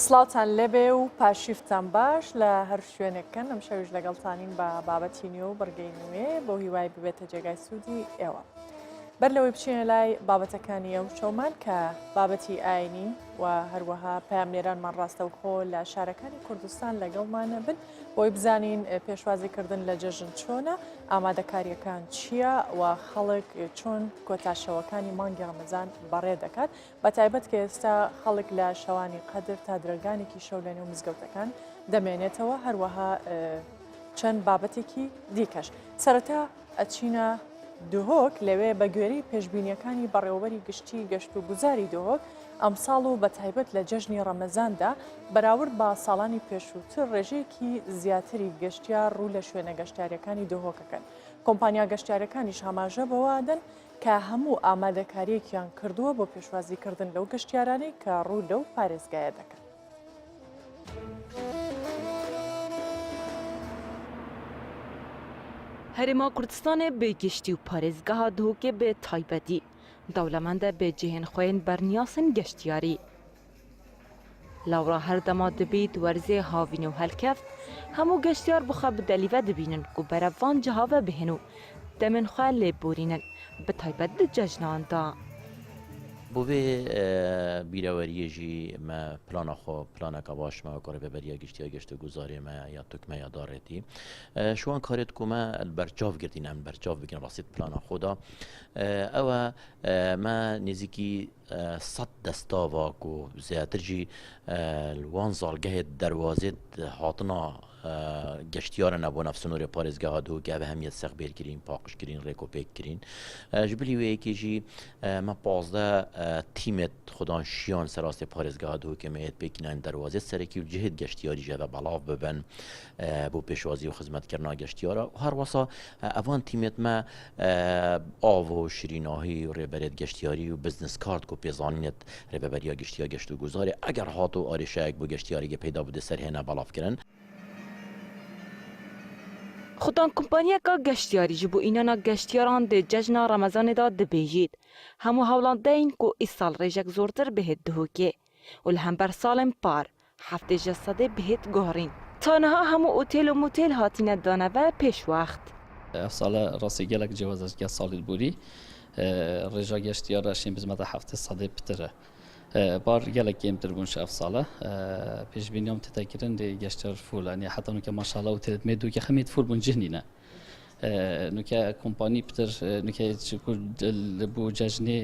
سڵاوتان لەبێ و پاشیفتان باش لە هەر شوێنێککەن ئەم شەویش لەگەڵتانین بە بابەتی نوێ و بەرگەی نوێ بۆ هیوای ببێتە جێگای سوودی ئێوە. بەر لەوەی بچینە لای بابەتەکانی ئەو شەومان کە بابەتی ئاینی و هەروەها پامێرانمان ڕاستەوخۆ لە شارەکانی کوردستان لەگەڵمانە بن بۆی بزانین پێشوازیکردن لە جەژن چۆنە، ئامادەکاریەکان چییە و خەڵک چۆن کۆتاشەوەکانی مانگی ڕەمەزان بەڕێ دەکات بە تایبەت کە ئێستا خەڵک لە شەوانی قەدر تا درەنگانێکی شەو لە نێو مزگەوتەکان دەمێنێتەوە، هەروەها چەند بابەتێکی دیکەش. سەرەتا ئەچینە دهۆک لەوێ بە گوێرەی پێشبینیەکانی بەڕێوەبەری گشتی گەشت و گوزاری دهۆک ئەمساڵ و بە تایبەت لە جەژنی ڕەمەزاندا بەراورد بە ساڵانی پێشووتر ڕێژەیەکی زیاتری گەشتیار ڕوو لە شوێنە گەشتیارەکانی دهۆکەکەن. کۆمپانیا گەشتیارەکانیش هەماژە بەوادن کە هەموو ئامادەکاریەکیان کردووە بۆ پێشوازیکردن لەو گەشتیارانەی کە ڕوو لەو پارێزگایە دەکەن. هەرێما کوردستانê bêgiştî û parêzgeha Duhokê bê taybetî dewlemend e bê cihên xwe yên berniyasên geştiyarî. Lawra her dema dibît werzê havîn û helkeft, hemû geştiyar bixwe bi delîve dibînin û berev van ciha ve bihên û demên xwe lêborînin bi taybet di cejnan da. بۆ بێ بیرەوەریەژی مە پلانەخۆ پلانەکە باشمەوە کۆڕێ بەبەریە گشتیە گەشتە گوزارێمە یا توکمە یا داڕێتی شوان کارێت کومە بەرچاو گرتینەم بەرچاو بگەن ڕاستیت پلانە خۆدا ئەوە مە نزیکی 100 دەستاواک و زیاترجی وان زاڵگەهێت دەواازێت هاتنا گەشتیارە نەبوو نەفسنۆری پارێزگەها دووکە بە هەمیە سەخبێرکردین پاقشکردین ڕێکۆپێککردین ژبلی وەیەکێژی مە 15 تیمێت خوددان شیان سەراستی پارێزگەها دووکەمەیەت پێکینان دەواازێت سەرەکی و جهێت گەشتیاری ژەبە بەڵاو ببن بۆ پێشوازی و خزمەتکردنا گەشتیارە و هەروەسا ئەوان تیمێتمە ئاو و شریناهی و ڕێبەرێت گەشتیاری و بزنس کارت و پێزانینێت ڕێبەبەریە گشتیە گەشت و گوزارێ ئەگەر هات و ئاریشایەک بۆ گەشتیاریگە پەیدا بودە سەرهێنا بەڵافکردن. Xudan kompaniyeka geştiyarî ji bo înana geştiyaran dê cejna Remezanê da dibêjît. Hemû hewlan deyên ku îsal rêjek zortir bihêt Duhokê û li hember salên par heftê ji sedê bihêt guherîn. Tanha hemû otêl û motêl hatîne daneve pêşwext. Ev sala rastî gelek cewazgeh salî borî rêja geştiyara şên bizmeta heftê sedê pitir e. بار gelek kêmtir bûn ji ev sala pêşbîniyam tê tekirin dê geştyar fûl yani heta nuke maşallah û têlet mêdûke xemê fûl bûn cihnîne nuke kompanî pitir nuke bû cejnê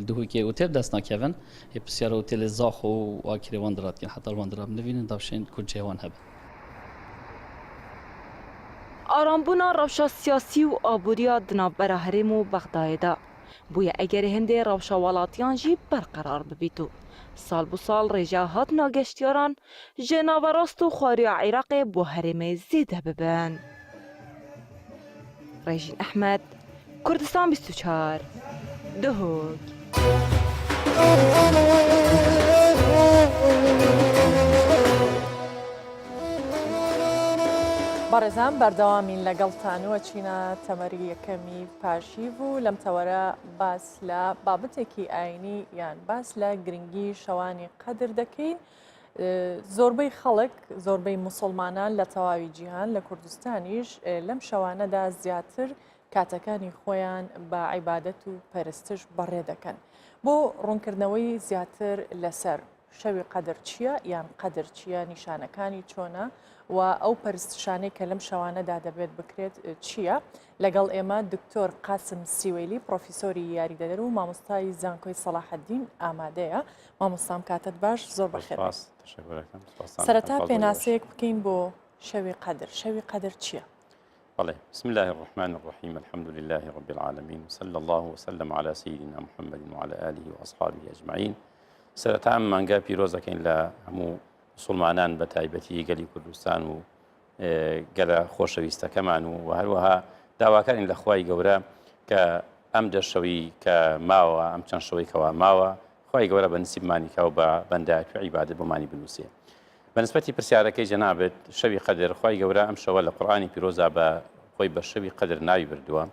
Duhokê otêl dest nakevin ê pisyara otêlê zax û akirê wan diratkin heta wan dirab nivînin davşên ku cêwan hebe. Arambûna rewşa siyasî û aboriya di navbera Herêm û Bexdayê da bûye egerê hindê rewşa welatiyan jî berqerar bibît û sal bû sal rêja hatina geştiyaran ji naverast û xwariya Iraqê bo herêmê zêde bibin. Rêjîn Ehmed, Kurdistan 24 Duhok. بەڕێزان بەردەوامین لەگەڵتان و چینە تەمەری یەکەمی پاشیو و لەم تەوەرە باس لە بابەتێکی ئاینی یان باس لە گرنگی شەوانی قەدر دەکەین. زۆربەی خەڵک زۆربەی موسڵمانان لە تەواوی جیهان لە کوردستانیش لەم شەوانەدا زیاتر کاتەکانی خۆیان بە عیبادەت و پەرستش بەڕێ دەکەن بۆ ڕوونکردنەوەی زیاتر لەسەر شەوی قەدر چییە یان قەدر چییە نیشانەکانی چۆنە و ئەو پەرستشانەی کە لەم شەوانەدا دەبێت بکرێت چییە؟ لەگەڵ ئێمە دکتۆر قاسم سیوەیلی پرۆفیسۆری یاریدەدەر و مامۆستای زانکۆی سەلاحەدین ئامادەیە. مامۆستام کاتت باش زۆر بەخێر. سەرەتا پێناسەیەک بکەین بۆ شەوی قەدر. شەوی قەدر چییە؟ بله بسم الله الرحمن الرحيم الحمد لله رب العالمين وصلى الله وسلم على سيدنا محمد وعلى آله وأصحابه أجمعين. سەرەتا مانگا پیرۆزەکەین لە هەموو مسلمانان بە تایبەتی گەلی کوردستان و گەلە خۆشەویستەکەمان و هەروەها داواکارین لە خوای گەورە کە ئەم دەشەوی کە ماوە ئەم چەند شەوەی کەوا ماوە خوای گەورە بە نسیبمانی کاو بە بەندایەت و عیبادەت بۆمانی بنووسێ. بە نسبەتی پرسیارەکەی جەنابێت شەوی قەدر خوای گەورە ئەم شەوە لە قورئانی پیرۆزا بە خۆی بە شەوی قەدر ناوی بردووە.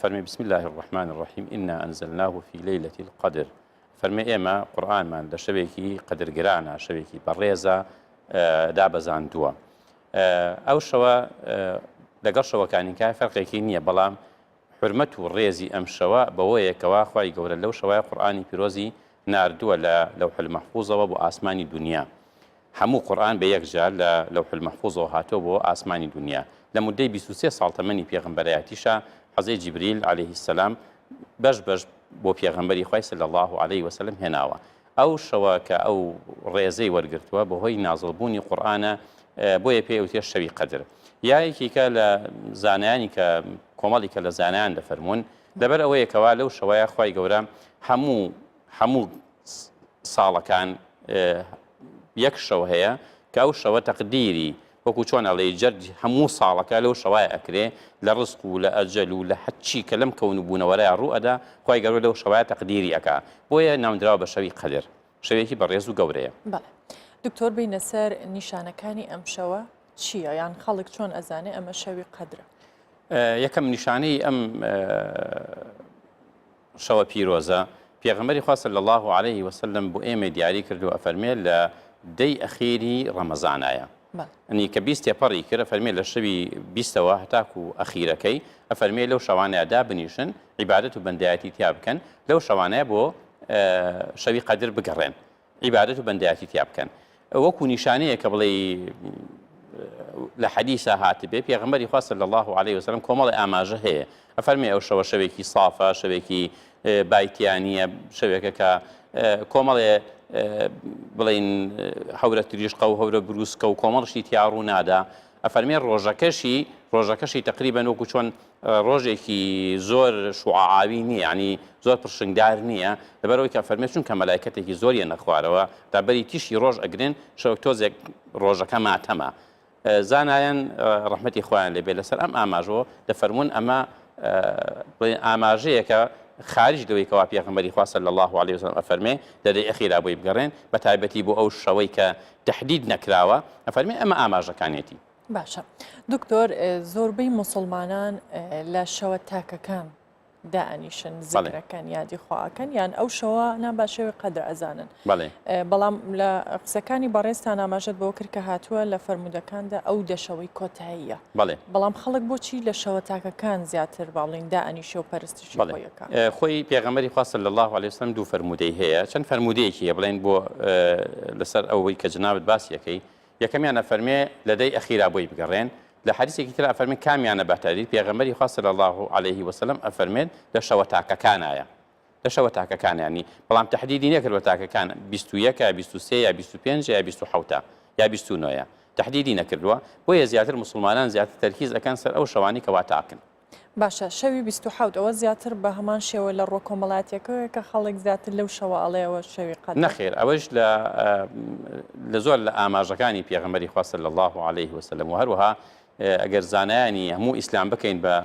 فەرمێ بسم الله الرحمن الرحيم إنا أنزلناه في ليلة القدر فەرمێ ئێمە قورئانمان لە شەوێکی قەدرگرانە شەوێکی بەڕێزە دابەزاندووە ئەو شەوە لەگەڵ شەوەکانی کای فەرقێکی نییە بەڵام حرمەت و ڕێزی ئەم شەوە بەوەیەکەوە خوای گەورە لەو شەوەیە قورئانی پیرۆزی ناردووە لە لەوح المەحفوظەوە بۆ ئاسمانی دنیا هەموو قورئان بە یەکجار لە لەوح المەحفوظەوە هاتووە بۆ ئاسمانی دنیا لە مودەی 23 ساڵ تەمەنی پێغەمبەرایەتیشە حەزەی جیبریل عەلەیهی السەلام بەش بۆ پێغەمبەری خوای صلی الله علیه وسلم هێناوە ئەو شەوە کە ئەو ڕێزەی وەرگرتووە بەهۆی نازڵبوونی قورئانە بۆیە پێوتێ شەوی قەدر یایەکێکە لە زانایانی کە کۆمەڵی کە لە زانایان دەفەرمونون لەبەر ئەوەیەکەوە لەو شەوەیە خوای گەورە هەموو ساڵەکان یەک شەو هەیە کە ئەو شەوە تەقدیری وەکو چۆن ئەڵێ جەرجی هەموو ساڵەکە لەو شەوای ئەکرێ لە ڕزق و لە ئەجەل و لە هەرچی کە لەم کەون و بوونەوەرەیە ڕوئەدا خوای گەورە لەو شەوایە تەقدیری ئەکا بۆیە نامدراوە بە شەوی قەدر شەوێکی بەڕێز و گەورەیە بەڵێ دکتۆر بینە سەر نیشانەکانی ئەم شەوە چییە یان خەڵک چۆن ئەزانێ ئەمە شەوی قەدرە یەکەم نیشانەی ئەم شەوە پیرۆزە پێغەمبەری خوا صلی الله علیه وسلم بۆ ئێمە دیاری کردو ئەفەرمێ لە دەی ئەخیری ڕەمەزانایە ئەنی کە بیست تێپەڕی کرد ئەفەرمێ لە شەوی بیستەوە هەتاکو ئەخیرەکەی ئەفەرمێ لەو شەوانەیە دابنیشن عیبادەت و بەندایەتی تیا بکەن لەو شەوانەیە بۆ شەوی قەدر بگەڕێن عیبادەت و بەندایەتی تیا بکەن وەکو نیشانەیە کە بڵێ لە حەدیثە هاتبێ پێغەمبەری خوا صلی الله علیه وسلم کۆمەڵی ئاماژە هەیە ئەفەرمێ ئەو شەوە شەوێکی سافە شەوێکی بایتیانیە شەوێکە کە کۆمەڵێ بڵین هەورە تریشقە و هەورە بروسکە و کۆمەڵشی تیاڕوو نادا ئەفەرمێ ڕۆژەکەشی تقریبەن وەکو چۆن ڕۆژێکی زۆر شوعاوی نییە ینی زۆر پرشنگدار نییە لەبەرەوەی کە فەرمێ چونکە مەلایکەتێکی زۆریە نەخوارەوە تا بەری تیشی ڕۆژ ئەگرن شەوە تۆزێک ڕۆژەکە ماتەمە زانایان ڕەحمەتی خۆیان لێبێ لەسەر ئەم ئاماژەوە دەفەرمونون ئەمە ئاماژەیەکە خارج لەوەی کەوا پێغەمبەری خوا صلی الله علیه وسلم ئەفەرمێ لەدەی ئەخیرا بۆی بگەڕێن بە تایبەتی بۆ ئەو شەوەی کە تەحدید نەکراوە ئەفەرمێ ئەمە ئاماژەکانێتی باشە دکتۆر زۆربەی مسلمانان لە شەوە تاکەکان دائنیشن زیکرەکەن یادی خواکەن یان ئەو شەوە نابا شەوی قەدر ئەزانن بەڵام لە قسەکانی بەڕێستان ئاماژەت بۆ کرد کە هاتووە لە فەرمودەکاندا ئەو دەشەوەی کۆتاییە بەڵام خەڵک بۆچی لە شەوە تاکەکان زیاتر باڵین دائنیشە و پەرستشی خۆیەکە خۆی پێغەمبەری خوا صلی الله علیه وسلم دوو فەرمودەی هەیە چەند فەرمودەیەکی بڵێن بۆ لەسەر ئەوەی کە جنابت باسیەکەی یەکەمیان ئەفەرمێ لەدەی ئەخیرا بۆی بگەڕێن لە حدیثێکی تر ئەفەرمێ کامیانە بەتادید پێغەمبەری خوا صلی الله علیه وسلم ئەفەرمێن لە شەوە تاکەکانایە لە شەوە تاکەکان ینی بەڵام تەحدیدی نەکرد بە تاکەکان 21 یا 23 یا 25 یا 27 یا 29 تەحدیدی نەکردووە بۆیە زیاتر مسلمانان زیاتر تەرکیز ئەکەن سەر ئەو شەوانی کەوا تاکن باشە شەوی 27 ئەوە زیاتر بە هەمان شێوە لە ڕۆ کۆمەڵاتیەکەوە کە خەڵک زیاتر لەو شەوە ئەڵێەوە شەوی قەدر نەخێر ئەوەش لە زۆر لە ئاماژەکانی پێغەمبەری خوا صلی الله علیه وسلم و هەروەها ئەگەر زانایانی هەموو ئیسلام بکەین بە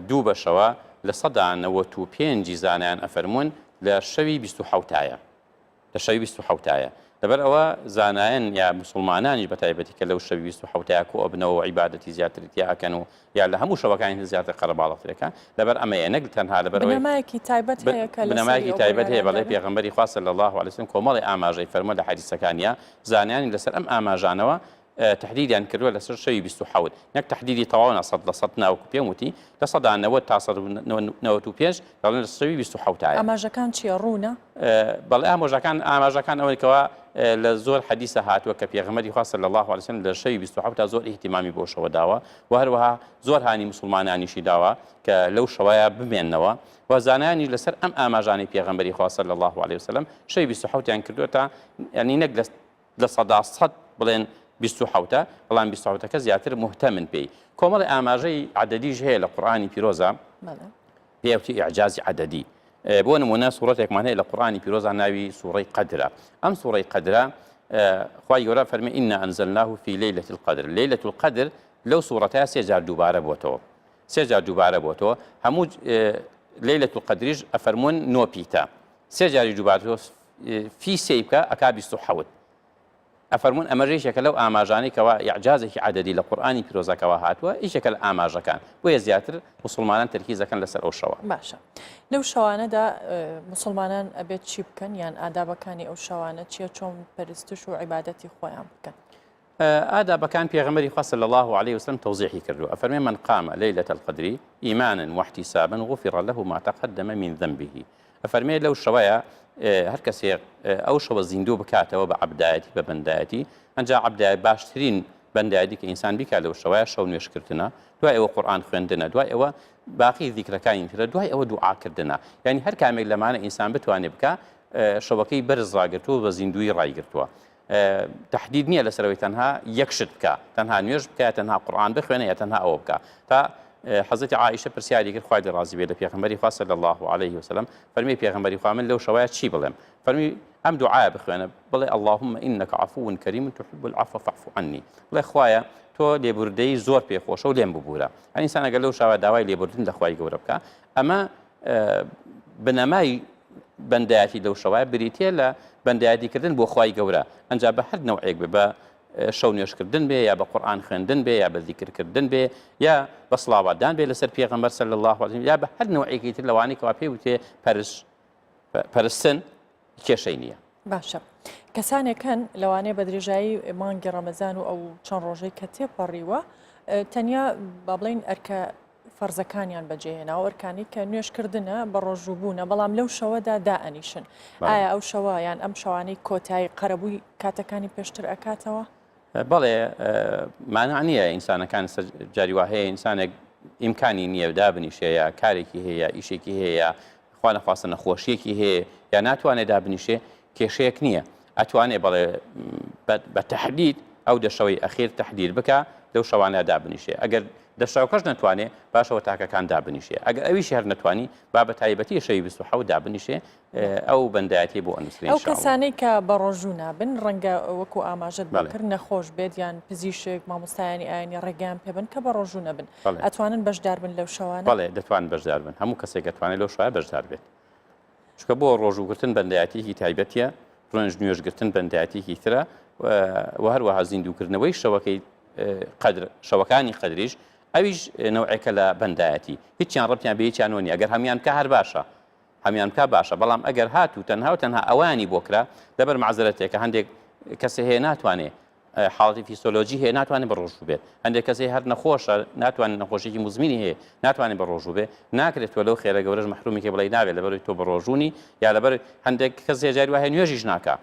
دوو بەشەوە لە 195 زانایان ئەفەرمون لە شەوی 27 لە شەوی 27 لەبەر ئەوە زانایان یا مسلمانانیش بە تایبەتی کە لەو شەوی 27 کۆ ئەبنەوە عیبادەتی زیاتری تیاکەن و یا لە هەموو شەوەکانی زیاتر قەرەباڵغترەکە لەبەر ئەمەیە نەک تەنها لەبەر بنەمایەکی تایبەت هەیە کە بنەمایەکی تایبەت هەیە بەڵێ پێغەمبەری خوا صلی الله علیه وسلم کۆمەڵی ئاماژەی فەرمووە لە حەدیثەکانیە زانایانی لەسەر ئەم ئاماژانەوە تحديداً كردوا لسر شيء بيستحاول نك تحديدي طوانا صد لصدنا وكبيموتي لصد عن نوت تعصر نوتو بيج قالنا الشيء بيستحاول تعالى أما جاكان شيء رونا بل أما جاكان أول كوا لزور حديثة هات وكبي غمدي خاص صلى الله عليه وسلم للشيء بيستحاول زور اهتمامي بوش وداوا وهروها زور هاني مسلمان هاني شي داوا كلو شوايا بمن نوا وزاناني لسر أما جاني بيغمبري خاص صلى الله عليه وسلم شيء بيستحاول يعني كردوا يعني نجلس لصدا صد بلين 27 بەڵام 27 زیاتر مهتمن پێی کۆمەڵی ئاماژەی عەدەدیش هەیە لە قورئانی پیرۆزە پێوتی ئیعجازی عەدەدی بۆ نمونە سوورەتێکمان هەیە لە قورئانی پیرۆزە ناوی سوورەی قەدرە ئەم سوورەی قەدرە خوای گەورە فەرمێ ئینا ئەنزەلناه فی لەیلة القەدر لەیلة القەدر لەو سوورەتەیە سێ جار دووبارە بۆتەوە سێ جار دووبارە بۆتەوە هەموو لەیلة القەدریش ئەفەرمون نۆپیتە سێ جاری دووبارە فی سێ بکە ئەکا 27 ئەفەرمونون ئەمەژێشێکە لەو ئاماژانی کەەوە یاعجازێکی عادەدی لە قورآانی پیرۆزەکەەوە هاتووە ئیشێکە لە ئاماژەکان بۆیە زیاتر مسلمانان تەرکیزەکەن لەسەر ئەو شەوە. باشە لەو شەوانەدا مسلمانان ئەبێت چی بکەن یان ئادابەکانی ئەو شەوانە چیە چۆن پەرستش و عیبادەتی خۆیان بکەن؟ ئادابەکان پێغەمبەری خوا صلی الله عليه وسلم توضیحی کردو ئەفەرمێ من قام ليلة القدر إيمانا واحتسابا غفر له ما تقدم من ذنبه ئەفەرمێ لەو شەوەیە هەر کەسێک ئەو شەوە زیندوو بکاتەوە بە عەبدایەتی بە بەندایەتی ئەنجا عەبدایەت باشترین بەندایەتی کە ئینسان بیکات لەو شەوەیە شەو نوێشکردنە دوای ئەوە قورئان خوێندنە دوای ئەوە باقی ذیکرەکانی ترە دوای ئەوە دوعاکردنە یعنی هەر کامێک لەمانە ئینسان بتوانێت بکە شەوەکەی بەرز ڕاگرتووە بە زیندوی ڕایگرتووە تحدید نییە لەسەرەوەی تەنها یەکشت بکە تەنها نوێژ بکە تەنها قورئان بخوێنە یا تەنها ئەوە بکە تا حەزەتی عائیشە پرسیاری کرد خوای ڕازی بێ لە پێغەمبەری خوا صلی الله عليه وسلم فەرمی پێغەمبەری خوا من لەو شەوەیە چی بڵێم فەرمی ئەم دوعایە بخوێنە بڵێ اللهم إنك عفو كريم تحب العفو فاعف عني بڵێ خوایە تۆ لێبوردەی زۆر پێخۆشە و لێم ببوورە ئەنی ئینسان ئەگەر لەو شەوە داوای لێبوردن لە خوای گەورە بکە ئەمە بنەمای بەندایەتی لەو شەوەیە بریتێ لە بەندایەتیکردن بۆ خوای گەورە ئەنجا بە هەر نەوعێک بە شەو نوێشکردن بێ یا بە قورئان خوێندن بێ یا بە ذیکرکردن بێ یا بە سڵاواتدان بێ لەسەر پێغەمبەر صلی الله عليه وسلم یا بە هەر نەوعێکی تر لەوانەی کەوا پێی وتێ پەرستن کێشەی نییە. باشە کەسانێک هەن لەوانەیە بە درێژایی مانگی ڕەمەزان و ئەو چەند ڕۆژەی کە تێپەڕیوە تەنیا با بڵین ئەرکە فەرزەکانیان بەجێهێناوە ئەرکانی کە نوێشکردنە بە ڕۆژووبوونە بەڵام لەو شەوەدا دائەنیشن ئایا ئەو شەوە یان ئەم شەوانەی کۆتایی قەرەبووی کاتەکانی پێشتر ئەکاتەوە؟ بەڵێ مانع نییە ئینسانەکان جاری وا هەیە ئینسانێک ئیمکانی نییە دابنیشێ یا کارێکی هەیە ئیشێکی هەیە خوا نەخواستە نەخۆشیەکی هەیە یا ناتوانێت دابنیشێ کێشەیەک نییە ئەتوانێت بەڵێ بە تەحدید ئەو دەشەوەی ئەخیر تەحدید بکە لەو شەوانە دابنیشێ ئەگەر دەشەوەکەش نەتوانێت باشەوە تاکەکان دابنیشێ ئەگەر ئەویشی هەر نەتوانی با بە تایبەتی شەوی 27 دابنیشێ ئەو بەندایەتی بۆ ئەنووسێن ئەو کەسانەی کە بە ڕۆژوو نابن ڕەنگە وەکو ئاماژەت بکرد نەخۆش بێت یان پزیشک مامۆستایانی ئاینی ڕێگەیان پێبن کە بە ڕۆژوو نەبن ئەتوانن بەشدار بن لەو شەوانە؟ بەڵێ دەتوانن بەشدار بن هەموو کەسێک دەتوانێت لەو شەوە بەشدار بێت چونکە بۆ ڕۆژووگرتن بەندایەتێکی تایبەتیە ڕۆژ نوێژگرتن بەندایەتێکی ترە و هەروەها زیندووکردنەوەی شەوەکەی شەوەکانی قەدریش ئەویش نەوعێکە لە بەندایەتی هیچیان ڕەبتیان بە هیچیان وەنی ئەگەر هەمیان بکە هەر باشە هەمیان بکە باشە بەڵام ئەگەر هاتوو تەنها و تەنها ئەوانی بۆ کرا لەبەر معزەرەتێکە هەندێک کەسێ هەیە ناتوانێت حاڵەتی فیسۆلۆژی هەیە ناتوانێت بە ڕۆژوو بێت هەندێک کەسێ هەر نەخۆشە ناتوانێت نەخۆشیی مزمینی هەیە ناتوانێت بە ڕۆژوو بێت ناکرێتەوە لەو خێرە گەورەش مەحرومیکە بڵێ نابێت لەبەرەوەی تۆ بە ڕۆژوونی یا لەبەر هەندێک کەسێ جاری وایە نوێژیش ناکە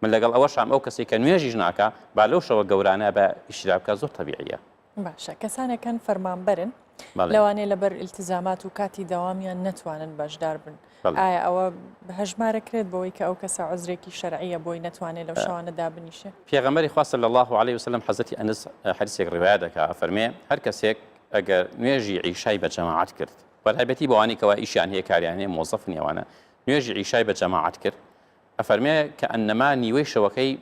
من لەگەڵ ئەوەشام ئەو کەسێک کە نوێژیش ناکە با لەو شەوە گەورانە بە ئیشتراکە زۆر طبیعیە. باشە کەسانێکن فەرمانبەرن لەوانەیە لەبەر ئیلتزامات و کاتی دەوامیان نەتوانن بەشدار بن ئایا ئەوە هەژمارەکرێت بەوەی کە ئەو کەسە عوزرێکی شەرعیە بۆی نەتوانێت لەو شەوانە دابنیشێ؟ پێغەمبەری خوا صلی الله عليه وسلم حەزەتی ئەنس حەدیثێک ڕیوایە دەکات ئەفەرمێ هەر کەسێک ئەگەر نوێژی عیشای بە جەماعەت کرد بەتایبەتی بەوانی کەوا ئیشیان هەیە کاریان هەیە مۆزەف نیەوانە نوێژی عیشای بە جەماعەت کرد ئەفەرمێ کە ئەنەما نیوەی شەوەکەی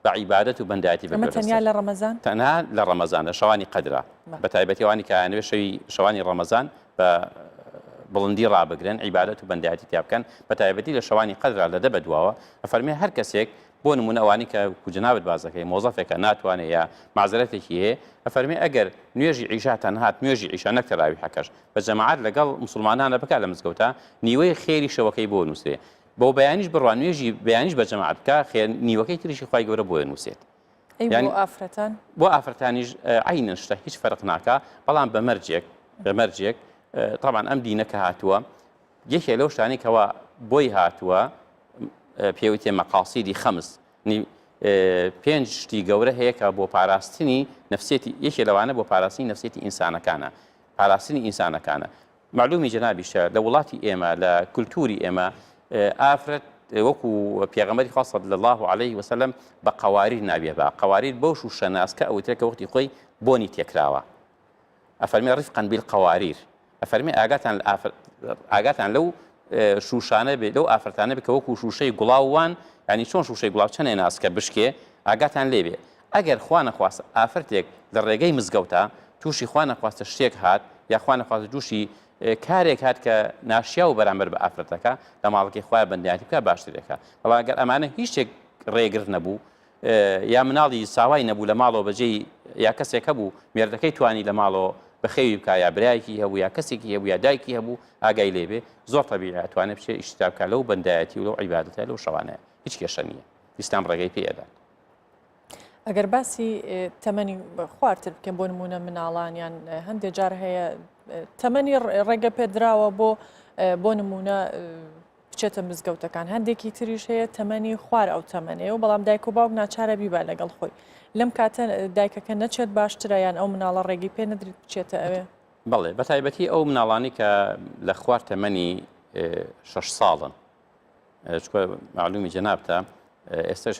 بعیبادەت و بەندایەتی بەکردێت تەنیا لە ڕەمەزان تەنها لە ڕەمەزان لە شەوانی قەدرا بە تایبەتیوانی کایانوێ شەوانی ڕەمەزان بە بڵندی ڕابگرن عیبادەت و بەندایەتی تیا بکەن بە تایبەتی لە شەوانی قەدرا لە دەبە دواوە ئەفەرمێ هەر کەسێک بۆ نمونە ئەوانی کە کوجناوت بازەکەی مۆزەفێکە ناتوانێت یا معزەرەتێکی هەیە ئەفەرمێ ئەگەر نوێژی عیشا تەنهات نوێژی عیشا نەک تەراوی حەکەش بە جەماعەت لەگەڵ مسلمانانە بکات لە مزگەوتە نیوەی خێری شەوەکەی بۆ نووسێ بۆ بەیانیش بڕوان نوێژی بەیانیش بە جەماعەت بکە خێر نیوەکەی تریشی خوای گەورە بۆ نووسێت بۆ ئافرەتانیش عینەن شتە هیچ فەرق ناکە بەڵام بەمەرجێک طبعاً ئەم دینەکە هاتووە یەکێ لەو شتانی کەوا بۆی هاتووە پێوتێ مەقاسیدی خەمس پێنج شتی گەورە هەیە کە بۆ پاراستنی نەفسێتی یەکێ لەوانە بۆ پاراستنی نەفسێتی ئینسانەکانە پاراستنی ئینسانەکانە معلومی جەنابیشە لە وڵاتی ئێمە لە کولتوری ئێمە ئافرەت وەکو پێغەمبەری خوا صلی الله عليه وسلم بە قەواریر نابێ بە قەواریر بەو شوشە ناسکە ئەوترێت کە وەختی خۆی بۆنی تێکراوە ئەفەرمێ ڕفقاً بالقەواریر ئەفەرمێ ئاگاتان لەو شوشانە بێ لەو ئافرەتانە بێ کە وەکو شوشەی گوڵاووان ینی چۆن شوشەی گوڵاو چەندێ ناسکە بشکێ ئاگاتان لێ بێ ئەگەر خوا نەخواستە ئافرەتێک لە ڕێگەی مزگەوتە تووشی خوا نەخواستە شتێک هات یا خوا نەخواستە تووشی کارێک هات کە ناشیا و بەرامبەر بە ئافرەتەکە لە ماڵەکەی خوای بەندایەتی بکە باشترێکە بەڵام ئەگەر ئەمانە هیچ شتێک ڕێگر نەبوو یا مناڵی ساوای نەبوو لە ماڵەوە بەجێی یا کەسێک هەبوو مێردەکەی توانی لە ماڵەوە بەخێوی بکە یا برایەکی هەبوو یا کەسێکی هەبوو یا دایکی هەبوو ئاگای لێبێ زۆر تەبیعی ئەتوانێت بچێت ئیشتیا بکات لەو بەندایەتی و لەو عیبادەتە لەو شەوانەیە هیچ کێشە نییە ئیسلام ڕێگەی پێدات. ئەگەر باسی تەمەنی خواردتر بکەم بۆ نمونە مناڵانیان هەندێک جار هەیە تەمەنی ڕێگە پێدراوە بۆ نمونە بچێتە مزگەوتەکان هەندێکی تریش هەیە تەمەنی خوار ئەو تەمەنێ و بەڵام دایک و باوک ناچارە بیبا لەگەڵ خۆی لەم کاتە دایکەکە نەچێت باشترە یان ئەو مناڵە ڕێگەی پێ نەدرێت بچێتە ئەوێ. بەڵێ بە تایبەتی ئەو مناڵانی کە لە خوار تەمەنی 6 ساڵن معلومی جەنابتە ئێستاش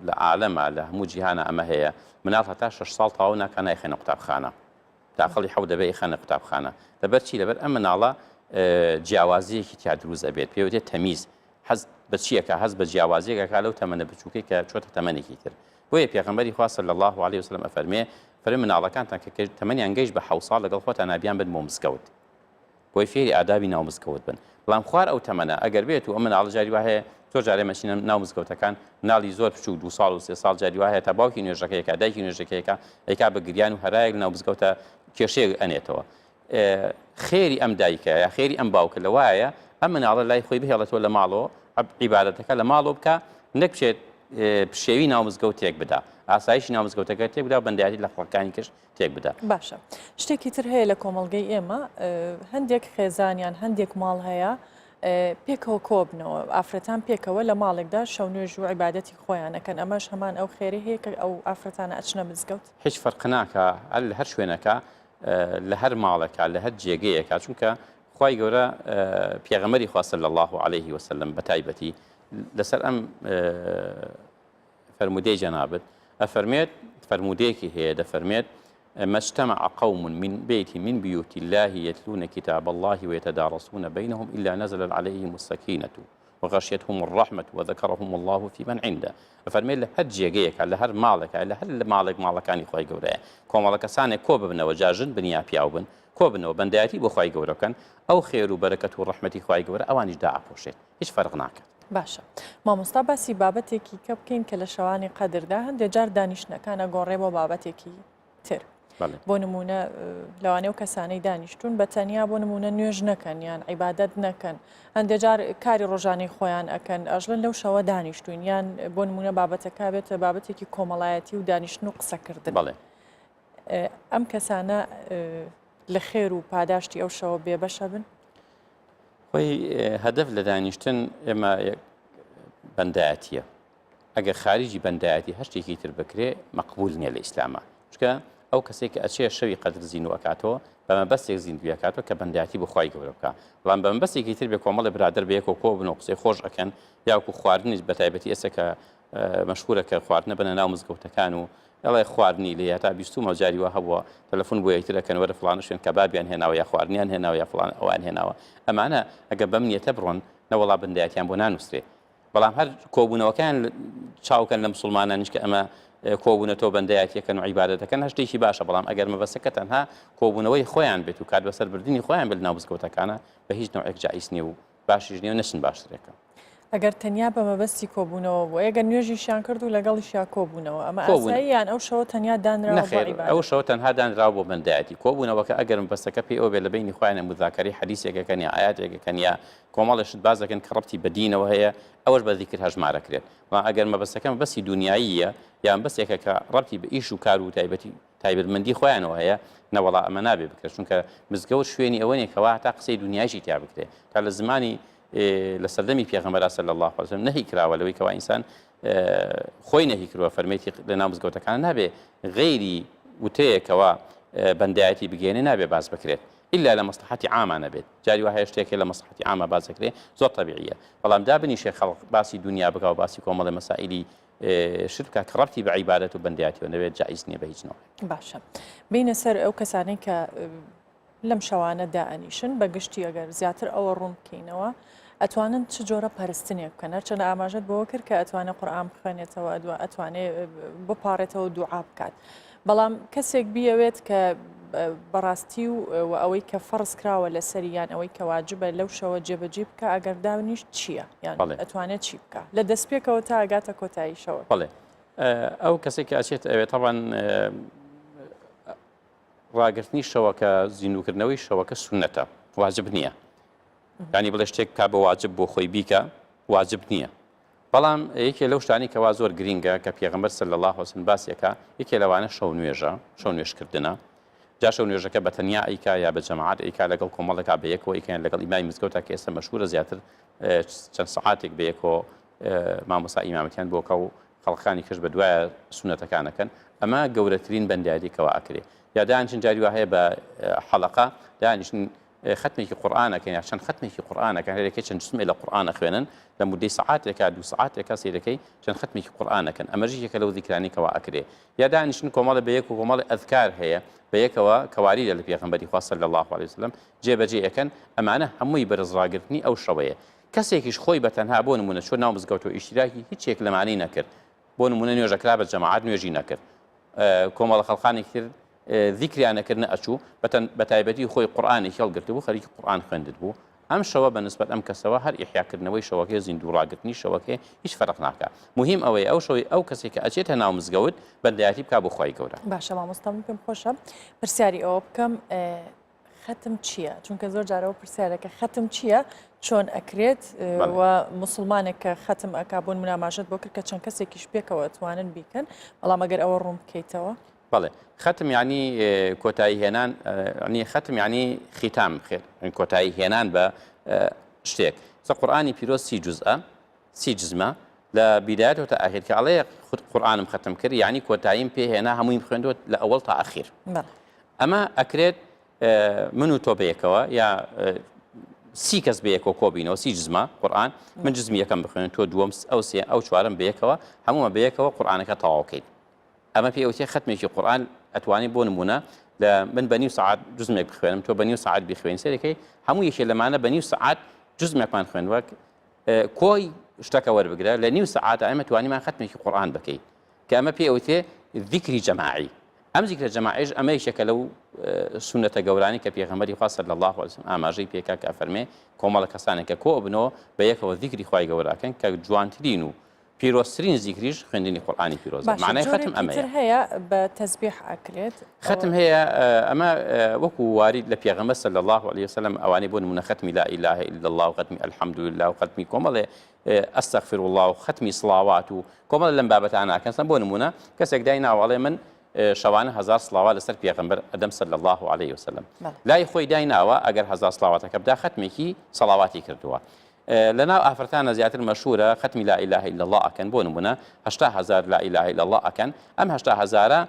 لە عالەمە لە هەموو جیهانە ئەمە هەیە مناڵ هەتا 6 ساڵ تاوا ناکە نایخێنە قوتابخانە داخڵی حەو دەبێ خانە قوتابخانە لەبەر چی لەبەر ئەم مناڵە جیاوازیەکی تیا دروست ئەبێت پێوتێت تەمیز حەز بە چیەکە هەز بە جیاوازیەکە لەو تەمەنە بچووکەی کە چۆتە تەمەنێکی تر بۆیە پێغەمبەری خوا صلی الله علیه وسلم ئەفەرمێ مناڵەکانتان کە تەمەنیان گەیشت بە 7 ساڵ لەگەڵ خۆتان نابیان بن بۆ مزگەوت بۆی فێری ئادابی ناو مزگەوت بن بەڵام خوار ئەو تەمەنە ئەگەر بێت و ئەم مناڵ جاری وایە تۆ جارێ مەچینە ناو مزگەوتەکان مناڵی زۆر بچوو 2 ساڵ و 3 ساڵ جاری وایە تا باوکی نوێژەکەیەکە دایکی نوێژەکەیەکە ئەیکا بە گریان و هەرایەک ناو مزگەوتە کێشەیەک ئەنێتەوە خێری ئەم دایکە یا خێری ئەم باوکە لەوایە ئەم مناڵە لای خۆی بهێڵێتەوە لە ماڵەوە عیبادەتەکە لە ماڵەوە بکە نەک بچێت پشێوی ناو مزگەوت تێک بدا ئاسایشی ناو مزگەوتەکە تێک بدا و بەندایەتی لە خەڵکانی کەش تێک بدا. باشە شتێکی تر هەیە لە کۆمەڵگەی ئێمە هەندێک خێزانیان هەندێک ماڵ هەیە پێکەوە کۆبنەوە ئافرەتان پێکەوە لە ماڵێکدا شەو نوێژ و عیبادەتی خۆیانەکەن ئەمەش هەمان ئەو خێری هەیە کە ئەو ئافرەتانە ئەچنە مزگەوت هیچ فەرق ناکە لە هەر شوێنەکە لە هەر ماڵەکە لە هەر جێگەیەکە چونکە خوای گەورە پێغەمبەری خوا صلی الله علیه وسلم بەتایبەتی لەسەر ئەم فرمودەی جەنابەت ئەفەرمێت فرمودەیەکی هەیە دەفەرمێت ما اجتمع قوم من بيت من بيوت الله يتلون كتاب الله ويتدارسون بينهم إلا نزل عليهم السكينة وغشيتهم الرحمة وذكرهم الله في من عنده ففرمي له هر جيجيك على هر مالك على هر مالك كان يخوي جورا كومالك سانه كوب بن وجاجن بنيا بياوبن كوبن وبنداتي بخوي جورا كان أو خير وبركة ورحمة خوي جورا أواني داع بوشيت إيش فرق ناك باشە مامۆستا باسی بابەتێکی کە بکەین کە لە شەوانی قەدردا هەندێک جار دانیشتنەکانە گۆڕێ بۆ بابەتێکی تر بۆ نمونە لەوانەیە و کەسانەی دانیشتون بە تەنیا بۆ نمونە نوێژ نەکەن یان عیبادەت نەکەن هەندێک جار کاری ڕۆژانەی خۆیان ئەکەن ئەژڵن لەو شەوە دانیشتوین یان بۆ نمونە بابەتەکە بێتە بابەتێکی کۆمەڵایەتی و دانیشتن و قسەکردن بەڵێ ئەم کەسانە لە خێر و پاداشتی ئەو شەوە بێبەشە بن خۆی هەدەف لە دانیشتن ئێمە بەندایەتیە ئەگەر خارجی بەندایەتی هەر شتێکی تر بکرێ مەقبول نییە لە ئیسلامە چکە ئەو کەسێک کە ئەچێ شەوی قەدر زین و ئەکاتەوە بەمە بەستێک زیندویەکاتەوە کە بەندایەتی بخوای گەورە بکە بەڵام بەمە بەستێکی تر بێ کۆمەڵی برادر بەیەک و کۆ بن و قسەی خۆش ئەکەن یاکو خواردنیش بەتایبەتی ئێستا کە مەشهورە کە خواردنە بنە ناو مزگەوتەکان و ئەڵێ خواردنی لێ تا بیستومە جاری وە هەبووە تەلەفۆن بۆ یەکترەکەن وەرە فڵانە شوێن کەبابیان هێناوە یا خواردنیان هێناوە یا فڵان ئەوان هێناوە ئەمانە ئەگە بەم نیەتە بڕۆن نەوەڵا بەندایەتیان بۆ نانووسێ بەڵام هەر کۆبوونەوەکان چاوکەن لە مسلمانانش کە ئەمە کۆبوونە تۆ بەندایەتیەکەن و عیبادەتەکەن هەشتێکی باشە بەڵام ئەگەر مەبەستەکە تەنها کۆبوونەوەی خۆیان بێت و کات بەسەربردننی خۆیان بێت ناو مزگەوتەکانە بە هیچ نوعێک جائز نییە و باشیش نییە و نەچن باشترێکە ئەگەر تەنیا بە مەبەستی کۆبوونەوە بۆ ئەگەر نوێژیشیان کرد و لەگەڵیشیان کۆبوونەوە ئەمە ئاساییان ئەو شەوە تەنیا دانراوە ئەو شەوە تەنها دانراوە بۆ بەندایەتی کۆبوونەوەکە ئەگەر مەبەستەکە پێی ئەو بێ لە بینی خۆیانە مذاکەری حەدیثێکەکەن یا ئاياتێکەکەن یا کۆمەڵێشت باز دەکەن کە ڕەبتی بە دینەوە هەیە ئەوەش بە ذیکر هەژمارەکرێت ئەگەر مەبەستەکە مەبەستی دنیاییە یان بەسێکە کە ڕەبتی بە ئیش و کار و تایبەتمەندی خۆیانەوە هەیە نەوەڵا ئەمە نابێ بکرێت چونکە مزگەوت شوێنی ئەوە نیەکەوە تا قسەی دنیایشی تیا بکرێت تا لە زمانی لە سەردەمی پێغەمبەر صلی الله علیه وسلم نهی کراوە لەوەی کەوا ئینسان خۆی نهی کردووە فەرمێتی لە ناو مزگەوتەکان نابێ غەیری وتەیەکەوە بەندایەتی بگێنێ نابێ باز بکرێت إلا لە مەسلحەتی عامانە بێت جاری وایە شتێکی لە مەسلحەتی عامە باز دەکرێت زۆر طبیعیە بەڵام دابنیشێ خەڵق باسی دنیا بکە و باسی کۆمەڵی مەسائلی شرکە کە ڕەبتی بە عیبادەت و بەندایەتیەوە نەبێت جائز نییە بە هیچ نوع باشە بینە سەر ئەو کەسانەی کە لەم شەوانە دائەنیشن بە گشتی ئەگەر زیاتر ئەوە ڕوون بکەینەوە ئەتوانن چ جۆرە پەرستنێک بکەن هەرچەندە ئاماژەت بەوە کرد کە ئەتوانێت قورئان بخوێنێتەوە ئەتوانێت بپارێتەوە دوعا بکات بەڵام کەسێک بیەوێت کە بەڕاستی و ئەوەی کە فەرز کراوە لە سەریان ئەوەی کە واجبە لەو شەوە جێبەجێ بکە ئەگەر داونیش چییە یان ئەتوانێت چی بکە لە دەستپێکەوە تا ئەگاتە کۆتایی شەوە بەڵێ ئەو کەسێک کە ئەچێت ئەوێ تاوان ڕاگررتنی شەوەکە زیندوکردنەوەی شەوەکە سونەتە واجب نییە ینی بڵێ شتێک کا بە واجب بۆ خۆی بیکە واجب نییە بەڵام یەکێ لەو شتانی کەوا زۆر گرینگە کە پێغەمبەر صلی الله علیه وسلم باسیەکە یەکێ لەوانە شەو نوێژە شەو نوێژکردنە جا شەو نوێژەکە بە تەنیا ئەیکا یا بە جەماعەت ئەیکا لەگەڵ کۆمەڵێکا بەیەکەوە ئیکەن لەگەڵ ئیمامی مزگەوتە کە ئێستا مەشهورە زیاتر چەند سەعاتێک بەیەکەوە مامۆستا ئیمامەتیان بۆکە و خەڵقانی کەش بە دوایە سونەتەکانەکەن ئەمە گەورەترین بەندیاریکەوە ئەکرێ یا دانیشتن جاری وا هەیە بە حەڵەقە دانیشتن ختمێکی قورآانەکەن یا چەند ختمێکی قورآانەکە هەرێکی چەند جسمێ لە قورآانە خوێنن لە مودەی سەعاتێکا دو سەعاتێکە سیرەکەی چەند ختمێکی قورآانەکەن ئەمەژیەکە لەو دیکرانیکەوە ئەکرێ یا دانیشتن کۆمەڵە بە یەک و کۆمەڵی ئەذکار هەیە بە یەکەوە کەواریدە لە پێغەمبەری خوا صلی الله علیه وسلم جێبەجێ ئەکەن ئەمانە هەمووی بەرزڕاگرتنی ئەو شەوەیە کەسێکیش خۆی بە تەنها بۆ نمونە چۆن ناو مزگەوتەوە ئیشتراکی هیچێک لەمانەی نەکرد بۆ نمونە نوێژەکرا بە جەماعەت نوێژی نەکرد کۆمەڵە خەڵقانی تر ذیکریانەکردنە ئەچوو بە تایبەتی خۆی قورآانی هێڵگرت بوو خەریکی قورآن خوێندت بوو ئەم شەوە بە نسبەت ئەم کەسەوە هەر ئیحیاکردنەوەی شەوەکەی زیندوو ڕاگرتنی شەوەکەی هیچ فەرق ناکە مهم ئەوەیە ئەو شەوەی ئەو کەسێک کە ئەچێتە ناو مزگەوت بەندایەتی بکا بۆ خۆی گەورە باشە مامۆستا پێم خۆشە پرسیاری ئەوە بکەم ختم چییە چونکە زۆر جارەوە پرسیارەکە ختم چییە چۆن ئەکرێت و مسلمانێک کە ختم ئەکبوون مناماژت بۆ کرد کە چەند کەسێکیش پێکەوە توانن بیکەن بەڵام ئەگەر ئەوە ڕوون بکەیتەوە بەڵێ ختم ینی کۆتایی هێنان ختم ینی ختام کۆتایی هێنان بە شتێک قورآانی پیرۆز 30 جزئە 30 جزمە لە بیدایەتەوە تا ئاخیر کە ئەڵێ قورآنم ختم کرد یعنی کۆتاییم پێ هێنا هەمووی بخوێندوە لە ئەوڵ تا ئاخیر ئەمە ئەکرێت من و تۆ بەیەکەوە یا 30 کەس بەیەکەوە کۆبینەوە 30 جزمە قورآن من جزمی یەکەم بخوێن تۆ دووەم ئەو سێ ئەو چوارم بەیەکەوە هەموومە بەیەکەوە قورآنەکە تەواوکەیت ئەمە پێوتێ ختمێکی قورآن ئەتوانی بۆ نمونە لە من بە نیو سعات جزمێک بخوێنم تۆ بە نیو سعات بخوێن سەرەکەی هەموو یەکێ لەمانە بە نیو سعات جزمێکمان خوێنوە کۆی شتەکە وەربگرە لە نیو سعات ئەمە توانیمان ختمێکی قورآن بکەیت کە ئەمە پێوتێ ذیکری جەماعی ئەم ذیکرە جەماعیش ئەمە یەکێکە لەو سونەتە گەورانی کە پێغەمبەری خوا صلی الله علیه وسلم ئاماژەی پێکا کە ئەفەرمێ کۆمەڵە کەسانێک کە کۆ بنەوە بە یەکەوە ذیکری خوای گەوراکەن کە جوانترین و پیرۆستترین زیکریش خوێندنی قورآانی پیرۆزە معنای ختم ئەمەیە هەیە بە تەسبیح ئەکرێت ختم هەیە ئەمە وەکو وارد لە پێغەمبەر صلی الله علیه وسلم ئەوانەی بۆ نمونە ختمی لا اله الا الله و ختمی الحمد لله و ختمی کۆمەڵێ ئەستەغفر الله و ختمی سڵاوات و کۆمەڵ لەم بابەتانە ئەکەن بۆ نمونە کەسێک دای ناوەڵێ من شەوانە 1000 سڵاوات لەسەر پێغەمبەر ئەدەم صلی الله علیه وسلم لای خۆی دای ناوە ئەگەر 1000 سڵاواتەکە بدا ختمێکی سەڵاواتی کردووە لەناو ئافرەتانە زیاتر مەشهورە ختمی لا اله الا الله ئەکەن بۆ نمونە 80000 لا اله الا الله ئەکەن ئەم 80000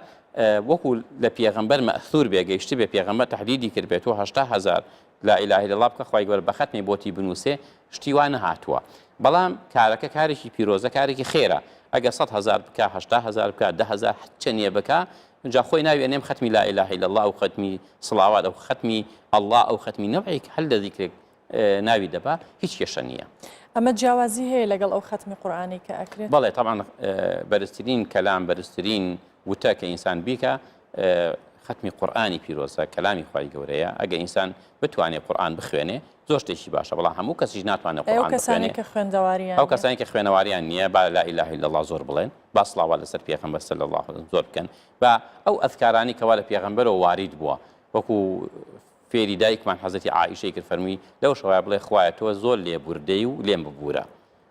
وەکو لە پێغەمبەر مەثور بێگەیشتی بێ پێغەمبەر تحدیدی کرد بێتەوە 80000 لا اله الا الله بکە خوای گەورە بە ختمی بۆتی بنووسێ شتی وانە هاتووە بەڵام کارەکە کارێکی پیرۆزە کارێکی خێرە ئەگە 100000 بکە 80000 بکە 10000 چەندێ بکە جا خۆی ناوی ئەنێم ختمی لا اله الا الله و ختمی سڵاوات ئەو ختمی الله ئەو ختمی نەوعێک هەل لە ذیکرێک ناوی دەبا هیچ کێشە نییە ئەمە جیاوازی هەیە لەگەڵ ئەو ختمی قورآانی کە ئەکرێت بەڵێ طبعا بەرزترین کەلام بەرزترین وتە کە ئینسان بیکە ختمی قورآانی پیرۆزە کەلامی خوای گەورەیە ئەگە ئینسان بتوانێت قورآن بخوێنێ زۆر شتێکی باشە بەڵام هەموو کەسیش ناتوانێت قورآن بخوێنێ ئەو کەسانی کە خوێنەواریان نییە با لا اله الا الله زۆر بڵێن با سڵاوات لەسەر پێغەمبەر صلی الله علیه وسلم زۆر بکەن با ئەو ئەذکارانی کەوا لە پێغەمبەرەوە وارد بووە وەکو فێری دایکمان حەزەتی عائیشەی کرد فەرمووی لەو شەوایە بڵێ خوایە تۆ زۆر لێبوردەی و لێم ببوورە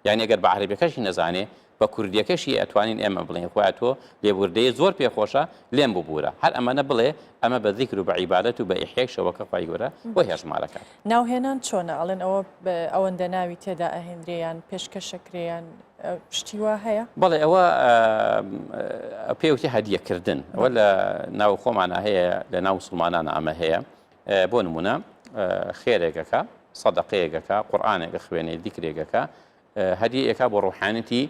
یعنی ئەگەر بە عەرەبیەکەشی نەزانێ بە کوردیەکەشی ئەتوانین ئێمە بڵێن خوایە تۆ لێبوردەی زۆر پێخۆشە لێم ببوورە هەر ئەمەنە بڵێ ئەمە بە ذیکر و بە عیبادەت و بە ئیحیای شەوەکە خوای گەورە بۆ هێژمارەکە ناوهێنان چۆنە ئەڵێن ئەوە ئەوەندە ناوی تێدا ئەهێنرێیان پێشکەشەکرێیان شتی وا هەیە بەڵێ ئەوە پێوتی هەدیەکردن ئەوە لە ناو خۆمانە هەیە لە ناو مسلمانانە ئەمە هەیە بۆ نمونە خێرێکەکە سەدەقەیەکەکە قورآنێکە خوێنێ دیکرێکەکە هەدیەکە بۆ ڕوحانەتی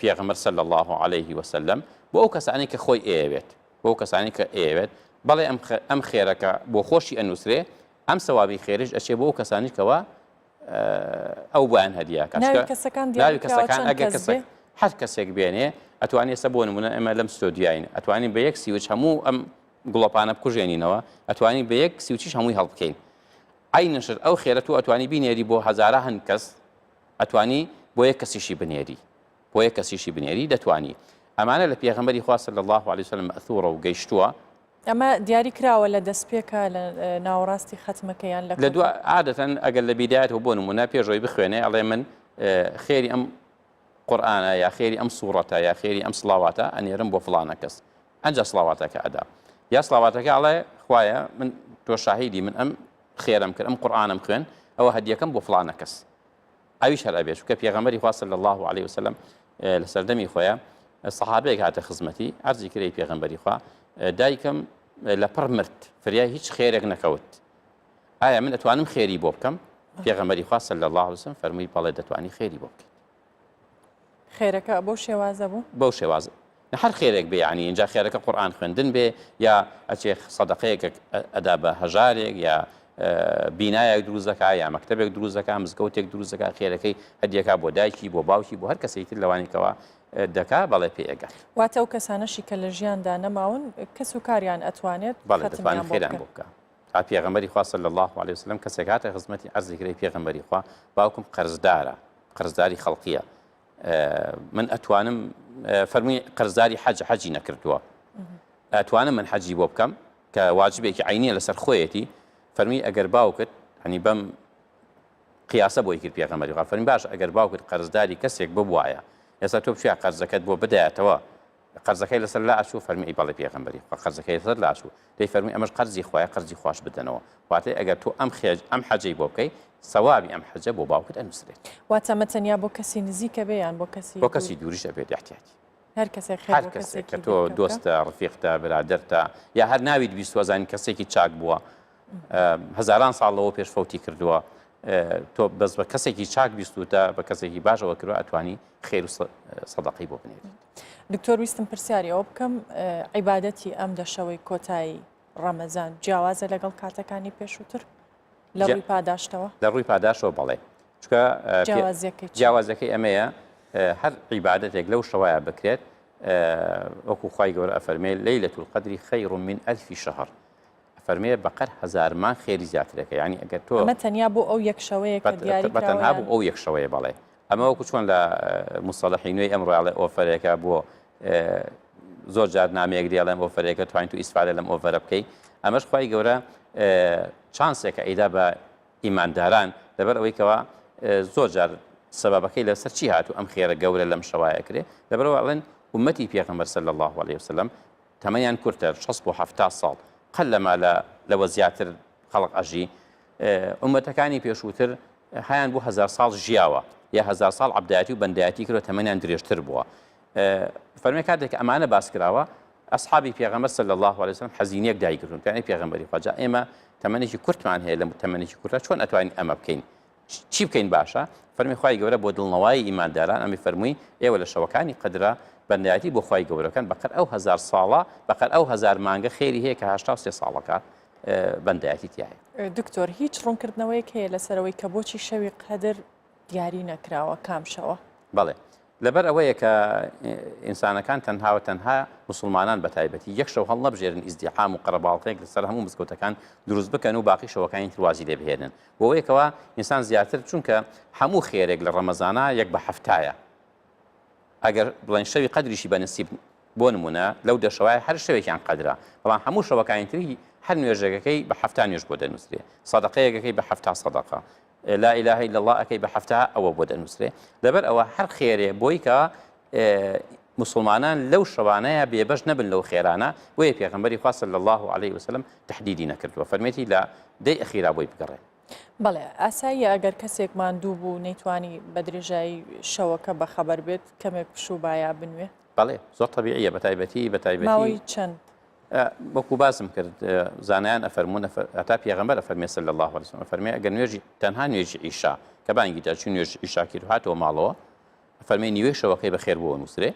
پێغەمبەر صلی الله علیه وسلم بۆ ئەو کەسانی کە خۆی ئێوێت بۆ ئەو کەسانی کە ئێوێت بەڵێ ئەم خێرەکە بۆ خۆشی ئەنووسرێ ئەم سەوابی خێریش ئەچێ بۆ ئەو کەسانی کەوە ئەو بۆیان هەدیەکە ناوی کەسەکان ئەگەر کەسێک هەر کەسێک بێنێ ئەتوانێت سە بۆ نمونە ئێمە لەم ستۆدیاین ئەتوانین بە یەک سیوچ هەموو ئەم گوڵۆپانە بکوژێنینەوە ئەتوانی بە یەک سیوچیش هەمووی هەڵبکەین ئاینشر ئەو خێرە تو ئەتوانی بینێری بۆ هەزارە هەند کەس ئەتوانی بۆ یەک کەسیشی بنێری بۆ یەک کەسیشی بنێری دەتوانی ئەمانە لە پێغەمبەری خوا صلی الله علیه وسلم مەثوورە و گەیشتووە ئەمە دیاری کراوە لە دەستپێکە لە ناوەڕاستی ختمەکەیان لە دووە عادەتەن ئەگەر لە بیدایەتەوە بۆ نمونە پێشەوەی بخوێنێ ئەڵێ من خێری ئەم قورئانە یا خێری ئەم سوورەتە یا خێری ئەم سڵاواتە ئەنێرم بۆ فڵانە کەس ئەنجا سڵاواتەکە ئەدا یا سڵاواتەکە ئەڵێ خوایە من تۆ شاهیدی من ئەم خێرم کرد ئەم قورئانم خوێن ئەوە هەدیەکەم بۆ فڵانە کەس ئەویش هەر ئەبێت چونکە پێغەمبەری خوا صلی الله علیه وسلم لە سەردەمی خۆیان سەحابەیەک هاتە خزمەتی عەرزی کردی پێغەمبەری خوا دایکم لە پڕ مرد فریای هیچ خێرێک نەکەوت ئایا من ئەتوانم خێری بۆ بکەم پێغەمبەری خوا صلی الله علیه وسلم فەرمووی بەڵێ دەتوانی خێری بۆ بکەیت خێرەکە بەو شێوازە بوو بەو شێوازە هەر خێرێک بێ یعنی اینجا خێرەکە قورئان خوێندن بێ یا ئەچێ سەدەقەیەک ئەدا بە هەژارێک یا بینایەک دروست دەکا یا مەکتەبێک دروست دەکا مزگەوتێک دروست دەکا خێرەکەی هەدیەکە بۆ دایکی بۆ باوکی بۆ هەر کەسێکی تر لەوانێکەوە دەکا بەڵێ پێئەگەر واتە ئەو کەسانەشی کە لە ژیاندا نەماون کەس و کاریان ئەتوانێت بەڵێ دەتوانێت خێران بۆ بکە تا پێغەمبەری خوا صلی الله علیه وسلم کەسێک هاتە خزمەتی عەرزی کردی پێغەمبەری خوا باوکم قەرزدارە قەرزداری خەڵقیە من ئەتوانم فەرمووی قەرزداری حەجی نەکردووە ئەتوانم من حەجی بۆ بکەم کە واجبێکی عینیە لەسەر خۆیەتی فەرمی ئەگەر باوکت هەنی بەم قیاسە بۆی کرد پێغەمبەری خوا فەرمی باش ئەگەر باوکت قەرزداری کەسێک ببوایە ئێستا تۆ بچیا قەرزەکەت بۆ بدایەتەوە قەرزەکەی لەسەر لا ئەچوو فەرمی بەڵێ پێغەمبەری خوا قەرزەکەی لەسەر لا ئەچوو دەی فەرمی ئەمەش قەرزی خۆیە قەرزی خۆش بدەنەوە واتە ئەگەر تۆ ئەم حەجەی بۆ بکەی سەوابی ئەم حەجە بۆ باوکت ئەنووسرێت واتە مەتەنیا بۆ کەسی نزیکە بێ یان بۆ کەسی دووریش ئەبێت احتیاطی هەر کەسێک هەر کەسێک کە تۆ دۆستە ڕفیقتە برادەرتە یا هەر ناویت بیستوەزانی کەسێکی چاک بووە هەزاران ساڵ لەوە پێش فەوتی کردووە تۆ بەس بە کەسێکی چاک بیستوتە بە کەسێکی باشەوە کردووە ئەتوانی خێر و سەدەقەی بۆ بنێت دکتۆر ویستم پرسیاری ئەوە بکەم عیبادەتی ئەم دەشەوەی کۆتایی ڕەمەزان جیاوازە لەگەڵ کاتەکانی پێشووتر لە ڕووی پاداشتەوە لە ڕووی پاداشەوە بەڵێ چکە جیاوازەکەی ئەمەیە هەر عیبادەتێک لەو شەوایە بکرێت وەکو خوای گەورە ئەفەرمێ لەیلەة القەدر خەیر من ئەلف شەهر فەرمێ بەقەر هەزارمان خێری زیاترەکە یعنی ئەگەر تۆ ئەمە تەنیا بۆ ئەو یەک شەوەیە کە دیاری کراوە بەتەنها بۆ ئەو یەک شەوەیە بەڵێ ئەمە وەکو چۆن لە مستەڵەحی نوێی ئەمڕۆیاڵێ ئۆفەرێکە بۆ زۆر جار نامەیەک دێڵێم ئۆفەرێکە توانین تو ئیسفادە لەم ئۆفەرە بکەی ئەمەش خوای گەورە چانسێکە ئەیدا بە ئیمانداران لەبەر ئەوەی کەوە زۆر جار سەبەبەکەی لەسەر چی هاتوو ئەم خێرە گەورە لەم شەوایە کرێ لەبەرەوە ئەڵێن ئومەتی پێغەمبەر صلی الله علیه وسلم تەمەنیان کورتتر 60 بۆ 70 ساڵ قەلەما لەوە زیاتر خەڵق ئەژی ئومەتەکانی پێشووتر هەیان بۆ 1000 ساڵ ژیاوە یا 1000 ساڵ عەبدایەتی و بەندایەتی کردووە تەمەنیان درێژتر بووە فەرمێ کاتێک ئەمانە باس کراوە ئەسحابی پێغەمبەر صلی الله علیه وسلم حەزینەیەک دایکردون کانی پێغەمبەری خوا جا ئێمە تەمەنێکی کورتمان هەیە لە تەمەنێکی کورتە چۆن ئەتوانین ئەمە بکەین چی بکەین باشە فەرمی خوای گەورە بۆ دڵنەوایی ئیمانداران ئەمی فەرمووی ئێوە لە شەوەکانی قەدرە بەندایەتی بۆ خوای گەورەکەن بەقەر ئەو 1000 ساڵە بەقەر ئەو 1000 مانگە خێری هەیە کە 83 ساڵەکە بەندایەتی تایە دکتۆر هیچ ڕوونکردنەوەیەک هەیە لەسەرەوەی کە بۆچی شەوی قەدر دیاری نەکراوە کام شەوە بەڵێ لەبەر ئەوەیە کە ئینسانەکان تەنها و تەنها مسلمانان بە تایبەتی یەک شەو هەڵ نەبژێرن ئیزدیحام و قەرەباڵغێک لەسەر هەموو مزگەوتەکان دروست بکەن و باقی شەوەکانی تروازی لێ بهێنن بۆەوەیەکەوە ئینسان زیاتر چونکە هەموو خێرێک لە ڕەمەزانە یەک بە هەفتایە ئەگەر بڵێن شەوی قەدریشی بەنسیب بۆ نمونە لەو دەشەوای هەر شەوێکیان قەدرا بەڵام هەموو شەوەکانی تری هەر نوێژەکەی بە هەفتا نوێژ بۆ دەنووسرێ سەدەقەیەکەکەی بە هەفتا سەدەقە لا إله إلا الله ئەکەی بە هەفتا ئەوە بۆ دەنووسرێ لەبەر ئەوە هەر خێرێ بۆی کە مسلمانان لەو شەوانەیە بێبەش نەبن لەو خێرانە بۆیە پێغەمبەری خوا صلی الله عليه وسلم تحدیدی نەکردووە فەرمێتی لە دەی ئەخیرا بۆی بگەڕێ بەڵێ ئاساییە ئەگەر کەسێک ماندوو بوو نەیتوانی بە درێژایی شەوەکە بەخەبەر بێت کەمێک پشوبایە بنوێ بەڵێ زۆر طبیعیە بەتایبەتی ماوەی چەند وەکو باسم کرد زانایان ئەفەرمونە هەتا پێغەمبەر ئەفەرمێ صلی الله عليه وسلم ئەفەرمێ ئەگەر نوێژی تەنها نوێژی ئیشا کە بانگی دا چون نوێژ ئیشاکی هاتەوە ماڵەوە ئەفەرمێ نیوەی شەوەکەی بەخێر بۆ نووسرێ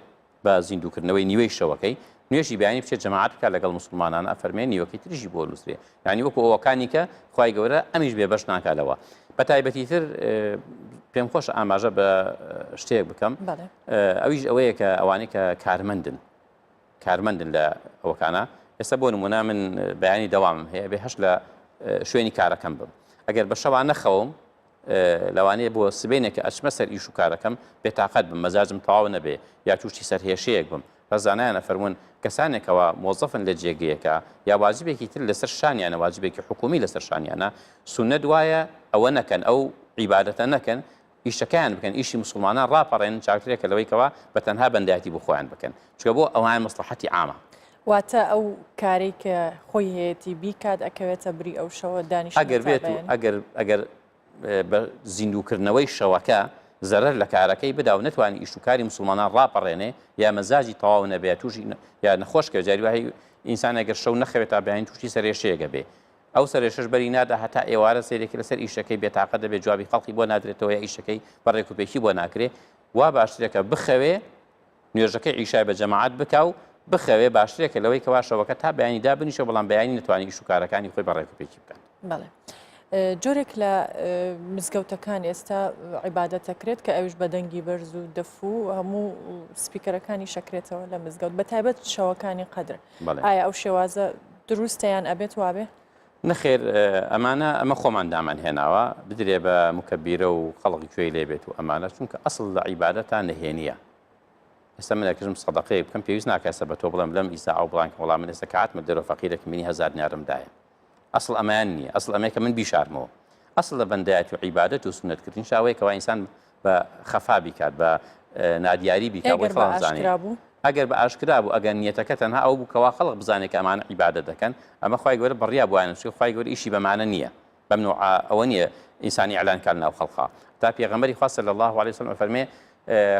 بە زیندووکردنەوەی نیوەی شەوەکەی نوێژی بیانی بچێت جەماعەت بکات لەگەڵ مسلمانان ئەفەرمێ نیوەکەی تریژی بۆ نووسرێ یعنی وەکو ئەوەکانی کە خوای گەورە ئەمیش بێبەش ناکاتەوە بەتایبەتیتر پێم خۆش ئاماژە بە شتێک بکەم ئەویش ئەوەیە کە ئەوانەی کە کارمەندن لە ئەوەکانە ئێستا بۆ نمونە من بەیانی دەوامم هەیە بێ هەش لە شوێنی کارەکەم بم ئەگەر بە شەوان نەخەوم لەوانەیە بۆ سبێنێکە ئەچمە سەر ئیش و کارەکەم بێتاقەت بم مەزاجم تەواو نەبێ یا تووشی سەرهێشەیەک بم ڕزانایانە فەرمونون کەسانێکەوە مۆزەفن لە جێگەیەکە یا واجبێکی تر لەسەر شانیانە واجبێکی حکومی لەسەر شانیانە سونەت وایە ئەوە نەکەن ئەو عیبادەتە نەکەن ئیشەکەیان بکەن ئیشی مسلمانان ڕاپەڕێن چاکترێکە لەوەیکەوە بە تەنها بەندایەتی بۆ خۆیان بکەن چکە بۆ ئەوان مەسلحەتی عامە واتە ئەو کارێک کە خۆی هەیەی بیکات ئەکەوێتە بری ئەو شەوە دانیش ئەگەر بێت و ئەگەر بە زیندوکردنەوەی شەوەکە زەرەر لە کارەکەی بدا و نتوانانی ئیشوکاری مسلمانان ڕاپەڕێنێ یا مەزاجی تەواو نەبێت تووشی یا نەخۆشکە جاری وهی ئینسان ئەگەر شەو نەخەوێت تا بەیان تووشی سەرێشەیەگە بێ ئەو سەرێشش بەری نادا هەتا ئێوارە سێرێکی لەسەر ئیشەکەی بێتاقە دەبێت جوابی خەڵکی بۆ نادرێتەوە یا ئیشەکەی بەڕێکوپێکی بۆ ناکرێ وا باشترێکە بخەوێ نوێژەکەی ئیشای بە جەماعەت بکاو بخەوێ باشترێکە لەوەی کەوا شەوەکە تا بەیانی دابنیشە بەڵام بەیانی نتوانانی ئیشوکارەکانی خۆی بەڕێکوپێکی بکەن. بەڵێ جۆرێک لە مزگەوتەکان ئێستا عیبادەت دەکرێت کە ئەوش بە دەنگی بەرز و دەفو هەموو سپیکەرەکانی شەکرێتەوە لە مزگەوت بە تایبەت شەوەکانی قەدر ئایا ئەو شێوازە دروستیان ئەبێت وابێ؟ نەخێر ئەمانە ئەمە خۆمان دامان هێناوە بدرێ بە مکەبیرە و خەڵقی کوێی لێ بێت و ئەمانە چونکە ئەسڵ لە عیبادەتان نهێنیە. ئێستا منەکەژم سەدەقەیە بکەم پێویست ناکەسە بە تۆ بڵێم لەم ئیسا ئەو بڵانکە وەڵام من ئێستا کاتمە دەرەوە فەقیرێک منی 1000 دینارمدایە. ئەسڵ ئەمان نییە ئەسڵ ئەمەیە من بیشارمەوە ئەسڵ لە بەندایەتی و عیبادەت و سونەتکردن شاوەیەکەوە ئینسان بە خەفا بیکات بە نادیاری بیکات بۆی خەڵک بزانێت ئەگەر بە ئاشکرا بوو ئەگەر نیەتەکە تەنها ئەو بووکەوە خەڵک بزانێت کە ئەمانە عیبادەت دەکەن ئەمە خوای گەورە بڕیا بووانە چی خوای گەورە ئیشی بەمانە نییە بەم نوع ئەوە نییە ئینسانی ئەعلانکار ناو خەڵقا تا پێغەمبەری خوا صلی الله علیه وسلم فەرمێ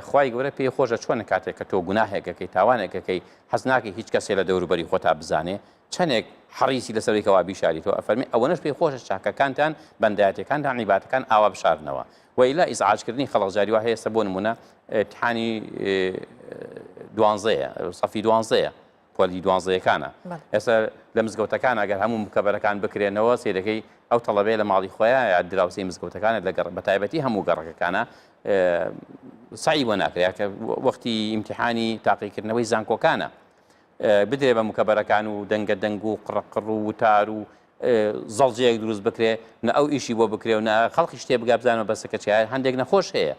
خوای گەورە پێی خۆشە چۆن کاتێک کە تۆ گوناهێکەکەی تاوانێکەکەی حەز ناکەی هیچ کەسێ لە دەوروبەری خۆتا بزانێ چەندێک حەریسی لەسەرێکەوە بیشاریتەوە ئەفەرمێ ئەوەنەش پێی خۆشە چاکەکانتان بەندایەتەکانتان عیبادەتەکان ئاوا بشارنەوە وإلا ئیزعاجکردنی خەڵق جاری وا هەیە بۆ نمونە امتحانی 12ەیە سەفی 12ەیە پۆلی 12ەکانە ئێستا لە مزگەوتەکان ئەگەر هەموو مکەبەرەکان بکرێنەوە سێرەکەی ئەو تەڵەبێ لە ماڵی خۆیان یا دراوسەی مزگەوتەکانت لەگەڕ بە تایبەتی هەموو گەڕەکەکانە سعی بۆ ناکرێت کە وەختی ئیمتحانی تاقیکردنەوەی زانکۆکانە بدرێ بە مکەبەرەکان و دەنگە دەنگ و قڕقڕ و وتار و زەڵجەیەک دروست بکرێ نە ئەو ئیشی بۆ بکرێ و نە خەڵکی شتێ بگا بزانەوە بەسەکە چیە هەندێک نەخۆش هەیە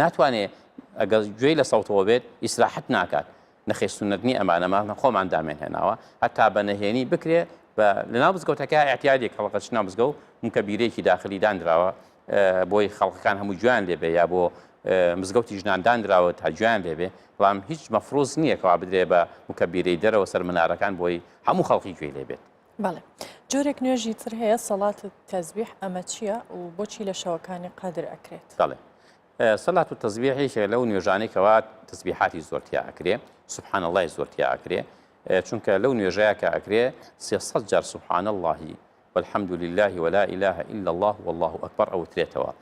ناتوانێت ئەگەر گوێی لە سەوتەوە بێت ئیسراحەت ناکات نەخێ سونەتنی ئەمانەمە خۆمان دامێن هێناوە هەتا بە نەهێنی بکرێ لەناو مزگەوتەکە احتیاجێک خەڵقەت ناو مزگەوت مکەبیرێکی داخلی دانراوە بۆی خەڵقەکان هەموو گویان لێبێ یا بۆ مزگەوتی ژنان دانراوە تا گویان لێبێ بەڵام هیچ مەفروض نییە کەوا بدرێ بە مکەبیرەی دەرەوە سەر منارەکان بۆی هەموو خەڵکی گوێی لێبێت. بەڵێ جۆرێک نوێژی تر هەیە سەڵات تەزبیح ئەمە چییە و بۆچی لە شەوەکانی قەدر ئەکرێت؟ بەڵێ سەڵات و تەزبیحیشە لەو نوێژانێکەوە تەزبیحاتی زۆرتیا ئەکرێ سبحان الله زۆرتیا ئەکرێ چونکە لەو نوێژەیە کە ئەکرێ 300 جار سبحان الله والحمد لله ولا إله إلا الله والله أكبر ئەوترێتەوە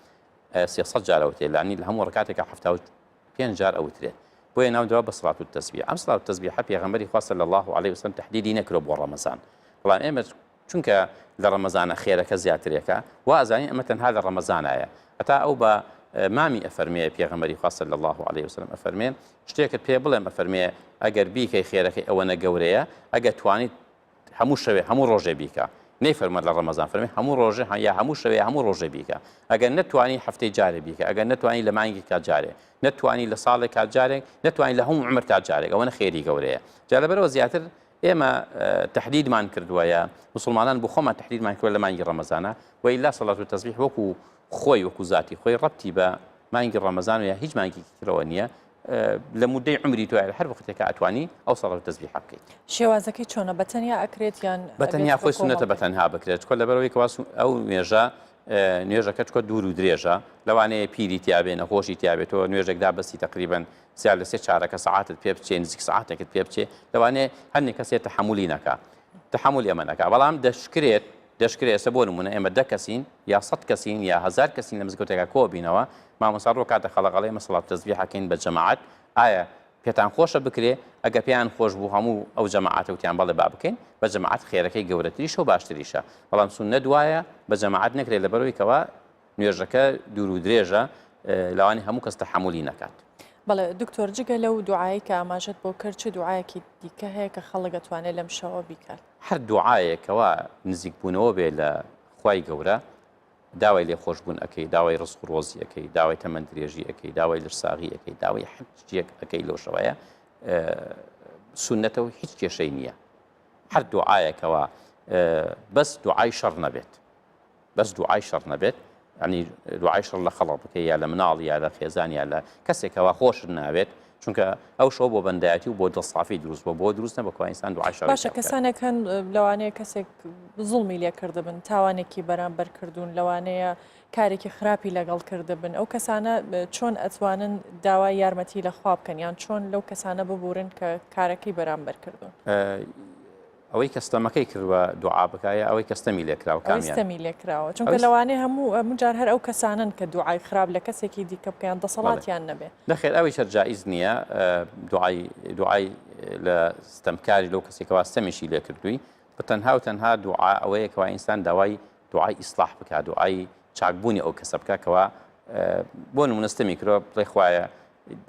300 جار ئەوترێت لەعنی لە هەموو ڕکاتێکە 75 جار ئەوترێت بۆیە ناودرا بە سەڵات و تەزبیح ئەم سەڵات و تەزبیحە پێغەمبەری خوا صلی الله عليه وسلم تحدیدی نەکرۆ بۆ ڕەمەزان بەڵام ئێمە چونکە لە ڕەمەزانە خێرەکە زیاترێکە وا ئەزانین ئەمە تەنها لە ڕەمەزانایە هەتا ئەو بە مامی ئەفەرمێ پێغەمبەری خوا صلی الله عليه وسلم ئەفەرمێ شتێکت پێ بڵێم ئەفەرمێ ئەگەر بیکەی خێرەکەی ئەوەنە گەورەیە ئەگەر توانیت هەموو شەوێ هەموو ڕۆژێ بیکە نەیفەرمە لە ڕەمەزان فەرمێ هەموو ڕۆژێ یا هەموو شەوێ هەموو ڕۆژێ بیکە ئەگەر نەتوانی هەفتەی جارێ بیکە ئەگەر نەتوانی لە مانگی کات جارێ نەتوانی لە ساڵێک کات جارێک نەتوانی لە هەموو عمر کات جارێک ئەوەنە خێری گەورەیە جا لەبەرەوە زیاتر ئێمە تحدیدمان کردووە مسلمانان بۆ خۆمان تحدیدمان کردووە لە مانگی ڕەمەزانە وإلا سەڵات و تەزبیح وەکو خۆی وەکو ذاتی خۆی ڕەبتی بە مانگی ڕەمەزان و یا هیچ مانگی ترەوە نییە لە مودەی عمری تۆ هەر وەختێکە ئەتوانی ئەو سەڵات و تەزبیح بکەیت. شێوازەکەی چۆنە بەتەنیا ئەکرێت یان بەتەنیا خۆی سونەتە بەتەنها بکرێت چکۆ لەبەرەوەی کەوا ئەو نوێژەکە چکۆ دوور و درێژە لەوانەیە پیری تیابێ نەخۆشی تیابێتەوە نوێژێکدا بەستی تقریبن زیاد لە 3 چارەکە سەعاتت پێ بچێ نزیک سەعاتێکت پێ بچێ لەوانەیە هەندێک کەسێت تەحمولی نەکا تەحمولی ئەمە نەکا بەڵام دەشکرێت ئێستا بۆ نمونە ئێمە 10 کەسین یا 100 کەسین یا 1000 کەسین لە مزگەوتێکە کۆ بینەوە مامۆستا ڕۆ کاتە خەڵقەڵێ مەسەڵات تەزبیحەکەین بە جەماعەت ئایا پێتان خۆشە بکرێ ئەگە پێیان خۆش بوو هەموو ئەو جەماعەتە وتیان بەڵێ با بکەین بە جەماعەت خێرەکەی گەورەتریشە و باشتریشە بەڵام سونەت وایە بە جەماعەت نەکرێت لەبەرەوەی کەوا نوێژەکە دوور و درێژە لەوانی هەموو کەس تەحمولی نەکات. بەڵێ دکتۆر جگە لەو دوعایی کە ئاماژەت بۆ کرد چه دوعایەکی دیکە هەیە کە خەڵک دەتوانێت لەم شەوە بیکات؟ هەر دوعایەکەوە نزیک بوونەوە بێ لە خوای گەورە، داوای لێ خۆشببوون ئەەکەی، داوای ڕزق و ڕۆزی ئەەکەی، داوای تەمەندرێژی ئەەکەی، داوای لەرساغی ئەەکەی، داوای هەرچیەک ئەەکەی لەو شەوەیە سونەتەوە هیچ کێشەی نییە. هەر دوعایەکەوە بەس دوعای شەڕ نەبێت، بەس دوعای شەڕ نەبێت، ینی دوعای شەڕ لە خەڵق بکەی یا لە مناڵ یا لە خێزان یا لە کەسێکەوە خۆشت ناوێت، چونکە ئەو شەو بۆ بەندایەتی و بۆ دڵسافی دروست بۆ دروست نە بەکو ئینسان دوعای شەڕ باشە کەسانێک هەن لەوانەیە کەسێک زوڵمی لێ کردبن، تاوانێکی بەرامبەر کردوون، لەوانەیە کارێکی خراپی لەگەڵ کردبن، ئەو کەسانە چۆن ئەتوانن داوای یارمەتی لە خوا بکەن یان چۆن لەو کەسانە ببورن کە کارەکەی بەرامبەر کردوون؟ ئەوەی کەستەمەکەی کردوە دوعا بکایە ئەوەی کەستەمی لێکراوە کامیستەمی لێکراوە، چونکە لەوانەیە هەموو جار هەر ئەو کەسانن کە دوعای خراپ لە کەسێکی دیکە بکەیان دەسەڵاتیان نەبێ. نەخێر ئەوەی شەر جائیز نییە، دوعای لە ستەمکاری لەو کەسێکەوە ستەمیشی لێ کردووی بەتەنها و تەنها دوعا ئەوەیەکەوە ئینسان داوای دوعای ئیسلاح بکات، دوعای چاکبوونی ئەو کەسە بکەکەوە بۆ نمونەستەمی کردەوە بڵێ خوایە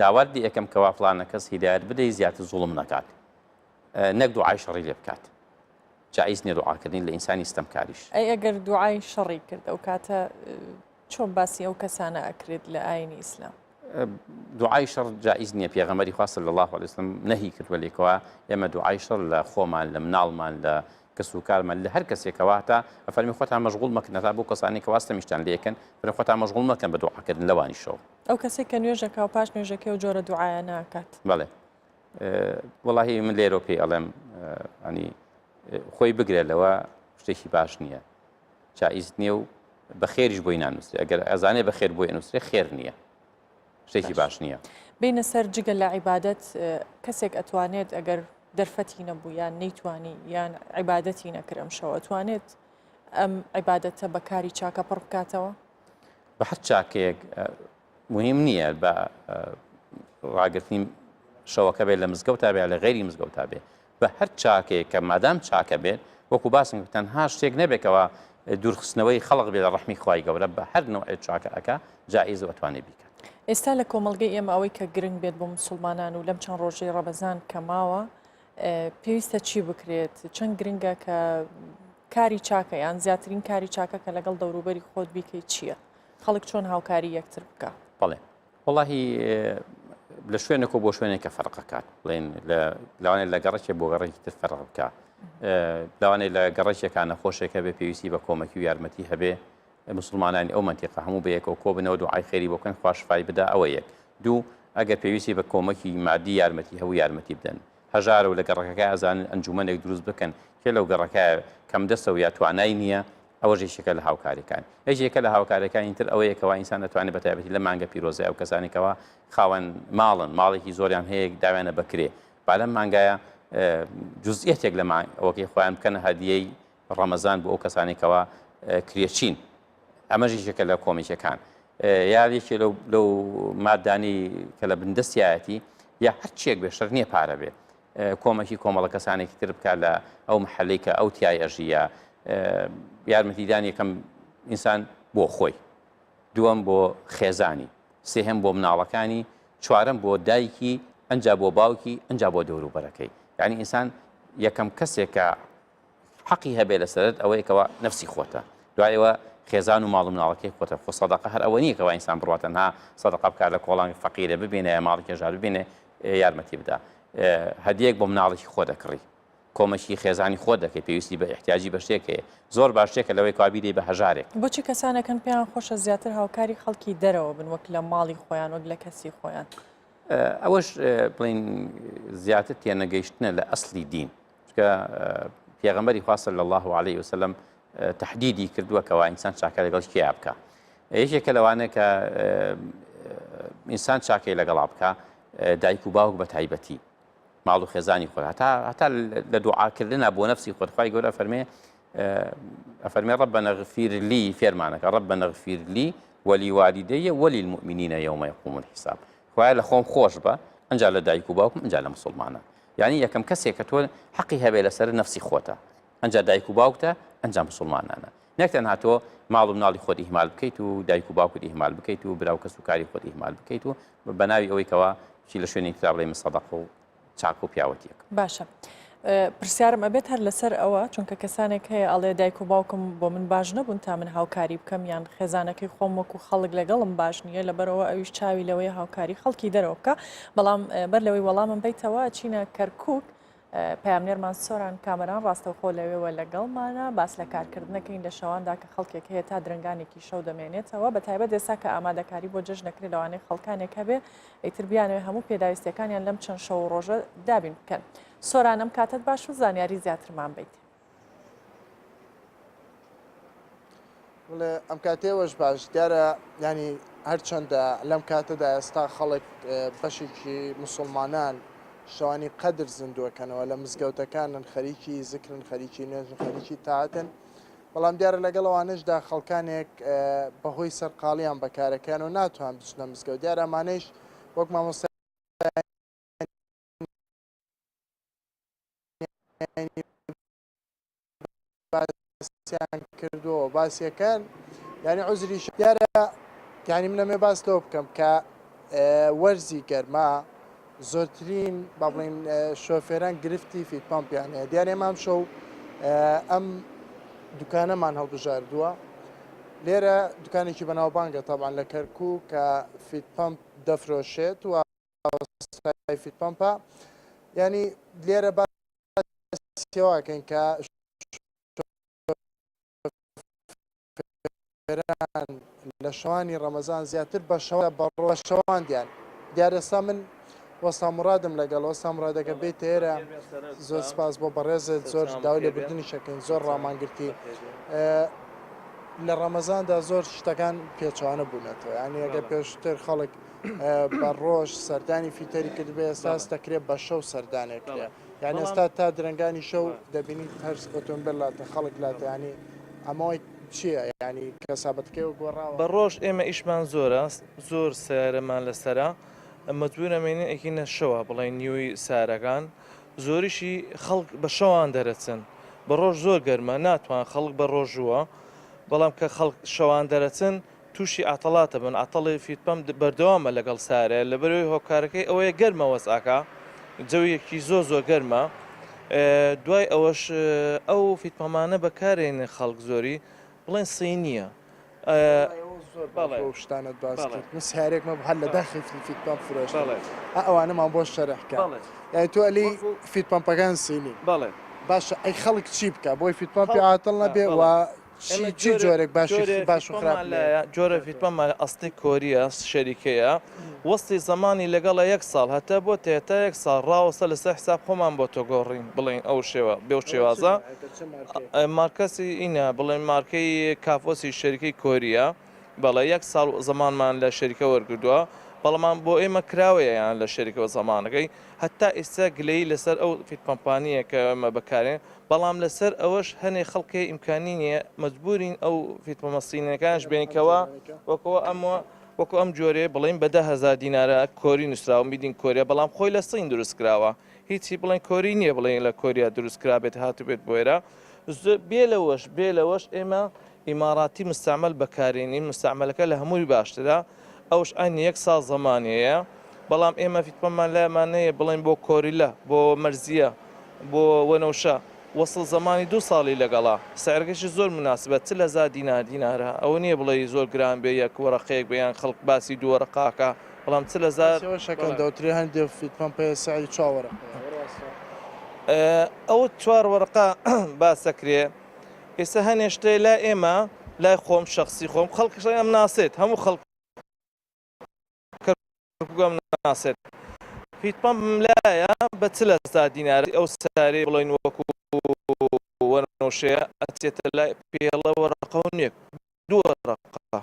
داواتی یەکەم کەوا فڵانە کەس هیدایەت بدەی زیاتر زوڵم نەکات، نەک دوعای شەڕی لێ بکات. جائیز نییە دوعاکردنی لە ئینسانی ستەمکاریش. ئەی ئەگەر دوعای شەڕی کرد ئەو کاتە چۆن باسی ئەو کەسانە ئەکرێت لە ئاینی ئیسلام؟ دوعای شەڕ جائیز نییە، پێغەمبەری خوا صلی الله علیه وسلم نەهی کردووە لێکەوە ئێمە دوعای شەڕ لە خۆمان لە مناڵمان لە کەس و کارمان لە هەر کەسێکەوە تا ئەفەرمی خۆتان مەشغوڵ مەکەن تا بۆ کەسانی کە واستەمیشتان لێکن بڕێ خۆتان مەشغوڵ مەکەن بە دوعاکردن لەوانی شەو. ئەو کەسێک کە نوێژەکە و پاش نوێژەکەی و جۆرە دوعایە ناکات. بەڵێ وەڵاهی من لێرۆ پێی ئەڵێم ئەنی خۆی بگرێت لەوە شتێکی باش نییە، جائیز نییە و بە خێریش بۆی نانووسێ، ئەگەر ئەزانێ بە خێر بۆی ئەنووسێ خێر نییە، شتێکی باش نییە. بینە سەر جگە لە عیبادەت کەسێک ئەتوانێت ئەگەر دەرفەتی نەبوو یان نەیتوانی یان عیبادەتی نەکرد ئەم شەوە ئەتوانێت ئەم عیبادەتە بە کاری چاکە پڕ بکاتەوە؟ بە هەر چاکەیەک مهم نییە بە ڕاگررتنی شەوەکە بێت لە مزگەوتا بێت لە غێری مزگەوتا بێت، بە هەر چاکەیە کە مادام چاکە بێت وەکو باسم تەنها شتێک نەبێتەوە دوورخستنەوەی خەڵق بێت لە ڕەحمی خوای گەورە، بە هەر نوعێ چاکە ئەکا جائیز و ئەتوانێت بیکات. ئێستا لە کۆمەڵگەی ئێمە ئەوەی کە گرنگ بێت بۆ مسلمانان و لەم چەند ڕۆژەی ڕەمەزان کە ماوە پێویستە چی بکرێت؟ چەند گرنگە کە کاری چاکە یان زیاترین کاری چاکە کە لەگەڵ دەوروبەری خۆت بیکەیت چییە؟ خەڵک چۆن هاوکاری یەکتر بکە؟ بەڵێ وەڵاهی لە شوێنێک بۆ شوێنێکە فەرقەکات، بڵێن لەوانێت لە گەڕێکێک بۆ گەڕێکی تر فەرق بکە، لەوانێت لە گەڕێکێکان نەخۆشێکە بێ پێویستی بە کۆمەکی و یارمەتی هەبێ مسلمانانی ئەو منتیقە هەموو بەیەکەوە کۆ بنەوە دوعای خێری بۆکەن خوا شفای بدا. ئەوە یەک. دوو، ئەگەر پێویستی بە کۆمەکی مادی یارمەتی هەوو یارمەتی بدەن. هەژار و لە گەڕەکەەکە ئەزانن ئەنجومەنێک دروست بکەن کێ لەو گەڕەکە کەم دەستە و یا توانای نییە، ئەوە ژێشێکە لە هاوکاریەکان. یەکێکە لە هاوکاریەکانی تر ئەوەیەکەوە ئینسان دەتوانێت بەتایبەتی لە مانگە پیرۆزە ئەو کەسانێکەوە خاوەن ماڵن، ماڵێکی زۆریان هەیە داوێنە بکرێ، با لەم مانگایە جزئیەتێک لە ئەوەکەی خۆیان بکەنە هەدیەی ڕەمەزان بۆ ئەو کەسانێکەوە کرێچین. ئەمە ژێشێکە لە کۆمیشەکان. یاریێکی لەو مادانی کە لە بندەستایەتی یا هەرچێک بێ شەر نییە پارە بێ، کۆمەکی کۆمەڵە کەسانێکی تر بکات لە ئەو محەلەی کە ئەو تیای ئەژیە، یارمەتیدان یەکەم ئینسان بۆ خۆی، دووەم بۆ خێزانی، سێهەم بۆ مناڵەکانی، چوارەم بۆ دایکی، ئەنجا بۆ باوکی، ئەنجا بۆ دەوروبەرەکەی. یعنی ئینسان یەکەم کەسێکە حەقی هەبێ لەسەرت ئەوەیەکەوە نەفسی خۆتە، دوایەوە خێزان و ماڵ و مناڵەکەی خۆتە. خۆ سەدەقە هەر ئەوە نییە کەەوە ئینسان بڕاتەنها سەدەقە بکات لە کۆڵانی فەقیرە ببینێ ماڵی کێژار ببینێ یارمەتی بدا، هەدیەک بۆ مناڵێکی خۆ دەکڕی، کۆمەکی خێزانی خۆ دەکەی، پێویستی بە احتیاجی بە شتێکەیە زۆر باشتێکە لەوەی کابیری بە هەژارێک. بۆچی کەسانەکەن پێیان خۆشە زیاتر هاوکاری خەڵکی دەرەوە بن وەک لە ماڵی خۆیان وەک لە کەسی خۆیان؟ ئەوەش بڵین زیاتر تێنەگەیشتنە لە ئەسلی دین، چکە پێغەمبەری خوا صلی الله علیه وسلم تحدیدی کردووە کەوا ئینسان چاکە لەگەڵ کێیا بکە. یەکێکە لەوانەیە کە ئینسان چاکەی لەگەڵا بکە دایک و باوک بە تایبەتی، ماڵ و خێزانی خۆ، هەتا لە دوعاکردنە بۆ نەفسی خۆت. خوای گەورە ئەفەرمێ ربنا اغفر لي فێرمانەکە ربنا اغفر لي ولوالدي وللمؤمنين يوم يقوم الحساب. خوای لە خۆم خۆش بە، ئەنجا لە دایک و باوکم، ئەنجا لە مسلمانان. یعنی یەکەم کەسێک کە تۆ حەقی هەبێ لەسەر نەفسی خۆتە، ئەنجا دایک و باوکتە، ئەنجا مسلمانانە. نەکتەنها تۆ ماڵ و مناڵی خۆت ئیهمال بکەیت و دایک و باوکت ئیهمال بکەیت و براو کەس و کاری خۆت ئیهمال بکەیت و بە ناوی ئەوەی کەوا چی لە شوێنی ترا بڵێ سەدەقە و چاک و پیاوەتیەک. باشە. پرسیارم ئەبێت هەر لەسەر ئەوە چونکە کەسانێک هەیە ئەڵێ دایک و باوکم بۆ من باش نەبوون تا من هاوکاری بکەم یان خێزانەکەی خۆم وەکو خەڵک لەگەڵم باش نییە لەبەرەوە ئەویش چاوی لەوەی هاوکاری خەڵکی دەرەوە بکە بەڵام بەر لەوەی وەڵامم بیتەوە چینە کەرکووک پامنێرمان سۆران کامەران ڕاستەوخۆ لەوێوە لەگەڵمانە باس لە کارکردنەکەین لە شەواندا کە خەڵکێک هەیە تا درنگانێکی شەو دەمێنێتەوە بە تایبەت ئێستا کە ئامادەکاری بۆ جەژنەکرێ لەوانەیە خەڵکانێک هەبێ ئیتر بیانەوە هەموو پێداویستەکانیان لەم چەند شەو ڕۆژە دابین بکەن. سۆرانم کاتت باش و زانیاری زیاترمان بیت. ئەم کاتێوەش باش دیارە ینی هەرچەندە لەم کاتەدا ئێستا خەڵک بەشێکی مسلمانان شەوانی قەدر زیندووەکەنەوە لە مزگەوتەکانن خەریکی زیکرن خەریکی نوێژن خەریکی تاعاتن بەڵام دیارە لەگەڵەوانشدا خەڵکانێک بەهۆی سەرقاڵیان بەکارەکەن و ناتوان بچنە مزگەوت دیارە ئەمانەیش وەک مامۆستا کردووە باسیەکەن ینی عوزری دیارە یانی منەمێ باس لەوە بکەم کە وەرزی گەرما زۆرترین با بڵین شۆفێران گرفتی فیت پامپیانەیە دیارە ئێمام شەو ئەم دوکانەمان هەڵبژاردووە لێرە دوکانێکی بەناوبانگە تاوان لە کەرکوو کە فیت پامپ دەفرۆشێت و فیت پامپە ینی لێرە باسیەوەکەین کە لە شەوانی ڕەمەزان زیاتر بە شەواندیان دیارەستا من وەستا مرادم لەگەڵ وەستا مرادەکە بێت ئێرە زۆر سپاس بۆ بەڕێزت زۆر داوای لێبوردنی شەکەین زۆر ڕامانگرتی لە ڕەمەزاندا زۆر شتەکان پێچوانە بوونەتەوە ینی ئەگە پێشتر خەڵک بە ڕۆژ سەردانی فیتەری کردبێ ئێستاس دەکرێت بە شەو سەردانێکرێ یعنی ئێستا تا درنگانی شەو دەبینیت هەرس ئۆتۆمبیل لاتە خەڵک لاتە ینی ئەمەوەی چییە ینی کەسابەتەکەی گۆڕاوە بە ڕۆژ ئێمە ئیشمان زۆرە زۆر سیارەمان لەسرە مەجبورەمێنێ ئەکینە شەوە بڵێن نیوەی سارەکان زۆریشی خەڵک بە شەوان دەرەچن بە ڕۆژ زۆر گەرمە ناتوان خەڵک بە ڕۆژووە بەڵام کە خەڵک شەوان دەرەچن تووشی عتەڵاتە بن عتەڵی فیتپەم بەردەوامە لەگەڵ سارە لەبەرەوەی هۆکارەکەی ئەوەیە گەرمە وەسعاکە جەویەکی زۆر زۆر گەرمە دوای ئەوەش ئەو فیتپەمانە بەکارێنێ خەڵک زۆری بڵێن سینیە شتانت باس من سیارێکمە هەر لە داخی فیت پامپ فرۆشت ئەوانەمان بۆ شەرحکە یانی تۆ ئەلی فیت پامپەکان سینی باشە ئەی خەڵک چی بکە بۆی فیت پامپی عاتڵ نەبێ و چی جۆرێک باش و خراپ جۆرە فیتپەمە ئەستی کۆریە شەریکەیە وەستی زمانی لەگەڵە 1 ساڵ هەتا بۆ تێتا 1 ساڵ ڕاوەسە لەسەر حساب خۆمان بۆ تۆ گۆڕین بڵین ئەو شێوە بێ شێوازە مارکەسی ئینە بڵێن مارکەی کافۆسی شەریکەی کۆریە بەڵێ 1 ساڵ زمانمان لە شەریکە وەرگردووە بەڵام بۆ ئێمە کراوەیە یان لە شەریکەوە زمانەکەی هەتا ئێستا گلەی لەسەر ئەو فیتپەمپانیە کە ئەمە بەکارێن بەڵام لەسەر ئەوەش هەنێ خەڵکی ئیمکانی نیە مەجبورین ئەو فیتپەمەسینەکانش بێنکەوە وەکەوە ئەمە وەکو ئەم جۆرێ بڵین بە 10,000 دینارە کۆری نووسراوە میدین کۆریا بەڵام خۆی لە سین دروست کراوە هیچی بڵێن کۆری نییە بڵێن لە کۆریا دروستکرا بێت هاتو بێت بۆێرە بێ لەوەش ئێمە ئیماراتی مستعمل بەکارێنین مستعملەکە لە هەمووی باشترا ئەوش ئاین 1 ساڵ زمانەیە بەڵام ئێمە فیتپەممان لایمانەیە بڵێن بۆ کۆریلە بۆ مەرزیە بۆ وەنەوشە وەسڵ زمانی 2 ساڵی لەگەڵا سعرەکەشی زۆر مناسبەت 40,000 دینارە ئەوە نییە بڵێ زۆر گران بێ یەک وەرەقەیەک بەیان خەڵک باسی دووەرەقاکە بەڵام 40,000 شەکەن دەوتری هەندێک فیتپەمپەیە سعی 4 ئەو 4 وەرەقا باسەکرێ ئێستا هەنێشتەی لا ئێمە لای خۆم شخصی خۆم خەڵکش ئەم ناسێت هەموو خەڵک ناسێت فیتپەم لایە بە 40,000 دیناری ئەو ساری بڵین وەکو وەنەوشەیە ئەچێتە لای پێڵە وەرەقە و نێک 2 وەرەقە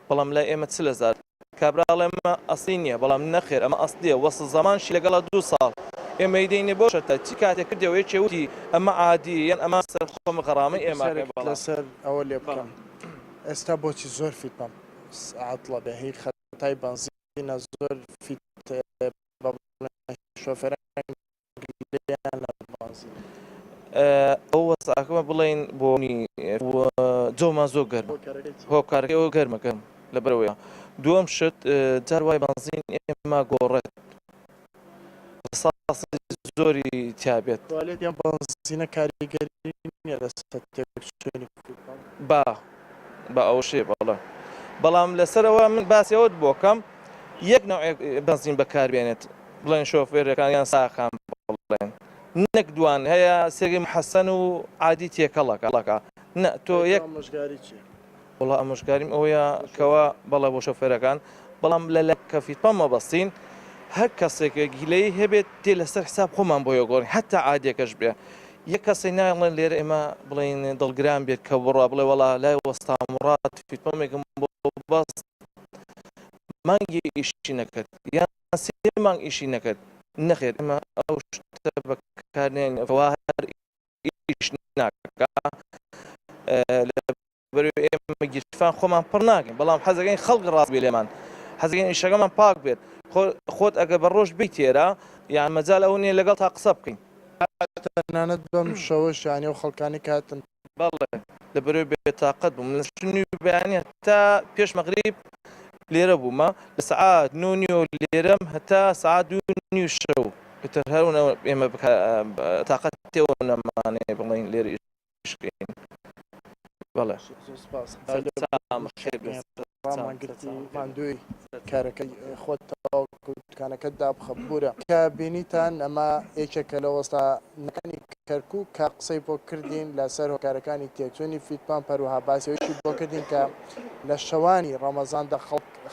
بەڵام لای ئێمە 40,000 کابراڵێمە ئەسڵی نییە بەڵام نەخێر ئەمە ئەسڵیە وەسڵ زمانشی لەگەڵە 2 ساڵ ئێمە دەینێ بۆ شەتە چی کاتێک کردەوەی چێوتی ئەمە عادی یان ئەمە سەر خۆمە غەڕامەی ئێمە لەسەر ئەوە لێ بکەم ئێستا بۆچی زۆر فیتپەم عاتڵە بێ هی خەتای بەنزینە زۆر فیت شۆفێران ئەو وەساکەمە بڵێن بۆنی جۆ زۆر گەرمە هۆکارەکەی ئەوە گەرمەکەم لەبەرەوەیە دووەم شت جار وای بنزین ئێمە گۆڕێت ساسی زۆری تیابێت توالێت یان بنزینە کاریگەری نییە لەسەر تێکچوونی بە ئەو شێ بەڵام لەسەرەوە من باسیەوەت بۆکەم یەک نوع بنزین بەکاربێنێت بڵێن شۆفێرەکان یان ساخان بڵێن نەک دوان هەیە سێگی محەسەن و عادی تێکەڵەکە نە تۆ یەک مژگاری چی وڵا ئەمژگاریم ئەوەیە کەوا بەڵێ بۆ شۆفێرەکان بەڵام لە کەفیتپەمە بەستین هەر کەسێکە گیلەی هەبێت تێ لەسەر حساب خۆمان بۆیە گۆڕین هەتا عادیەکەش بێ یەک کەسی ناڵێن لێرە ئێمە بڵین دڵگران بێت کە بڕە بڵێ وڵا لای وەستامڕات فیتپەمێکم بۆ بەست مانگی ئیشی نەکرد یان سێ مانگ ئیشی نەکرد نەخێت ئەمە ئەو شتە بەکارنێن ئەوە هەر ئیش ناکە بەروێ ئێمە گیرفان خۆمان پڕ ناکەین بەڵام حەزەکەین خەڵک ڕاست بێ لێمان حەزەکەین ئیشەکەمان پاک بێت خۆت ئەگە بە ڕۆژ بیت تێرە یان مەجال ئەو نیە لەگەڵ تا قسە بکەین تەنانەت بەم شەوەش یانی و خەڵکانی کاتن بەڵێ لە بەروێ بێتاقەت بووم لە شنی بەیانی تا پێش مەغریب لێرە بوومە لە سەعات 9 لێرەم هەتا سەعات 2 شەو ئیتر هەرونە ئێمە تاقەت تێوە نەمانێ بڵین لێرە ئیشکەین بەڵێ ڕامانگرتی ماندووی کارەکەی خۆت دوکانەکەت دابخەبورە کە بینیتان ئەمە یەکێکە لە وەستانەکانی کەرکووک کە قسەی بۆ کردین لەسەر هۆکارەکانی تێکچوونی فیتپان پەروەها باسیەوەیشی بۆ کردین کە لە شەوانی ڕەمەزاندا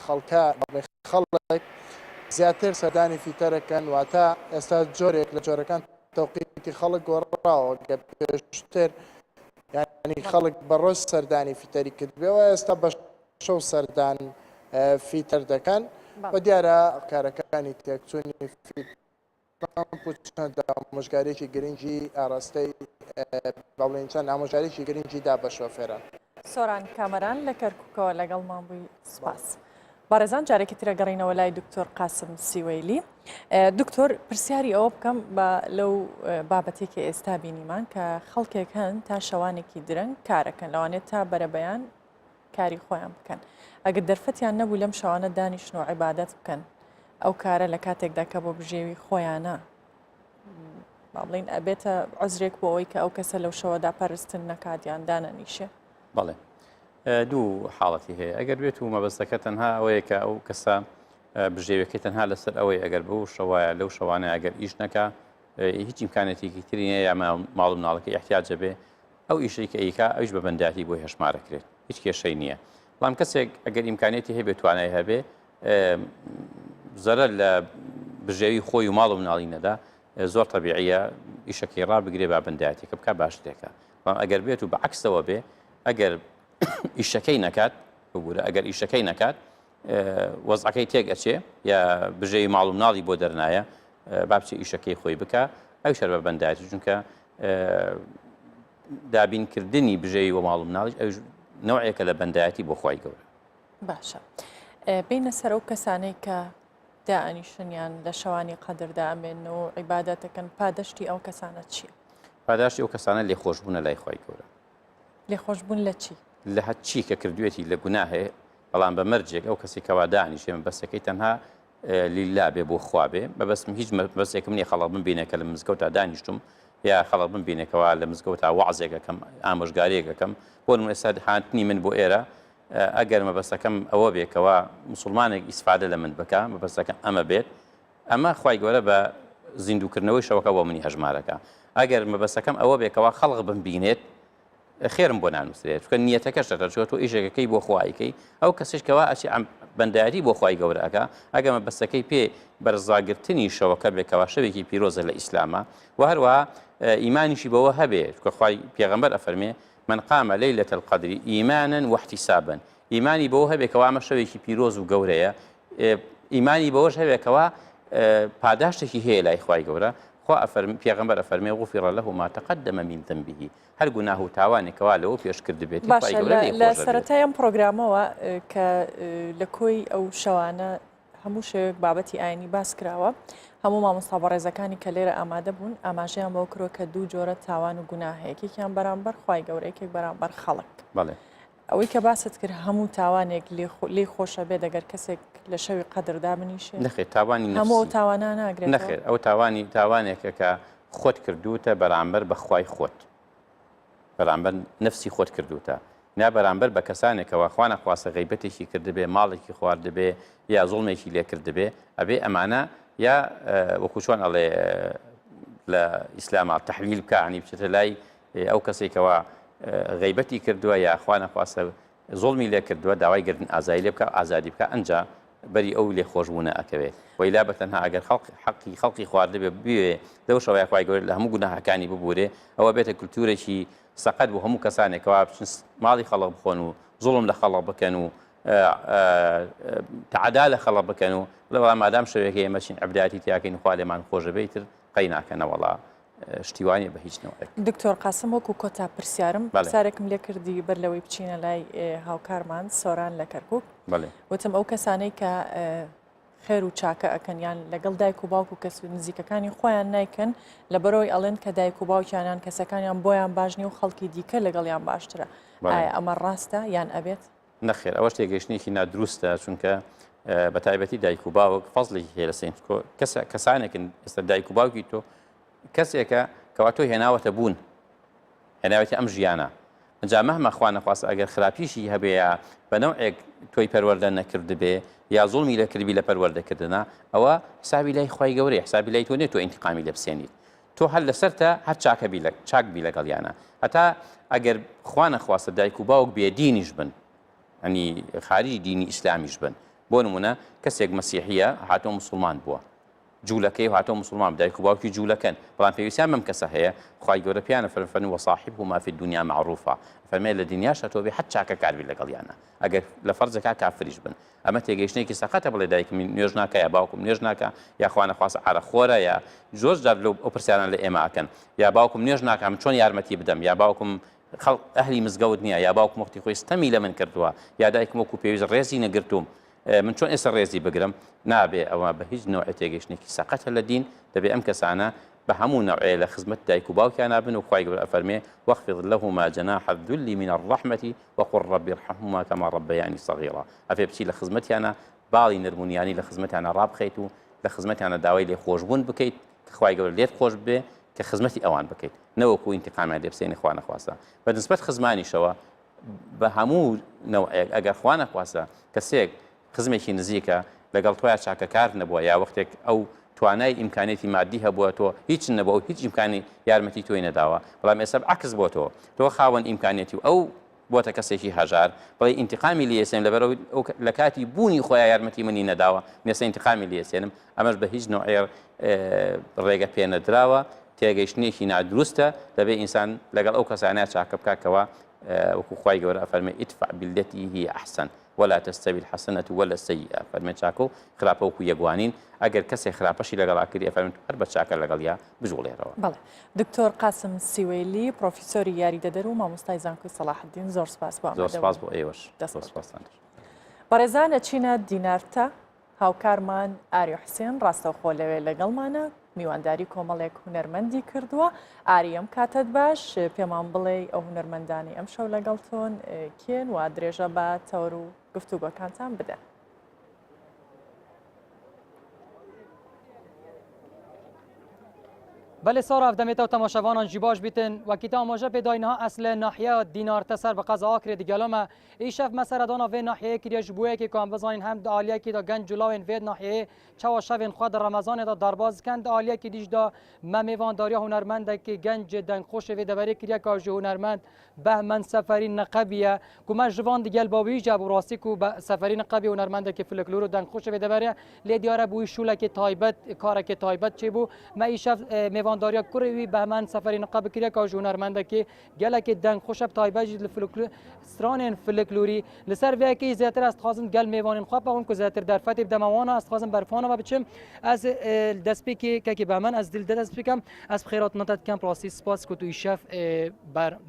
خەڵکە خەڵک زیاتر سەردانی فیتەرەکەن واتە ئێستا جۆرێک لە جۆرەکان تەوقیتی خەڵک گۆڕاوە کە پێشتر یعنی خەڵک بەڕۆژ سەردانی فیتەری کردبێەوە ئێستا بە شەو سەردان فیتەر دەکەن بە دیارە کارەکانی تێکچوونی فیتدا ئامۆژگارێکی گرنگی ئاراستەی بەڵێن چەند ئامۆژگارێکی گرنگیدا بە شۆفێران سۆران کامەران لە کەرکووکەوە لەگەڵمان بووی سپاس. بارەزان جارێکی ترە گەڕینەوە لای دکتۆر قاسم سیوەیلی. دکتۆر پرسیاری ئەوە بکەم بە لەو بابەتێکی ئێستا بینیمان کە خەڵکێک هەن تا شەوانێکی درەنگ کارەکەن لەوانێت تا بەرەبەیان کاری خۆیان بکەن. ئەگەر دەرفەتیان نەبوو لەم شەوانە دانیشن و عیبادەت بکەن ئەو کارە لە کاتێکدا کە بۆ بژێوی خۆیانە بڵین ئەبێتە عزرێک بۆ ئەوەی کە ئەو کەسە لەو شەوەدا پەرستن نەکاتیان دانەنیشێ. بەڵێ دوو حاڵەتی هەیە ئەگەر بێت و مەبەستەکە تەنها ئەوەیە کە ئەو کەسە بژێوەکەی تەنها لەسەر ئەوەی ئەگەر بەو شەوایە لەو شەوانە ئەگەر ئیش نەکە هیچ ئیمکانێتێکی تری نیە یا ماڵ و مناڵەکەی احتیاجە بێ ئەو ئیشەی کە ئەیکا ئەوش بە بەنداتی بۆی هەشمارەکرێت هیچ کێشەی نییە. بەڵام کەسێک ئەگەر ئیمکانێتی هەیە توانای هەبێ زەرەر لە بژێوی خۆی و ماڵ و مناڵی نەدا زۆر تەبیعیە ئیشەکەی ڕابگرێ با بەندایەتێکە بکە باشتێکە. بەڵام ئەگەر بێت و بە عەکسەوە بێ ئەگەر ئیشەکەی نەکات بگورە ئەگەر ئیشەکەی نەکات وەزعەکەی تێک ئەچێ یا بژێوی ماڵ و مناڵی بۆ دەرنایە با بچێ ئیشەکەی خۆی بکە ئەو شەر بە بەندایەتی چونکە دابینکردنی بژێوی و ماڵ و مناڵیش ئەو نوعێکە لە بەندایەتی بۆ خۆی گەورە. باشە بینە سەر ئەو کەسانەی کە دائنیشتیان لە شەوانی قەدردا ئەمێنەوە عیبادەتەکەن پادەشتی ئەو کەسانە چییە؟ پاداشتی ئەو کەسانە لێخۆشبوونە لای خۆی گەورە. لێخۆشبوون لە چی؟ لە هەرچی کە کردوێتی لە گوناه هەیە بەڵام بە مەرجێک ئەو کەسی کەوا دانیشێ بەسەکەی تەنها لیلا بێ بۆ خوا بێ بەبەستم هیچ بەسێکم نییە خەڵک ببینێ کە لە مزگەوتا دانیشتم یا خەڵک ببینێکەوە لە مزگەوتا وەعزێکەکەم ئامۆژگارێکەکەم بۆ ئێستا هاتنی من بۆ ئێرە ئەگەر مەبەستەکەم ئەوە بێکەوە مسلمانێک ئیسفادە لە من بکە مەبەستەکەم ئەمە بێت ئەمە خوای گەورە بە زیندووکردنەوەی شەوەکە بۆ منی هەژمارەکە ئەگەر مەبەستەکەم ئەوە بێکەوە خەڵق ببینێت خێرم بۆ نانووسێت چکە نیەتەکەش دەچێت تۆ ئیشێکەکەی بۆ خوایکەی ئەو کەسیشکەوە ئەچی بەندایەتی بۆ خوای گەورەکە ئەگەر مەبەستەکەی پێ بەرزاگرتنی شەوەکە بێکەوە شەوێکی پیرۆزە لە ئیسلامە و هەروەها ئیمانیشی بەوە هەبێت کە خوای پێغەمبەر ئەفەرمێ من قام ليلة القدر إيمانا واحتسابا إيماني بوه بكوا ما شويكي بيروز وجوريا إيماني بوش هبكوا پاداشتكي هي لا إخوائي جورا خو أفرم پیغمبر أفرمي غفر له ما تقدم من ذنبه هل قناه تاواني كوالو بيشكر دبيتي باشا لا سرتايم برنامجوا ك لكوي أو شوانا هەموو شێوێک بابەتی ئاینی باس کراوە هەموو مامۆستا بەڕێزەکانی کە لێرە ئامادە بوون ئاماژەیان بۆ کرۆ کە دوو جۆرە تاوان و گوناه هەیە یەکێکیان بەرامبەر خوای گەورە یەکێک بەرامبەر خەڵک. بەڵێ ئەوەی کە باست کرد هەموو تاوانێک لێ خۆشە بێت ئەگەر کەسێک لە شەوی قەدردا بنیشێ نەخێت تاوانی هەموو تاوانە ناگرێت نەخێت ئەو تاوانێکە کە خۆت کردوتە بەرامبەر بەخوای خۆت بەرامبەر نفسی خۆت کردوتە نا بەرامبەر بە کەسانێکەوە خوانە خواستە غیبەتێکی کردبێ ماڵێکی خواردبێ یا زوڵمێکی لێ کردبێ ئەبێ ئەمانە یا وەکو چۆن ئەڵێ لە ئیسلاما تەحویل بکە عنی بچێتە لای ئەو کەسێکەوە غیبەتی کردووە یا خوانە خواستە زوڵمی لێ کردووە داوای گردن ئازایی لێ بکە ئازادی بکە ئەنجا بەری ئەو لێ خۆشبوونە ئەکەوێت وەیلا بەتەنها ئەگەر حەقی خەڵقی خواردبێ بوێ لەو شەوەیە خوای گەورە لە هەموو گوناهەکانی ببورێ ئەوە بێتە کولتورێکی سەقەت بۆ هەموو کەسانێکەوە بچن ماڵی خەڵق بخۆن و زوڵم لە خەڵق بکەن و تعدا لە خەڵق بکەن و لەوە مادام شەوێک ئێمە چین عەبداتی تیاکەین خوا لێمان خۆشە بیتر قەی ناکەنەوەڵا شتیوانی بە هیچ نەوەیەک. دکتۆر قاسم وەکو کۆتا پرسیارم پرسیارێکم لێ کردی بەر لەوەی بچینە لای هاوکارمان سۆران لە کەرکووک وتم ئەو کەسانەی کە خێر و چاکە ئەکەن یان لەگەڵ دایک و باوک و کەس نزیکەکانی خۆیان نایکەن لە بەرەوەی ئەڵێن کە دایک و باوکیانیان کەسەکانیان بۆیان باشنی و خەڵکی دیکە لەگەڵیان باشترە ئایا ئەمە ڕاستە یان ئەبێت؟ نەخێر ئەوە شتێگەشتێکی نادروستە چونکە بە تایبەتی دایک و باوک فەزڵێکی هەیە لە سین کەسانێکن ئێستا دایک و باوکی تۆ کەسێکە کەوا تۆ هێناوەتە بوون هێناوەتی ئەم ژیانە ئەنجا مەهمە خوا نەخواستە ئەگەر خراپیشی هەبێ بە نەوعێک تۆی پەروەردە نەکردبێ یا زوڵمی لە کردبی لە پەروەردەکردنا ئەوە حسابی لای خوای گەورەی حسابی لای تۆ نێت تۆ ئینتیقامی لێ بسێنیت تۆ هەر لەسەرتە هەر چاکبی لەگەڵیانە هەتا ئەگەر خوا نەخواستە دایک و باوک بێدینیش بن ئەنی خارجی دینی ئیسلامیش بن بۆ نمونە کەسێک مەسیحیە هاتۆ موسڵمان بووە جوولەکەی و هاتۆ موسڵمان دایک و باوکی جوولەکەن بەڵام پێویستیان بەم کەسە هەیە خوای گەورە پیانە فەرمووی وەصاحبهما فی الدنیا معروفە فەرمێ لە دنیاش هەتۆ بێ حەت چاکە کاربی لەگەڵیانە ئەگەر لە فەرزەکە کافریش بن ئەمە تێگەیشتێکی سەقەتە بڵێ دایکم نوێژ ناکە یا باوکم نوێژ ناکە یا خوا نەخواستە عارەخۆرە یا زۆر جار لەو ئەو پرسیاران لە ئێمە ئەکەن یا باوکم نوێژ ناکەم چۆن یارمەتی بدەم یا باوکم ئەهلی مزگەوت نییە یا باوکم وەختی خۆی ستەمی لە من کردووە یا دایکم وەکو پێویست ڕێزی نەگرتوم من چۆن ئێستا ڕێزی بگرم نابێ ئەوە بە هیچ نوعی تێگەشتێکی سەقەتە لە دین دەبێ ئەم کەسانە بە هەموو نوعێ لە خزمەت دایک و باوکیان نابن و خوای گەورە ئەفەرمێ واخفض لهما جناح الذل من الرحمة وقل رب ارحمهما كما ربياني صغيرا ئەفێ بچی لە خزمەتیانە باڵی نەرمونیانی لە خزمەتیانە ڕابخەیت و لە خزمەتیانە داوای لێ خۆشبوون بکەیت کە خوای گەورە لێت خۆش بێ کە خزمەتی ئەوان بکەیت نەوەکو ئینتیقامیان لێ بسێنی خوا نەخواستە بەنسبەت خزمانیشەوە بە هەموو نەوعێک ئەگەر خوا نەخواستە کەسێک خزمێکی نزیکە لەگەڵ تۆیان چاکەکار نەبووە یا وەختێک ئەو توانای ئیمکانێتی مادی هەبووە تۆ هیچ نەبووە و هیچ ئیمکانی یارمەتی تۆی نەداوە بەڵام ئێستا عکس بۆ تۆ خاوەن ئیمکانێتی و ئەو بۆتە کەسێکی هەژار بڵێ ئینتیقامی لێسێن لەبەرەوەی لە کاتی بوونی خۆیان یارمەتی منی نەداوە مێستا ئینتیقامی لێسێنم ئەمەش بە هیچ نوعێ ڕێگە پێ نەدراوە تێگەیشتنێکی نادروستە دەبێت ئینسان لەگەڵ ئەو کەسانە چاکە بکاتەوە وەکو خوای گەورە ئەفەرمێ ادفع بالتي هي أحسن ولا تستوي الحسنة ولا السيئة فەرمێ چاکە و خراپە وەکو یەکوانین ئەگەر کەسێک خراپەشی لەگەڵا کردی ئەفەرمێ هەر بە چاکە لەگەڵیا بژوڵێرەوە. بەڵێ دکتۆر قاسم سیوەیلی پرۆفیسۆری یاریدەدەر و مامۆستای زانکۆی سەلاحەدین زۆر سپاس بۆ زۆر سپاس بۆ ئێوەش دەستپاسان. بەڕێزان لە چینە دینارتە هاوکارمان ئاری حوسێن ڕاستەوخۆ لەوێ لەگەڵمانە میوانداری کۆمەڵێک هونەرمەندی کردووە ئاری ئەم کاتت باش پێمان بڵێ ئەو هونەرمەندانی ئەم شەو لەگەڵ تۆن کێن و درێژە بە تەور و گفتوگۆکانتان بدەن. بله سارا افدمیت و تماشاوانان جیباش بیتن و کیتا ماجا پیداینها اصل ناحیه دینار تسر به قضا آکر دیگلام ایشف مسردانا و ناحیه کریش بویه که کام بزنین هم عالیه که دا گنج جلاوین و ناحیه چوا شوین خود رمضان دا درباز کند عالیه که دیج دا ممیوان داری هنرمند که گنج دنگ خوش و دبری کریا که هنرمند بهمن سفری نقبیه که من جوان دیگل باوی جاب راستی که سفری نقبی هنرمند که فلکلور دنگ خوش و دبری لیدیاره بوی شوله که تایبت کار که تایبت چه بو ما ایشف میوانداریا کوروی بهمن سفری نقب کریا که هنرمند که گله که دنگ خوش تایبت جد فلکلور ستران فلکلوری لسر وی که زیاتر است خواستن گل میوانن خواب اون که زیاتر در فتیب دموانا است خواستن برفانا و بچم از دسپی که بهمن از دل دسپیکم از خیرات نتات کم پلاسی سپاس که توی شف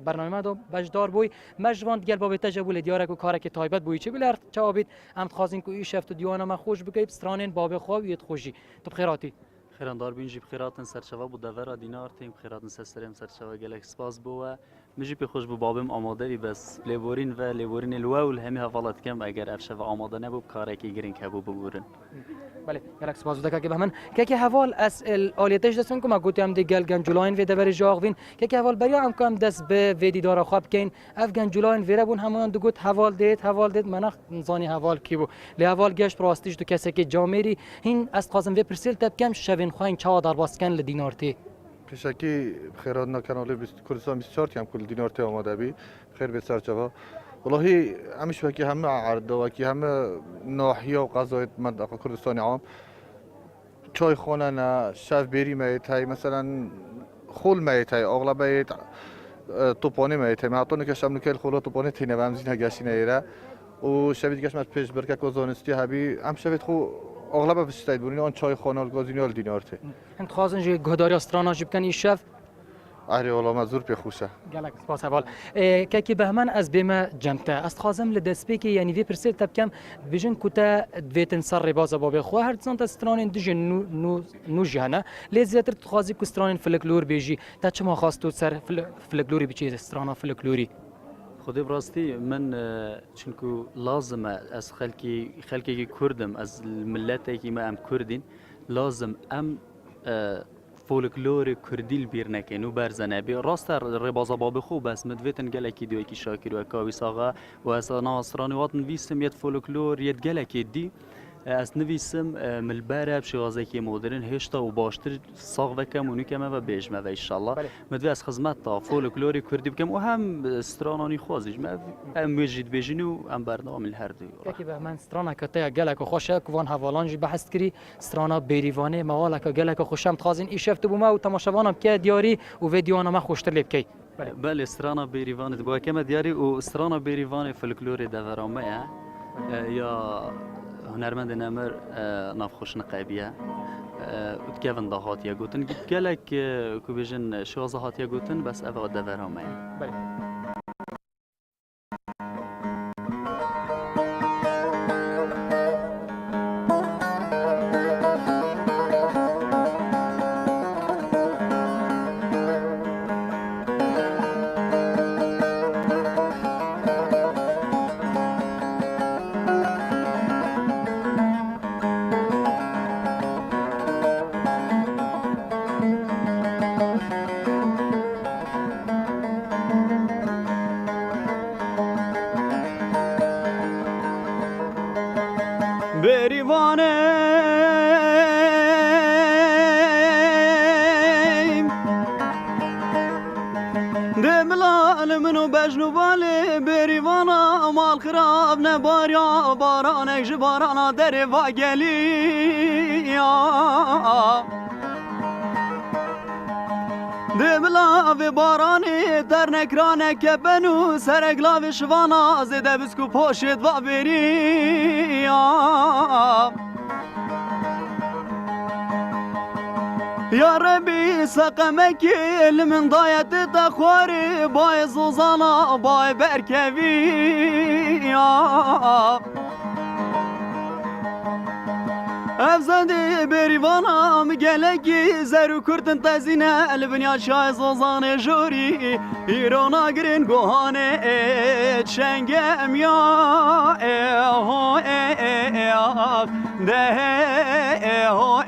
برنامه دو بجدار بوی مجوان گل باب تجربه دیاره که کار که تایبت بوی چه بلر جوابید ام خواستن که این شف تو دیوانه ما خوش بگیب ستران باب خواب یت خوشی تو بخیراتی خیراندار بینجی بخیراتن سرچوا بود دورا دینار تیم بخیراتن سرسریم سرچوا گلک سپاس بوه مجی پی خوش بو بابم آماده بی بس لیبورین و لیبورین الواول همی حوالت کم اگر افشه و آماده نبود کاری که گرین که بو بگورن. بله گلک سپاس دکا که بهمن که حوال از آلیتش دستون که ما گوتیم دی گل گنجولاین و دبر جاغوین که حوال برای هم کم دست به ویدی دارا خواب کین اف گنجولاین ویره بون همون دو گوت حوال دید منخ نزانی حوال کی بو لی حوال گشت راستیش تو کسی که جامری هین از قازم و پرسیل تب کم شوین خواین چا در باسکن لدینارتی پیشکی خیرات نکنالی کردستان 24 هم کل دینارتی آماده بی خیر به سرچوا والله همیشه وکی همه عرضه وکی همه ناحیه و قضایت منطقه کردستان عام چای خانه نه شف بری میت های مثلا خول میت های اغلبیت توپانی میت های معطونه که شب نکل خولا توپانی تینه و همزین هگشی نیره و شبید گشت مت پیش برکه کوزانستی هبی هم شبید خو اغلب بشتید بونین آن چای خانه الگازینیال دینارته انت خواستن جه گهداری استرانا جب کن ایشف آره والله مزور پی خوشه گلک سپاس حوال که بهمن از بیم جمته است خازم لدسپی که یعنی وی پرسیل تب کم ویژن کوتا دویتن سر باز باب خو هر زنت استرانین دیجن نو جهنه لزیاتر تخازی کو استرانین فلکلور بیجی تا چما خواستو سر فلکلوری بچی استرانا فلکلوری خودی براستی من چونکو لازم از خلکی کردم از ملتی که ما ام کردین لازم ام فولکلور کردیل بیر نکنو برزنه بی راست ربازا باب خوب است مدویتن گلکی دوی کی شاکر و کاوی ساغا و از ناصرانی واتن ویسم یت فولکلور یت گلکی دی از نویسم ملبره بشوازه که مدرن هشتا و باشتر ساق و کمونی کمه و بیجمه و انشالله مدوی از خدمت تا فولکلوری کردی بکم و هم استرانانی خوازیش ما هم وجید بیجینو هم برنامه هر دو که به من استرانا کته گلک خوشه کوان حوالانجی بحث کری استرانا بیریوانه موالک گلک خوشم تخازین ایشفت بو ما و تماشاوانم که دیاری و ویدیونا ما خوشتر لبکی بله استرانا بیریوانه با کم دیاری و استرانا بیریوانه فولکلوری دورامه یا هنرمند نمر نافخوش نقابیه اتكافن ضغط يا جوتن قالك كوبيجن شو ضغط يا جوتن بس أبغى دفرهم يعني. باران در واگلی دبلا و بارانی در نکرانه که بنو سرگلاو شوانا زده بسکو پاشد و بری یا ربی سقمکی من ضایت تخواری بای زوزانا بای برکوی افزادی بریوانم گلکی زرو کرتن تزینه البنیا شای زوزان جوری ایرانا گرین گوهانه چنگم یا ایهو ایهاق ده ایهو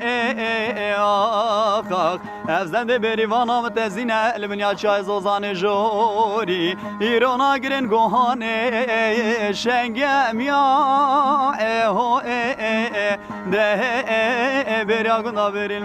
ایهاق افزادی بریوانم تزینه البنیا شای زوزان جوری ایرانا گرین گوهانه چنگم یا ایهو ایهاق ده براغنا بريل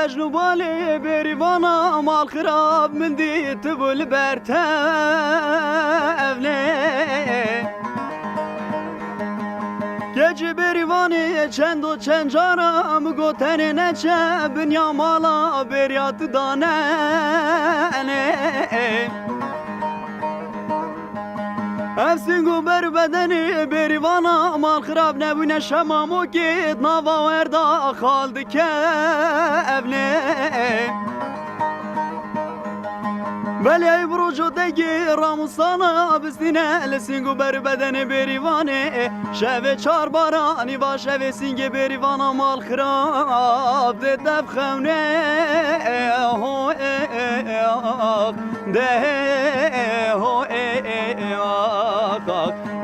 مجنو بالي بريوانا مال خراب من دي تبول برتفلي گج بریوانی چند و چند جارم گوتن نچه بنیا مالا بریات دانه افسینگو بر بدنی بریوانا مال خراب نبونه شمامو گید ناوا وردا خالد که ابنه ولی ای بروجو دگی راموسانا بستینه لسینگو بر بدن بریوانه شوه چار بارانی با شوه سینگ بریوانا مال خراب ده دف خونه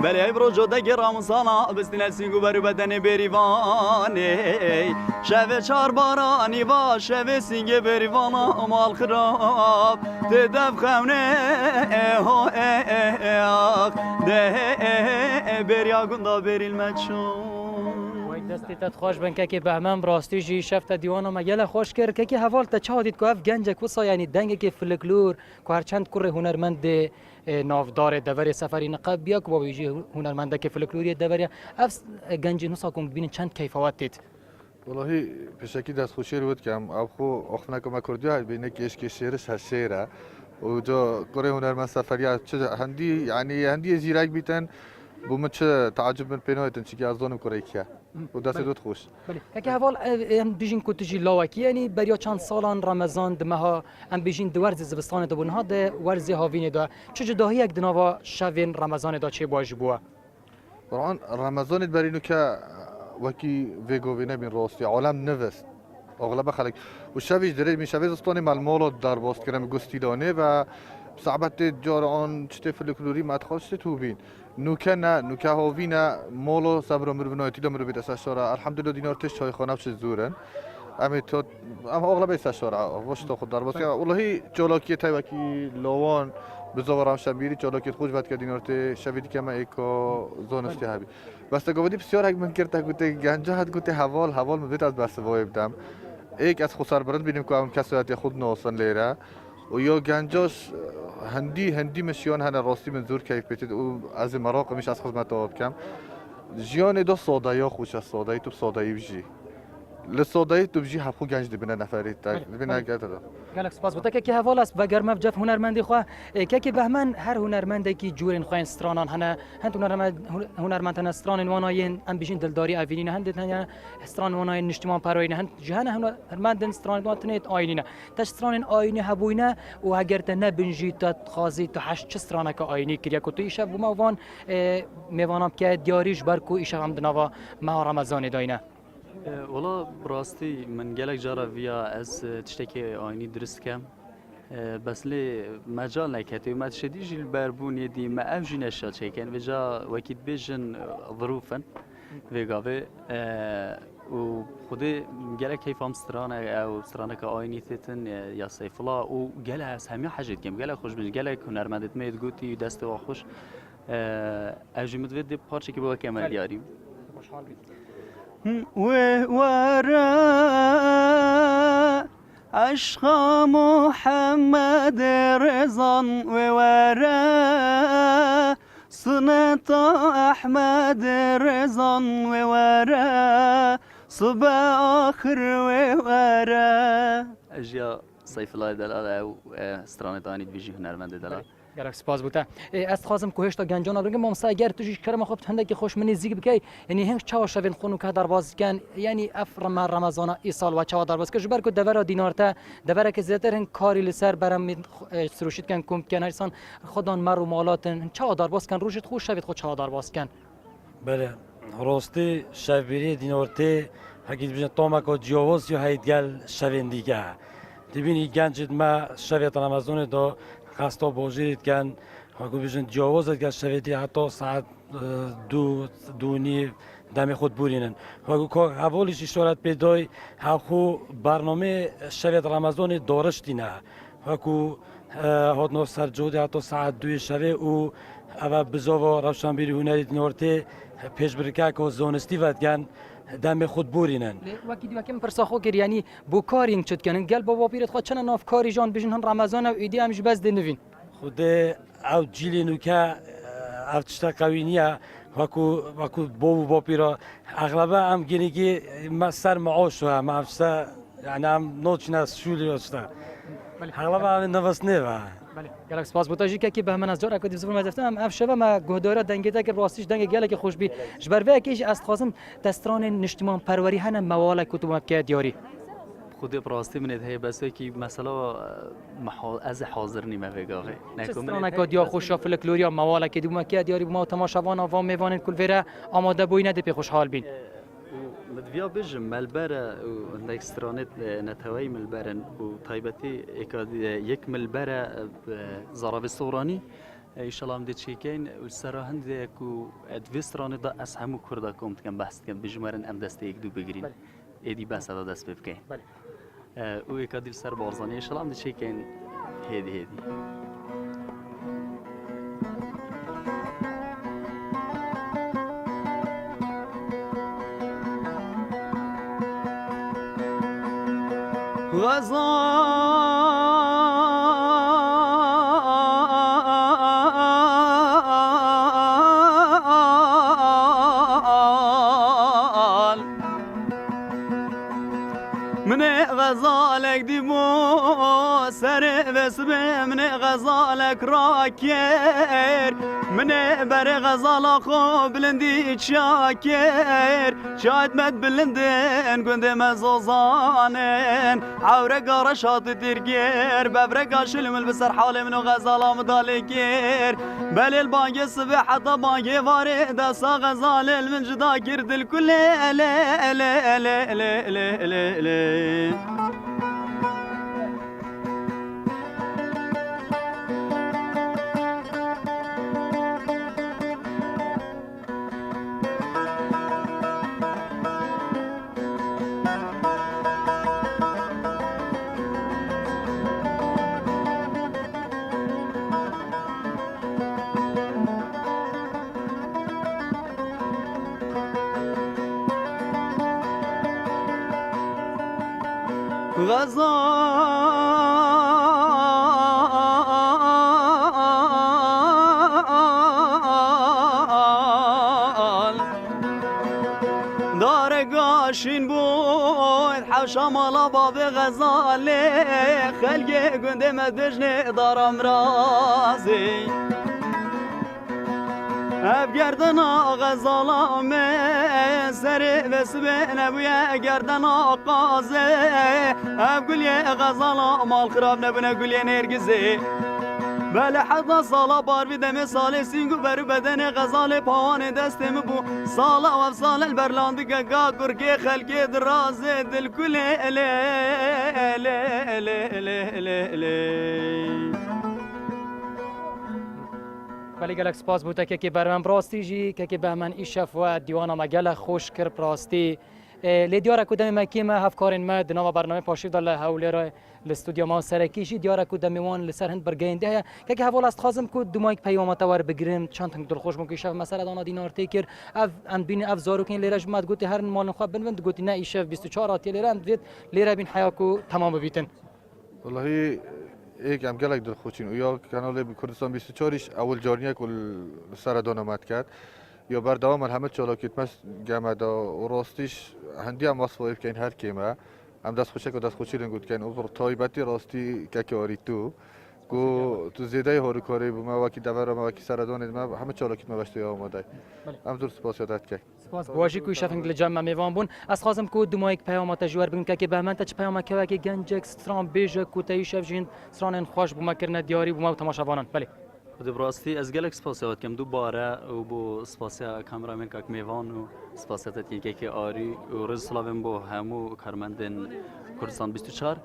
ولی ای بروجو دگی راموسانا بستینه لسینگو بر بدن بریوانه شوه چار بارانی با شوه سینگ بریوانا مال خراب ده دف خونه ده بریا گندا بریل مچون وای دستی تت خوش بن که بهمن راستی جی شفت دیوانا مگل خوش کرد که حوال تا چه دید که اف گنج کوسا یعنی دنگ که فلکلور که هر چند کره هنرمند نافدار دور سفری نقب بیا که با ویژه هنرمنده که فلکلوری دور اف گنج نسا کن ببینین چند کیفوات دید والله بشكل دست خوشی رو بود کم ابخو آخفنا کم کردی های بینه کیش که شعرش هشیره و جا کره هنرمند سفری چه هندی یعنی هندی زیرک بیتن بوم چه تعجب من پینایتن چی که از دانم کره کیا و دست دوت خوش بله که حوال ام بیشین کتجی لاوکی یعنی بریا چند سالان رمضان دمها ام بیشین دورز زبستان دو بنها ده ورز هاوین دا چه جداهی یک دنوا شوین رمضان دا چه باج بوا طبعا رمضان برینو که وکی ویگوینه بین راستی عالم نوست اغلب خلق و شویش درید می شویز استانی مالمالو در باست کرم گستیدانه و صعبت جار آن چته فلکلوری مدخواست تو بین نوکه نه نوکه هاوی نه مالو صبر مربنایتی دا مربید اساشاره الحمدلله دینار تش چای خانه بشه زورن امی تو اما اغلب اساشاره واش تو خود در باست والله جولاکی تای وکی لوان بزاورم شبیری جولاکی خوش بد که دینار ت شویدی که ما ایکو زونستی هبی بس گفتی بسیار هک من کرده گوته گنجا هد گوته حوال مدت از بس وایبدم ایک از خسار برند بینیم که اون کسایت خود نوسن لیره و یا گنجاش هندی مشیان هن راستی منظور کیف بیتید او از مراق میش از خدمت آب کم جیان دو ساده یا خوش از ساده تو ساده بجی لساده تو بجی حقو گنج دبینه نفرید تا ببینه گرده گلک سپاس بوده که حوال است و گرمه جف هنرمندی خو که بهمن هر هنرمندی که جورن خوین استرانان هنه هند هنرمند استران واناین ام بیشین دلداری اوینین هند هنه استران واناین نشتمان پروین هند جهان هنرمند استران وانتنیت آینینه تاش استران آینی هبوینه و اگر ته نبنجی تا خازی تو هشت استرانه که آینی کریا کو تو ایشب ما وان میوانم که دیاریش برکو ایشب هم دنوا ما رمضان داینه والله براستی من گلک جارا ویا از تشتکی آینی درست کم بس لی مجال نکتی و ما تشدی جیل بربون یدی ما افجی نشا چکن و جا وکید بیجن ظروفن وگاوه و خودی گلک کیفام سترانه او سترانه که آینی تیتن یا سیفلا و گله از همه حاجت کم گله خوش بین گله هنرمندت مید گوتی دست و خوش افجی مدوید دی پارچه که با کمال دیاریم ورا عشق محمد رضا ورا سنة أحمد رضا ورا صبا آخر ورا اجیا صيف الله دلال او استرانه دانید بیجی هنرمند دلال گرک سپاس بوده است خواستم کوهش تا گنجان رو بگم ممسا اگر توش کرم خوب هنده که خوش منی زیگ بکی یعنی هنگ چاو شوین خونو که درواز کن یعنی افرم رمضان ای سال و چاو درواز که جبر کو دورا دینارته دورا که زیاتر هنگ کاری لسر برام سروشید کن کم کن هرسان خودان مرو مالاتن چاو درواز کن روشت خوش شوید خود چاو درواز کن بله راستی شبیری دینارته حقیقت بجن تامکا جیاواز یا هیدگل شوین دیگه دیبینی گنجید ما شوید رمضان دا خسته باجید کن حقیقت بجن جیاوازت که شویدی حتی ساعت دو نیم دم خود بورینن حقیقت اولش اشارت پیدای حقیقت برنامه شوید رمضان دارشتی نه حقیقت هات سرجودی حتی ساعت 2 شوه او اول بزاوا روشنبیری هنری دینارته پیش برکه که زانستی ودگن دم خود بورینن وقتی دیگه پرساخو کر یعنی بو کارین چت کنن گل بابا پیرت خود چنن ناف کاری جان بجن هن رمضان و ایدی همش بس دنوین خود او جیلی نوکا او تشتا قوینیه وکو بابو پیرا اغلبه هم گینگی سر معاش و هم افستا يعني عم نوتشنا شولي وستا اغلبها عم نفسني بله گلک سپاس بوتاجی که به من از جور اکادی زبون مدفتم اف شبه ما گهداره دنگیده که راستیش دنگ گلک خوش بی جبر کیش است خازم دستران نشتمان پروری هن موال کتب که دیاری خود براستی منید هی بس که مثلا از حاضر نیمه وگاوه دستران اکادیا خوش فلکلوریا موال که دوم که دیاری ما تماشاوان و میوانن کل وره آماده بوی نده پی خوشحال بین مدفيا بجم ملبرة ونكسترانت نتوي ملبرن وطيبتي يك ملبرة زراب الصوراني إن شاء الله مدت شيكين والسرا هندك وأدفستراني دا أسهمو كردا كومت كم بحث كم بجمرن أم دست يكدو بجرين إدي بس هذا دست بفكين ويكادي السر بارزاني إن شاء الله مدت شيكين هدي غزال من غزالك ديمو سر بسبه من غزالك راكير من بر غزال خو بلندي شاكر شاهد مد بلندن قند مزوزانن عورق رشاط ترقير ببرق شلم البسر حالي منو غزال مدالكير بل الباقي الصبح حتى باقي وارد سا غزال المنجدا كرد الكل لا لا لا لا لا لا لا غزال دار قاشين بود حوشام على باب غزال خلقي قند مدجني دار امرازي اب گردنا غزالا من سر بسبه نبویا گردنا قازه اب گلیه غزالا مال خراب نبونه گلیه نرگزه بله حدا سالا بار بدم سال سینگو بر بدن غزال پاوان دستم بو سالا و سال البرلاندگا گاکر که خلقی درازه دل کله اله اله اله اله اله ولی گلک سپاس بوده که برمن براستی جی که به من ایشف و دیوانا ما گلک خوش کر براستی لیدیارا کدام مکی ما هفکارین ما دنوا برنامه پاشیف دل هولی را الاستودیو ما سرکیشی دیارا کدام میوان لسر هند برگینده که حوال است خازم کو دمایک پیامات وار بگیریم چند تنگ دل خوش مون که ایشف مثلا دانا دینار تیکر اف ان بین اف زارو کین لیرا جمعت گوتی هر مال خو بنوند گوتی نه ایشف 24 آتی لیرا اند لیرا بین حیاکو تمام بیتن والله ایک هم گلک دل خوشین و یا کانال کردستان 24ش اول جارنیه کل سردان آمد کرد یا بردوام همه چالاکیت مس گمد و راستیش هندی هم وصفه که این هر کیمه هم دست خوشک و دست خوشی لنگود کن و تایبتی راستی که آری تو تو زیده هارو کاری بو ما وکی دور ما وکی سردان ما همه چالاکیت ما باشته آماده هم زور سپاس یادت که سپاس بواجی کوی شفنگ لجام میوان بون از خازم کو دمایک پیامات جوار بگم که به من تچ پیام که وکی گنجک ستران بیج کوتای شفجین ستران خوش بو ما کرنا دیاری بو ما تماشاوانان بله خود براستی از گلک سپاسیات کم دوباره و بو سپاسیا کامرامن کاک میوان و سپاسیات تیکه که آری و رز سلاویم بو همو کارمندن کردستان 24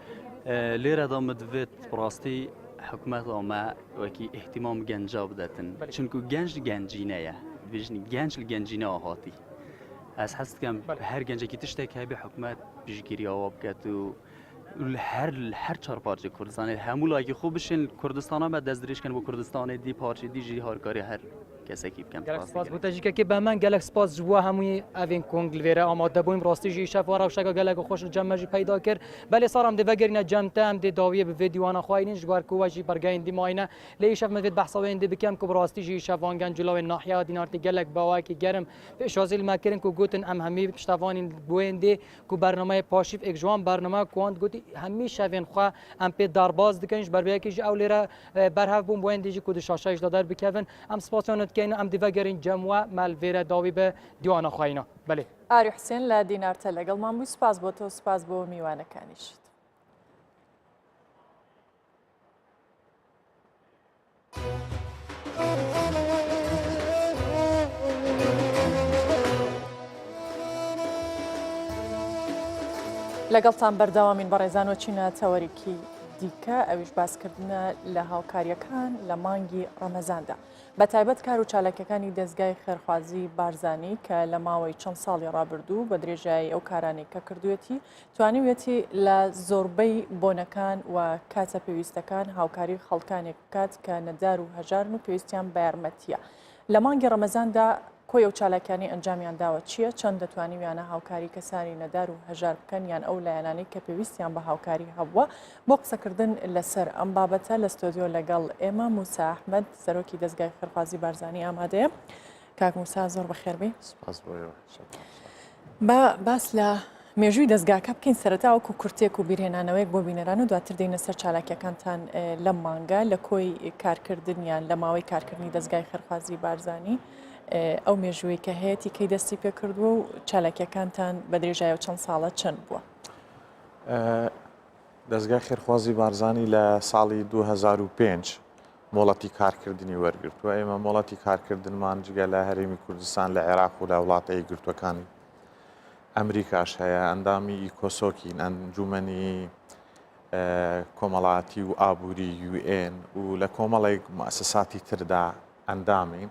لیره دامد ویت براستی حکومت ما وکی اهتمام گنجا بدتن چونکو گنجینه یا ویژنی گنجینه آهاتی از حس کم هر گنجی که تشتک هی حکومت بیشگیری آواب کرد و هر چهار پارچه کردستان همولا که خوب بشین کردستان هم دست دریش کن با کردستان دی پارچه دی جی هارکاری هر کەسێکی بکەم گەلک سپاس بۆ تەجیکەکە بە من گەلک سپاس جووە هەمووی ئەڤین کۆنگلێرە ئامادە بوویم ڕاستیژی شەف ڕەوشەکە گەلک خۆش جەمەژی پیدا کرد بەلێ ساڕام دەڤەگەرینە جەمتە ئەم دێ داویە بڤێ دیوانە خواینین ژوار کووەژی بەرگەین دیماینە لێ شەف مەوێت بەحسەوەین دێ بکەم کە ڕاستیژی شەفانگەن جولاوێ ناحیا دینارتی گەلک باواکی گەرم پێشازیل مەکردن و گوتن ئەم هەمی پشتەوانین بوێن دێ کو بەرنامەی پاشیف ئێکجوان بەرنامە کوانت گوتی هەمی شەوێن خوا ئەم پێ دارباز دکەنش بەربەیەکیژی ئەو لێرە بەرهەف بووم بوێن دیژی کو شاشەش دەدەر بکەون ئەم سپاسیۆنتکەین ئەم دیڤەگەرین جەموە مەلڤێرە داوی بە دیوانە خواینە بەێ ئاری حوسێن لە دینارتە لەگەڵمان بووی سپاس بۆ تۆ سپاس بۆ میوانەکانیشت. لەگەڵتان بەرداوامین بە ڕێزان و چینە تەوەریکی دیکە ئەویش باسکردنە لە هاوکاریەکان لە مانگی ڕەمەزاندا بە تایبەت کار و چالاکیەکانی دەستگای خێرخوازی بارزانی کە لە ماوەی چەند ساڵی ڕابردوو بە درێژایی ئەو کارانی کە کردوێتی توانیوێتی لە زۆربەی بۆنەکان و کاتە پێویستەکان هاوکاری خەڵکانێک بکات کە نەدار و هەژارن و پێویستیان بە یارمەتیە لە مانگی ڕەمەزاندا کۆی ئەو چالاکیانی ئەنجامیان داوە چییە چەند دەتوانیویانە هاوکاری کەسانی نەدار و هەژار بکەن یان ئەو لایەنانەی کە پێویستیان بە هاوکاری هەبووە بۆ قسەکردن لەسەر ئەم بابەتە لە ستۆدیۆ لەگەڵ ئێمە موسا ئەحمەد سەرۆکی دەستگای خێرخوازی بارزانی ئامادەیە کاک موسا زۆر بەخێربێ باس لە مێژووی دەستگاکە بکەین سەرەتا وەکو کورتێک و بیرهێنانەوەیەک بۆ بینەران و دواتر دێنە سەر چالاکیەکانتان لەم مانگە لە کۆی کارکردنیان لە ماوەی کارکردنی دەستگای خێرخوازی بارزانی ئەو مێژووی کە هەیەی کەی دەستی پێ کردووە و چالاکیەکانتان بە درێژای و چەند ساڵە چەند بووە؟ دەستگای خێرخوازی بارزانی لە ساڵی 2005 مۆڵەتی کارکردنی وەرگرتووە ئێمە مۆڵەتی کارکردنمان جگە لە هەرێمی کوردستان لە عێراق و لە وڵاتە یەکگرتووەکانی ئەمریکاش هەیە ئەندامی کۆسۆکین ئەنجومەنی کۆمەڵاتی و ئابووری UN و لە کۆمەڵێک مؤسساتی تردا ئەندامین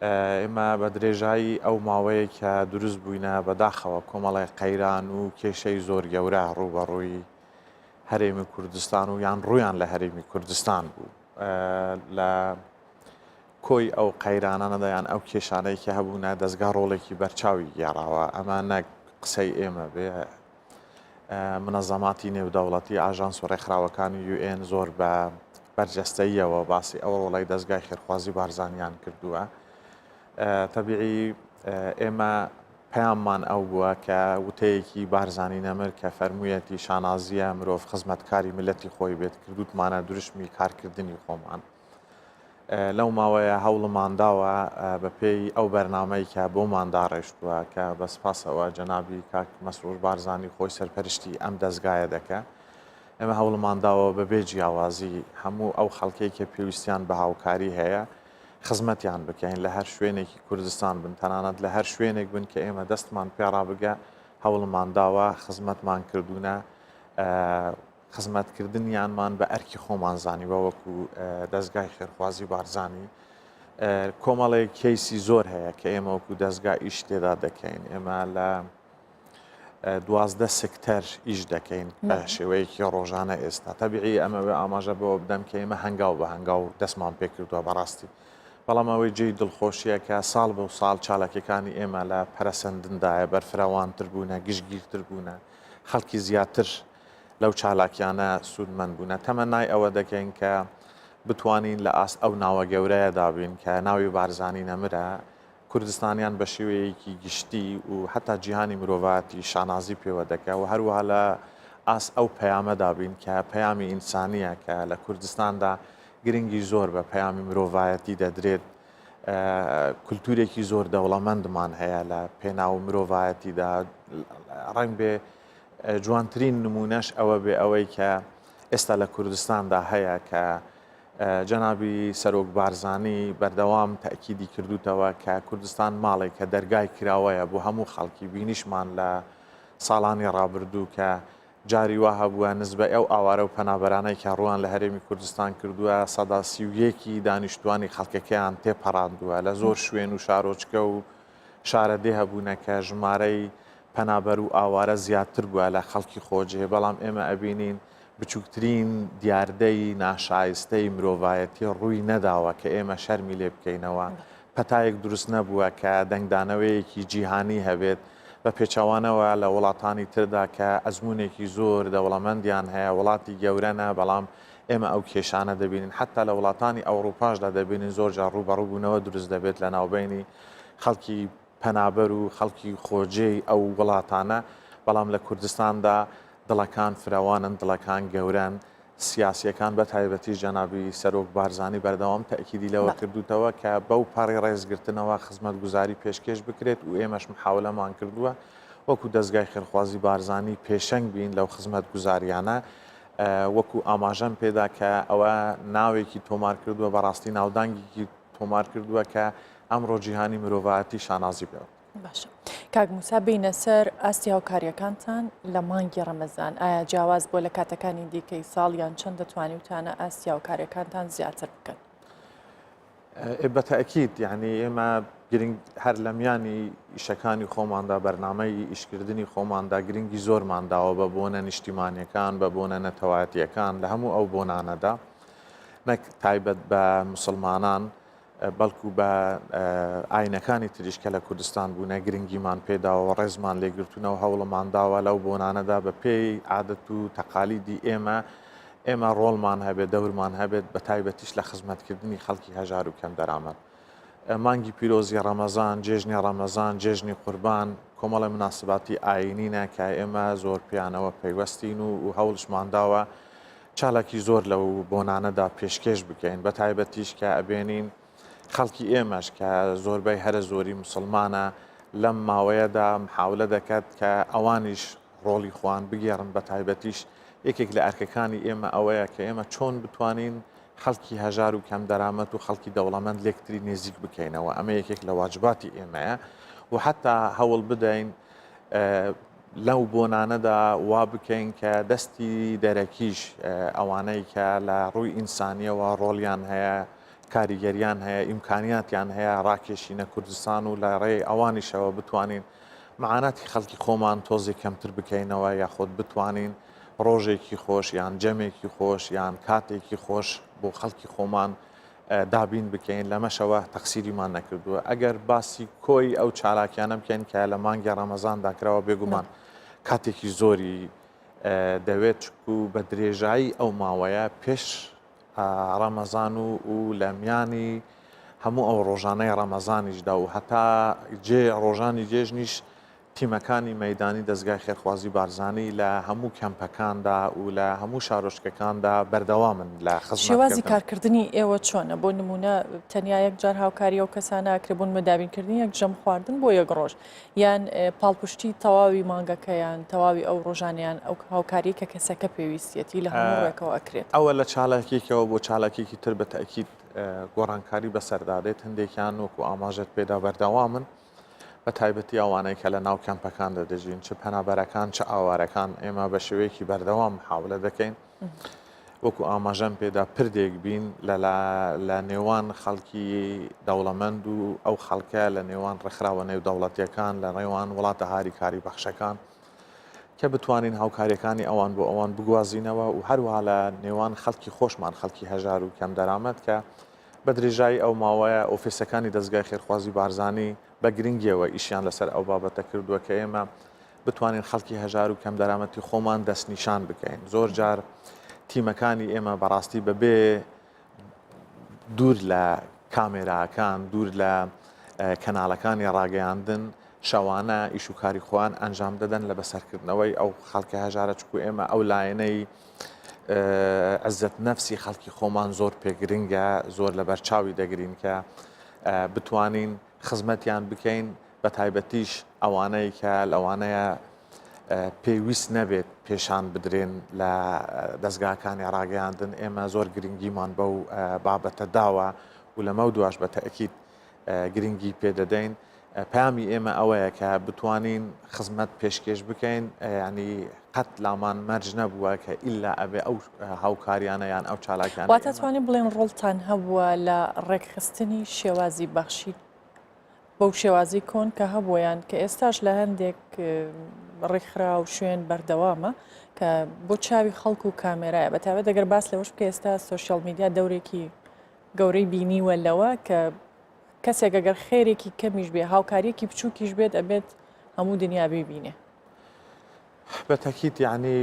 ئێمە بە درێژایی ئەو ماوەیە کە دروست بووینە بەداخەوە کۆمەڵی قەیران و کێشەی زۆر گەورە ڕوبەڕووی هەرێمی کوردستان و یان ڕویان لە هەرێمی کوردستان بوو لە کۆی ئەو قەیرانانەدا یان ئەو کێشانەی کە هەبوونە دەستگا ڕۆڵێکی بەرچاوی گێڕاوە ئەمە نەک قسەی ئێمە بێ منەظەماتی نێودەوڵەتی ئاژانس و ڕێکخراوەکانی UN زۆر بە بەرجەستەییەوە باسی ئەو ڕۆڵی دەستگای خێرخوازی بارزانیان کردووە تەبیعی ئێمە پەیاممان ئەو بووە کە وتەیەکی بارزانی نەمر کە فەرموویەتی شانازیە مرۆڤ خزمەتکاری ملەتی خۆی بێت کردوتمانە دروشمی کارکردنی خۆمان لەو ماوەیە هەوڵمانداوە بە پێی ئەو بەرنامەی کە بۆمان داڕێشتووە کە بە سپاسەوە جەنابی کاک مەسرور بارزانی خۆی سەرپەرشتی ئەم دەستگایە دەکە ئێمە هەوڵمانداوە بەبێ جیاوازی هەموو ئەو خەڵکەی کە پێویستیان بە هاوکاری هەیە خزمەتیان بکەین لە هەر شوێنێکی کوردستان بن تەنانەت لە هەر شوێنێک بن کە ئێمە دەستمان پێڕا بگە هەوڵمانداوە خزمەتمان کردوونە خزمەتکردنیانمان بە ئەرکی خۆمان زانیوە وەکو دەستگای خێرخوازی بارزانی کۆمەڵێک کەیسی زۆر هەیە کە ئێمە وەکو دەستگا ئیش تێدا دەکەین ئێمە لە 12 سکتەر ئیش دەکەین بە شێوەیەکی ڕۆژانە ئێستا تەبیعی ئەمەوێ ئاماژە بەوە بدەم کە ئێمە هەنگاو بە هەنگاو دەستمان پێ کردووە بەڕاستی بەڵام ئەوەی جێی دڵخۆشیە کە ساڵ بە ساڵ چالاکیەکانی ئێمە لە پەرەسەندندایە بەرفراوانتر بوونە گشتگیرتر بوونە خەڵکی زیاتر لەو چالاکیانە سوودمەند بوونە تەمەنای ئەوە دەکەین کە بتوانین لە ئاست ئەو ناوە گەورەیە دابین کە ناوی بارزانی نەمرە کوردستانیان بە شێوەیەکی گشتی و حتا جیهانی مرۆڤاتی شانازی پێوە دەکە و هەروەها لە ئاس ئەو پەیامە دابین کە پەیامی ئینسانیە کە لە کوردستاندا گرنگی زۆر بە پەیامی مرۆڤایەتی دەدرێت کولتورێکی زۆر دەوڵەمەندمان هەیە لە پێناو مرۆڤایەتیدا ڕەنگ بێ جوانترین نمونەش ئەوە بێ ئەوەی کە ئێستا لە کوردستاندا هەیە کە جەنابی سەرۆک بارزانی بەردەوام تەکیدی کردوتەوە کە کوردستان ماڵێک کە دەرگای کراوەیە بۆ هەموو خەڵکی بینیشمان لە ساڵانی ڕابردوو کە جاری وا هەبووە نسبە ئەو ئاوارە و پەنابەرانەی کە ڕوان لە هەرێمی کوردستان کردووە سەدا 31 دانیشتوانی خەڵکەکەیان تێپەڕاندووە لە زۆر شوێن و شارۆچکە و شارەدێ هەبوونە کە ژمارەی پەنابەر و ئاوارە زیاتر بووە لە خەڵکی خۆجێ بەڵام ئێمە ئەبینین بچووکترین دیاردەی ناشایستەی مرۆڤایەتی ڕووی نەداوە کە ئێمە شەرمی لێ بکەینەوە پەتایەک دروست نەبووە کە دەنگدانەوەیەکی جیهانی هەبێت بە پێچەوانەوە لە وڵاتانی تردا کە ئەزمونێکی زۆر دەوڵەمەندیان هەیە وڵاتی گەورەنە بەڵام ئێمە ئەو کێشانە دەبینین حتا لە وڵاتانی ئەوروپاشدا دەبینین زۆر جار ڕوبەڕووبوونەوە دروست دەبێت لە ناوبینی خەڵکی پەنابەر و خەڵکی خۆجێی ئەو وڵاتانە بەڵام لە کوردستاندا دڵەکان فراوانن دڵەکان گەوران سیاسیەکان بە تایبەتی جەنابی سەرۆک بارزانی بەردەوام تەکیدی لەوە کردوتەوە کە بەو پەڕی ڕێزگرتنەوە خزمەت گوزاری پێشکەش بکرێت و ئێمەش محاولەمان کردووە وەکو دەستگای خێرخوازی بارزانی پێشەنگ بین لەو خزمەت گوزاریانە وەکو ئاماژەم پێدا کە ئەوە ناوێکی تۆمار کردووە بەڕاستی ناودانگێکی تۆمار کردووە کە ئەمڕۆ جیهانی مرۆڤایەتی شانازی بێت. باشە کاک موسا بینە سەر ئاستی هاوکاریەکانتان لە مانگی ڕەمەزان ئایا جیاواز بۆ لە کاتەکانی دیکەی ساڵ یان چەند دەتوانی وتانە ئاستی هاوکاریەکانتان زیاتر بکەن؟ بەتەئکید یعنی ئێمە گرنگ هەر لە میانی ئیشەکانی خۆماندا بەرنامەی ئیشکردنی خۆماندا گرنگی زۆرمانداوە بە بۆنە نیشتیمانیەکان بە بۆنە نەتەوایەتیەکان لە هەموو ئەو بۆنانەدا نەک تایبەت بە مسلمانان بەڵکو بە ئاینەکانی تریشکە لە کوردستان بوونە گرنگیمان پێداوە ڕێزمان لێگرتوونەوە هەوڵمانداوە لەو بۆنانەدا بە پێی عادەت و تەقالیدی ئێمە ڕۆڵمان هەبێت دەورمان هەبێت بە تایبەتیش لە خزمەتکردنی خەڵکی هەژار و کەم دەرامەت. مانگی پیرۆزی ڕەمەزان جێژنی ڕەمەزان جێژنی قوربان کۆمەڵە مناسباتی ئاینینە کە ئێمە زۆر پیانەوە پەیوەستین و هەوڵشمانداوە چالاکی زۆر لەو بۆنانەدا پێشکەش بکەین بە تایبەتیش کە ئەبێنین خەڵکی ئێمەش کە زۆربەی هەرە زۆری مسلمانە لەم ماوەیەدا محاولە دەکات کە ئەوانیش ڕۆڵی خوان بگێڕن بە تایبەتیش یەکێک لە ئەرکەکانی ئێمە ئەوەیە کە ئێمە چۆن بتوانین خەڵکی هەژار و کەم دەرامەت و خەڵکی دەوڵەمەند لێکتری نێزیک بکەینەوە ئەمە یەکێک لە واجباتی ئێمەیە و حتا هەوڵ بدەین لەو بۆنانەدا وا بکەین کە دەستی دەرەکیش ئەوانەی کە لە ڕووی ئینسانیەوە ڕۆڵیان هەیە کاریگەریان هەیە ئیمکانیاتیان هەیە ڕاکێشینە کوردستان و لە ڕێی ئەوانیشەوە بتوانین معاناتی خەڵکی خۆمان تۆزی کەمتر بکەینەوە یاخۆت بتوانین ڕۆژێکی خۆش یان جەمێکی خۆش یان کاتێکی خۆش بۆ خەڵکی خۆمان دابین بکەین لەمەشەوە تەقسیریمان نەکردووە ئەگەر باسی کۆی ئەو چالاکیانە بکەین کە لە مانگی ڕەمەزان داکراوە بێگومان کاتێکی زۆری دەوێت و بە درێژایی ئەو ماوەیە پێش ڕەمەزان و لە میانی هەموو ئەو ڕۆژانەی ڕەمەزانیشدا و هەتا ڕۆژانی جێژنیش تیمەکانی مەیدانی دەستگای خێرخوازی بارزانی لە هەموو کەمپەکاندا و لە هەموو شارۆچکەکاندا بەردەوامن لە خزمەتکردن. شێوازی کارکردنی ئێوە چۆنە بۆ نمونە تەنیا یەک جار هاوکاری ئەو کەسانە ئەکرێبوون مەدابینکردنی یەک جەم خواردن بۆ یەک ڕۆژ یان پاڵپشتی تەواوی مانگەکەیان تەواوی ئەو ڕۆژانیان ئەو هاوکاری کە کەسەکە پێویستێتی لە هەموو ڕێکەوە ئەکرێت ئەوە لە چالاکێکەوە بۆ چالاکێکی تر بە تەئکید گۆڕانکاری بەسەردادێت هەندێکیان وەکو ئاماژەت پێدا بەردەوامن بە تایبەتی ئەوانەی کە لە ناو کەمپەکاندا دەژین چ پەنابەرەکان چ ئاوارەکان ئێمە بە شێوەیەکی بەردەوام محاولە دەکەین وەکو ئاماژەم پێدا پردێک بین لە نێوان خەڵکی دەوڵەمەند و ئەو خەڵکە لە نێوان ڕێکخراوە نێو دەوڵەتیەکان لە نێوان وڵاتە هاری کاری بەخشەکان کە بتوانین هاوکاریەکانی ئەوان بۆ ئەوان بگوازینەوە و هەروها لە نێوان خەڵکی خۆشمان خەڵکی هەژار و کەم دەرامەت کە بە درێژایی ئەو ماوەیە ئۆفیسەکانی دەستگای خێرخوازی بارزانی بە گرنگیەوە ئیشیان لەسەر ئەو بابەتە کردووە کە ئێمە بتوانین خەڵکی هەژار و کەم دەرامەتی خۆمان دەستنیشان بکەین زۆر جار تیمەکانی ئێمە بەڕاستی بەبێ دوور لە کامێراکان دوور لە کەناڵەکانی ڕاگەیاندن شەوانە ئیش و کاری خۆیان ئەنجام دەدەن لە بەسەرکردنەوەی ئەو خەڵکی هەژارە چکو ئێمە ئەو لایەنەی عزت نەفسی خەڵکی خۆمان زۆر پێگرنگە زۆر لە بەرچاوی دەگرین کە بتوانین خزمەتیان بکەین بە تایبەتیش ئەوانەی کە لەوانەیە پێویست نەبێت پێشان بدرێن لە دەستگاکانی ڕاگەیاندن ئێمە زۆر گرنگیمان بەو بابەتە داوە و لەمە دواش بە تەئکید گرنگی پێدەدەین پامی ئێمە ئەوەیە کە بتوانین خزمەت پێشکەش بکەین ینی قەت لامان مەرج نەبووە کە ئیلا ئەبێ ئەو هاوکاریانە یان ئەو چالاکیان وا تاتوانین بڵێن ڕۆڵتان هەبووە لە ڕێکخستنی شێوازی بەخشی بەو شێوازی کۆن کە هەبوویان کە ئێستاش لە هەندێک ڕێکخرا و شوێن بەردەوامە کە بۆ چاوی خەڵک و کامێرایە بەتابەت دەگەر باس لەوەش بکە ئێستا سوۆشیال میدیا دەورێکی گەورەی بینیوە لەوە کە کەسێک ئەگەر خێرێکی کەمیش بێ هاوکاریەکی بچووکیش بێت ئەبێت هەموو دنیا ببینێ. بەتەکیت یعنی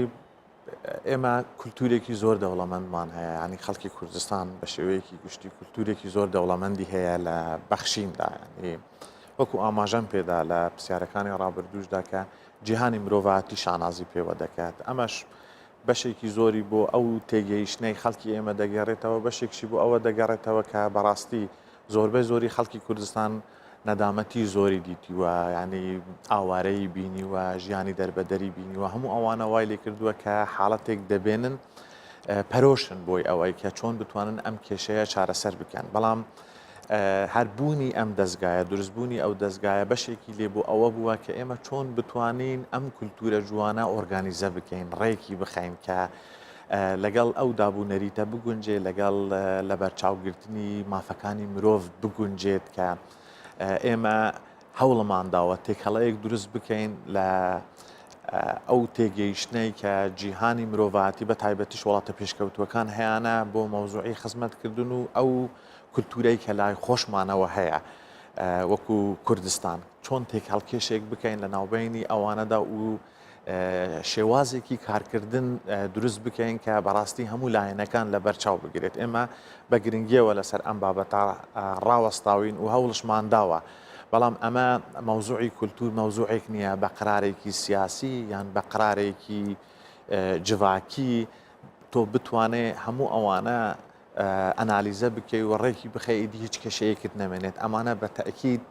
ئێمە کولتورێکی زۆر دەوڵەمەندمان هەیە ینی خەڵکی کوردستان بە شێوەیەکی گشتی کولتورێکی زۆر دەوڵەمەندی هەیە لە بەخشیندا ینی وەکو ئاماژەم پێدا لە پرسیارەکانی ڕابردووشدا کە جیهانی مرۆڤاتی شانازی پێوە دەکات ئەمەش بەشێکی زۆری بۆ ئەو تێگەیشتنەی خەڵکی ئێمە دەگەڕێتەوە بەشێکشی بۆ ئەوە دەگەڕێتەوە کە بەڕاستی زۆربەی زۆری خەڵکی کوردستان نەدامەتی زۆری دیتیوە ینی ئاوارەی بینیوە ژیانی دەربەدەری بینیوە هەموو ئەوانە وای لێ کردووە کە حاڵەتێک دەبێنن پەرۆشن بۆی ئەوەی کە چۆن بتوانن ئەم کێشەیە چارەسەر بکەن بەڵام هەربوونی ئەم دەستگایە دروستبوونی ئەو دەستگایە بەشێکی لێ بۆ ئەوە بووە کە ئێمە چۆن بتوانین ئەم کولتورە جوانە ئۆرگانیزە بکەین ڕێکی بخەین کە لەگەڵ ئەو دابوونەریتە بگونجێ لەگەڵ لە بەرچاوگرتنی مافەکانی مرۆڤ بگونجێت کە ئێمە هەوڵمانداوە تێکەڵەیەک دروست بکەین لە ئەو تێگەیشتنەی کە جیهانی مرۆڤاتی بە تایبەتیش وڵاتە پێشکەوتوەکان هەیەە بۆ مەوزوعی خزمەتکردن و ئەو کولتورەی کە لای خۆشمانەوە هەیە وەکو کوردستان چۆن تێکهەڵکێشێک بکەین لە ناوبینی ئەوانەدا و شێوازێکی کارکردن دروست بکەین کە بەڕاستی هەموو لایەنەکان لە بەرچاو بگرێت ئێمە بە گرنگیەوە لەسەر ئەم بابەتە ڕاوەستاوین و هەوڵشمانداوە بەڵام ئەمە مەوزوعی کولتور مەوزوعێک نییە بە قرارێکی سیاسی یان بە قرارێکی جواکی تۆ بتوانێ هەموو ئەوانە ئەنالیزە بکەی و ڕێکی بخەیدی هیچ کەشەیەکت نەمێنێت ئەمانە بە تەئکید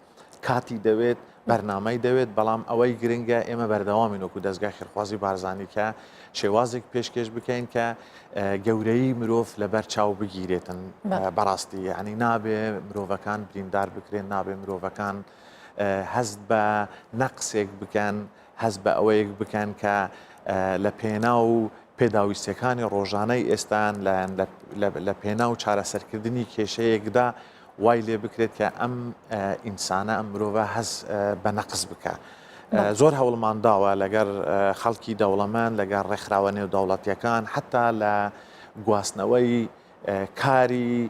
کاتی دەوێت بەرنامەی دەوێت بەڵام ئەوەی گرنگە ئێمە بەردەوامی وەکو دەستگای خێرخوازی بارزانانی کە شێوازێک پێشکەش بکەین کە گەورەی مرۆڤ لە بەر چاو بگیرێتن بەڕاستی یعنی نابێ مرۆڤەکان بریندار بکرێن نابێ مرۆڤەکان هەست بە نەقسێک بکەن هەست بە ئەوەیەک بکەن کە لە پێنا و پێداویستەکانی ڕۆژانەی ئێستان لە پێنا و چارەسەرکردنی کێشەیەکدا وای لێ بکرێت کە ئەم ئینسانە ئەم مرۆڤە هەز بە نەقس بکە زۆر هەوڵمانداوە لەگەر خەڵکی دەوڵەمەند لەگەر ڕێکخراوە نێودەوڵەتیەکان حتا لە گواستنەوەی کاری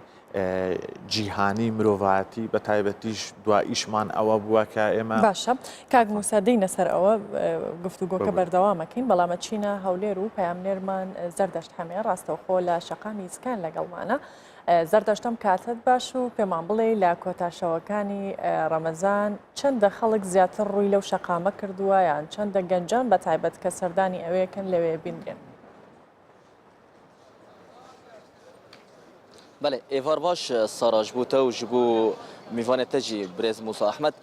جیهانی مرۆڤاتی بە تایبەتیش دوائیشمان ئەوە بووە کە ئێمە باشە کاک موسا دەینە سەر ئەوە گفتوگۆکە بەردەوامەکەین بەڵامە چینە هەولێر و پەیامنێرمان زەردەشت هەمێ ڕاستەوخۆ لە شەقامی ئیسکان لەگەڵمانە زەردەشتم کاتت باش و پێمان بڵێ لە کۆتاشەوەکانی ڕەمەزان چەندە خەڵک زیاتر ڕووی لەو شەقامە کردووە یان چەندە گەنجان بە تایبەت کە سەردانی ئەوەیەکەن لەوێ بینرێن. بله ایوار باش ساراج بوده و جبو میوان تجی برز موسی احمد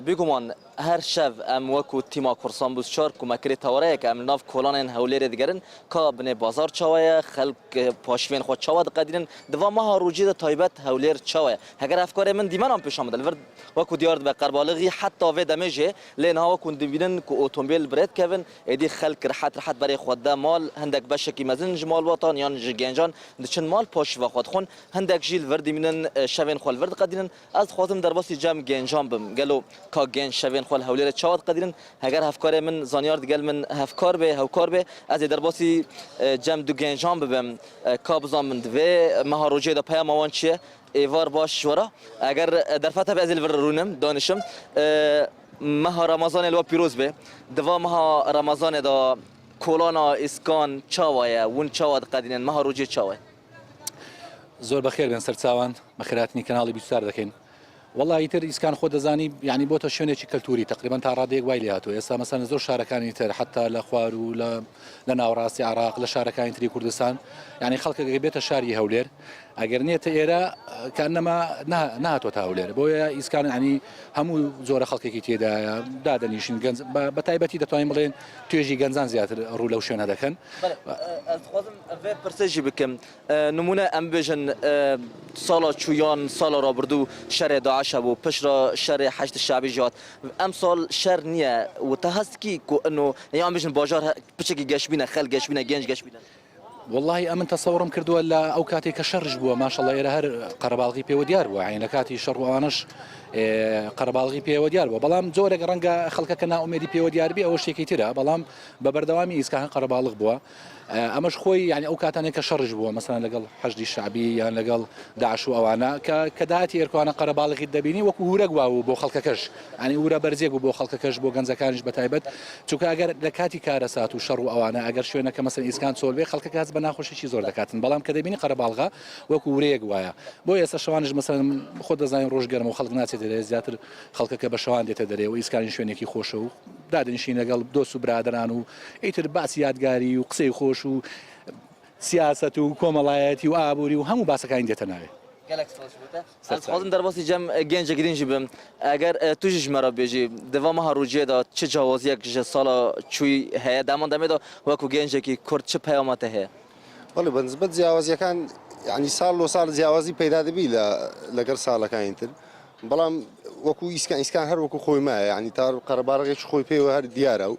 بگومان هر شب ام وکو تیما کورسان بوز چار کمکری تواره که ام ناف کلان هولیر دیگرن که بن بازار چاوه خلق پاشوین خود چاوه دقیقاً دوا ماه روجی تایبت هولیر چاوه اگر افکار من دیمان هم پیش آمده الورد وکو دیارد به قربالغی حتی و دمجه لینها وکو دبینن که اتومبیل برد کردن ایدی خلق راحت برای خود مال هندک بشکی مزنج مال وطن یان جگنجان دچن مال پاش و خود خون هندک جیل ورد مینن شوین خال ورد قدرن از خودم در باسی جمع گنجان بم گلو کا گنج شوین خال هولیر چاوت قدرن اگر هفکار من زانیار دیگل من هفکار به هوکار به از در باسی جمع دو گنجان ببم کابزان من دوی مهاروجه دا پیام آوان چیه ایوار باش ورا اگر در فتح به ازل ورونم دانشم مها رمضان الوا پیروز به دوا مها رمضان دا کولانا اسکان چاوایه ون چاوت قدرن مهاروجه چاوه زۆر بەخێر بێن سەرچاوان بەخێراتنی کەناڵی بیستار دەکەین والله ئیتر ئیسکان خۆ دەزانی یعنی بۆتە شوێنێکی کەلتوری تقریبان تا ڕادەیەک وای لێ هاتووە ئێستا مەسەن زۆر شارەکانی تر حتا لە خوار و لە ناوەڕاستی عراق لە شارەکانی تری کوردستان یعنی خەڵکێک بێتە شاری هەولێر ئەگەر نێتە ئێرە کەنەما نهاتوە تا هەولێر بۆیە ئیسکان ینی هەموو زۆرە خەڵکێکی تێدایە دادەنیشن بە تایبەتی دەتوانین بڵێن توێژی گەنجان زیاتر ڕوو لەو شوێنە دەکەن خوازم ئەvێ پرسێژی بکەم نمونە ئەم بێژن ساڵا چویان ساڵا ڕابردوو شەرێ داعش بوو پشرا شەرێ حەشت شعبی جات ئەم ساڵ شەر نییە و تا هەستکی ئەنۆ یان بێژن باژار پچێکی گەشبینە خەل گەشبینە گەنج گەشبینە والله ئەمن تەسەوڕم کردووە لە ئەو کاتێک کە شەڕش بووە ماشەڵڵا ئێرە هەر قەرەباڵغی پێوە دیار بووە عین لە کاتی شەڕ و ئەوانەش قەرەباڵغی پێوە دیار بوو بەڵام زۆرێک ڕەنگە خەڵکەکە ناومێدی پێوە دیاربی ئەوە شتێکی ترە بەڵام بە بەردەوامی ئیسکان قەرەباڵغ بووە ئەمەش خۆی یعنی ئەو کاتانێک کە شەڕش بووە مەسەن لەگەڵ حەشدی شعبی یان لەگەڵ داعش و ئەوانە کە داهاتی ئێرکوانە قەرەباڵغی دەبینی وەکو هورە گواوە بۆ خەڵکەکەش ئەنی ورە بەرزێک بوو بۆ خەڵکەکەش بۆ گەنجەکانیش بەتایبەت چونکە ئەگەر لە کاتی کارەسات و شەڕ و ئەوانە ئەگەر شوێنەکە مەسەن ئیسکان چۆڵبێ خەڵکەکە هەست بە ناخۆشیی زۆر دەکاتن بەڵام کە دەبینی قەرەباڵغا وەکو ورەیەک وایە بۆ ئێستا شەوانش مەسەن خۆ دەزانین ڕۆژگەرم و خەڵک ناچێت دەرێ زیاتر خەڵکەکە بە شەوان دێتە دەرێ و ئیسکانی شوێنێکی خۆشە و دادنیشین لەگەڵ دۆست و برادران و ئیتر باسی یادگاری و قسەی خۆش و سیاست و کۆمەڵایەتی و ئابووری و هەموو باسەکانی دێتە ناوێ خۆزم دەرباسی جەم گەنجە گرنگی بم ئەگەر توژی ژمارە بێژی دەوامە هەڕوجێدا چ جیاوازیەک ژە ساڵە چووی هەیە دامان دەمێدا وەکو گەنجێکی کورد چ پەیامەتە هەیە بەڵێ بەنسبەت جیاوازیەکان یعنی ساڵ و ساڵ جیاوازی پەیدا دەبی لەگەر ساڵەکانی تر بەڵام وەکو ئیسکان هەر وەکو خۆی مایە یعنی تا قەرەباڵغێکی خۆی پێوە هەر دیارە و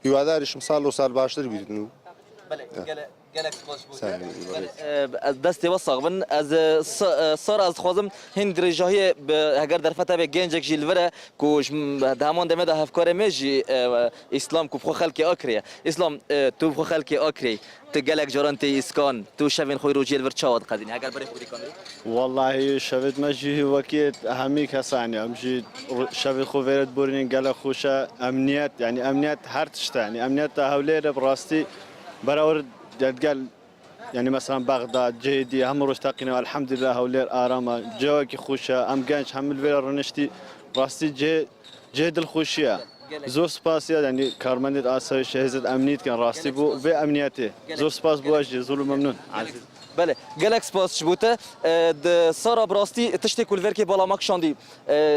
هیواداریشم ساڵ و ساڵ باشتر بیتن و دەستی وەساق بن ئەز سار ئەز خوازم هین درێژاهی هەگەر دەرفەتە بێ گەنجێک ژی لڤرە کوش دامان دەمێدا هەفکارە مێژی ئیسلام کو بخۆ خەڵکی ئاکرێ ئیسلام تو بخۆ خەڵکی ئاکرێ تو gelek caran tê îskan tu şevên xwe rojiyê li vir çawa diqedînî heger berê xwedî kamerê والله شەوێت me jî wekî hemî kesanî em jî şevê xwe vêret borînên gelek xweş e emniyet yani emniyet her tişte yani emniyet te hewlêre bi rastî berawir gel yani mesela Bagdad cêdî hemû roj teqîne elhemdülillah hewlêr arama cewekî xweş e em genç hem li vê rûniştî rastî cê dilxweşî ye زۆر سپاسە ینی کارمەندێت ئاسایش هێزت ئەمنیتکەن ڕاستی بۆ بێ ئەمنیەتێ زۆر سپاس بۆژێ زۆر مەمنون بله gelek spas ji bo te di sara bi rastî tiştê ku li verkê balamak şandî